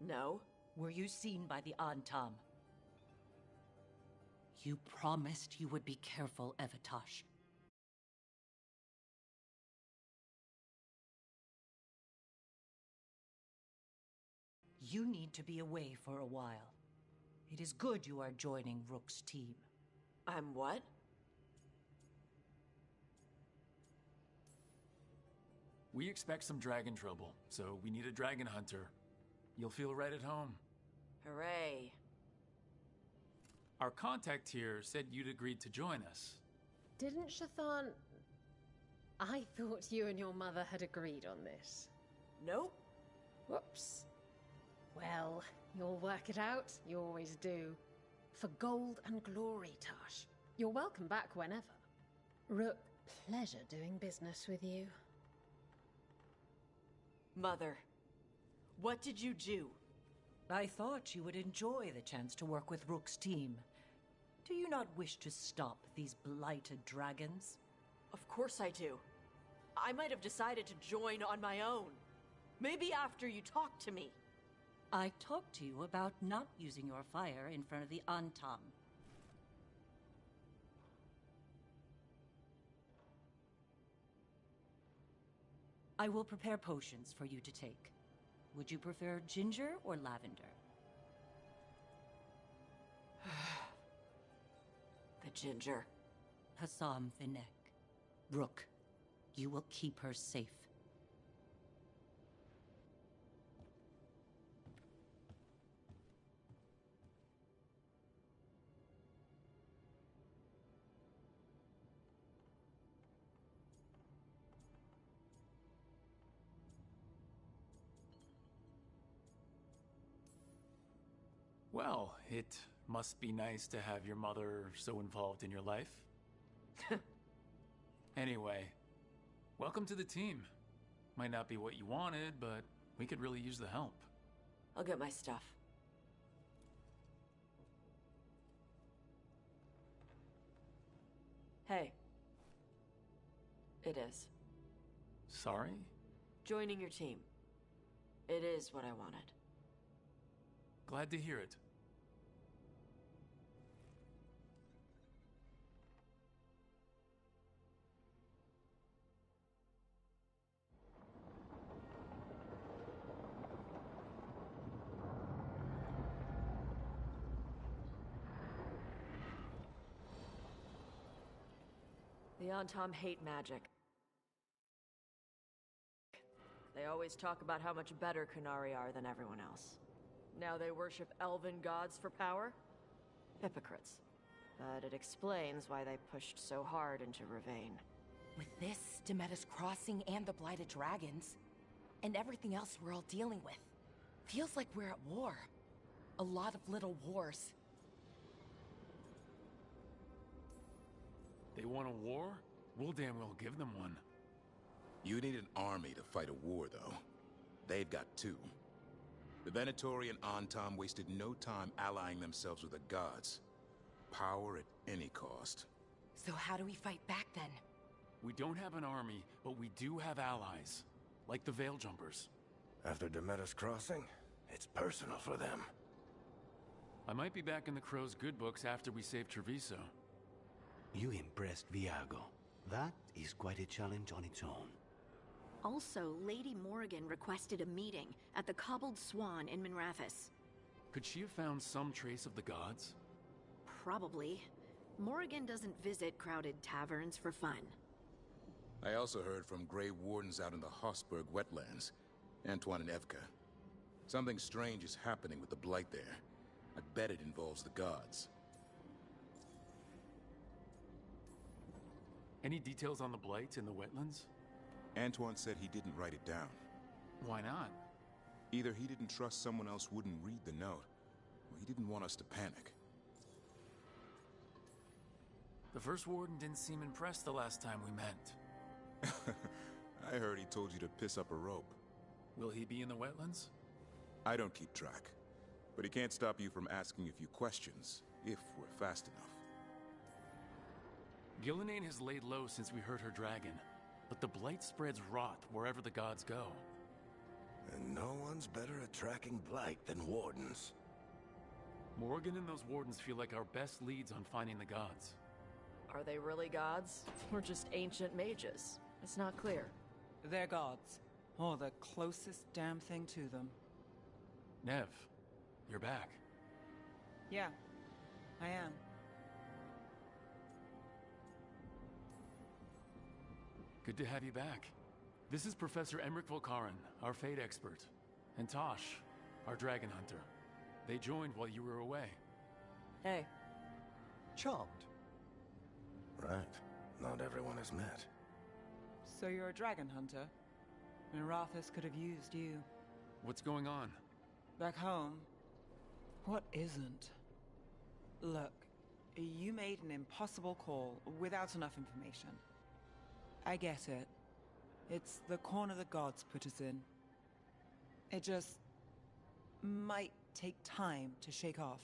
No. Were you seen by the Antam? You promised you would be careful, Evatosh. You need to be away for a while. It is good you are joining Rook's team. I'm what? We expect some dragon trouble, so we need a dragon hunter. You'll feel right at home. Hooray. Our contact here said you'd agreed to join us. Didn't Shathan... I thought you and your mother had agreed on this. Nope. Whoops. Well, you'll work it out. You always do. For gold and glory, Tash. You're welcome back whenever. Rook, pleasure doing business with you. Mother, what did you do? I thought you would enjoy the chance to work with Rook's team. Do you not wish to stop these blighted dragons? Of course I do. I might have decided to join on my own. Maybe after you talked to me. I talked to you about not using your fire in front of the Antam. I will prepare potions for you to take. Would you prefer ginger or lavender? The ginger. Hassam Finek. Rook, you will keep her safe. Well, it must be nice to have your mother so involved in your life. Anyway, welcome to the team. Might not be what you wanted, but we could really use the help. I'll get my stuff. Hey. It is. Sorry? Joining your team. It is what I wanted. Glad to hear it. The Antam hate magic. They always talk about how much better Kunari are than everyone else. Now they worship elven gods for power? Hypocrites. But it explains why they pushed so hard into Ravain. With this, Demeter's Crossing and the Blighted Dragons, and everything else we're all dealing with, feels like we're at war. A lot of little wars. They want a war? We'll damn well give them one. You need an army to fight a war, though. They've got two. The Venatori and Antom wasted no time allying themselves with the gods. Power at any cost. So how do we fight back then? We don't have an army, but we do have allies. Like the Veiljumpers. After Demeter's crossing, it's personal for them. I might be back in the Crow's good books after we save Treviso. You impressed Viago. That is quite a challenge on its own. Also, Lady Morrigan requested a meeting at the Cobbled Swan in Minrathous. Could she have found some trace of the gods? Probably. Morrigan doesn't visit crowded taverns for fun. I also heard from Grey Wardens out in the Hossberg wetlands, Antoine and Evka. Something strange is happening with the Blight there. I bet it involves the gods. Any details on the Blight in the wetlands? Antoine said he didn't write it down. Why not? Either he didn't trust someone else wouldn't read the note, or he didn't want us to panic. The First Warden didn't seem impressed the last time we met. I heard he told you to piss up a rope. Will he be in the wetlands? I don't keep track, but he can't stop you from asking a few questions, if we're fast enough. Gillenane has laid low since we heard her dragon, but the Blight spreads rot wherever the gods go. And no one's better at tracking Blight than Wardens. Morrigan and those Wardens feel like our best leads on finding the gods. Are they really gods? Or just ancient mages? It's not clear. They're gods. Or the closest damn thing to them. Nev, you're back. Yeah, I am. Good to have you back. This is Professor Emmerich Volkaren, our Fate expert, and Tosh, our dragon hunter. They joined while you were away. Hey. Charmed. Right. Not everyone is met. So you're a dragon hunter? Minrathous could have used you. What's going on? Back home, what isn't? Look, you made an impossible call without enough information. I get it. It's the corner the gods put us in. It just might take time to shake off.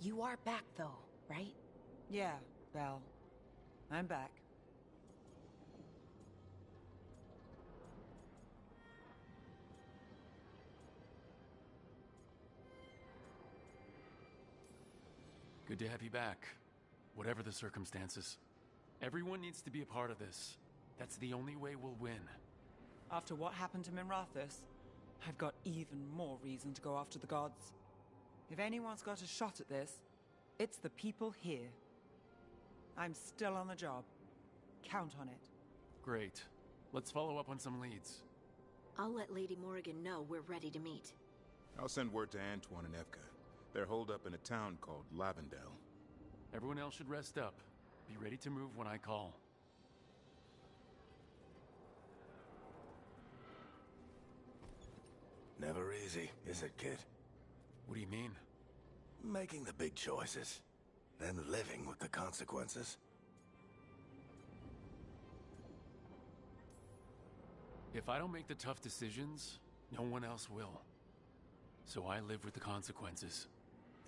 You are back though, right? Yeah, Belle. I'm back. Good to have you back, whatever the circumstances. Everyone needs to be a part of this. That's the only way we'll win. After what happened to Minrathous, I've got even more reason to go after the gods. If anyone's got a shot at this, it's the people here. I'm still on the job. Count on it. Great. Let's follow up on some leads. I'll let Lady Morrigan know we're ready to meet. I'll send word to Antoine and Evka. They're holed up in a town called Lavendel. Everyone else should rest up. Be ready to move when I call. Never easy, is it, kid? What do you mean? Making the big choices, then living with the consequences. If I don't make the tough decisions, no one else will. So I live with the consequences.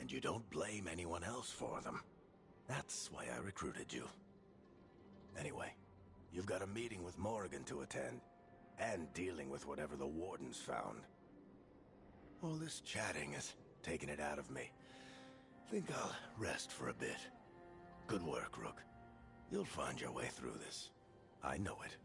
And you don't blame anyone else for them. That's why I recruited you. Anyway, you've got a meeting with Morrigan to attend, and dealing with whatever the Wardens found. All this chatting has taken it out of me. Think I'll rest for a bit. Good work, Rook. You'll find your way through this. I know it.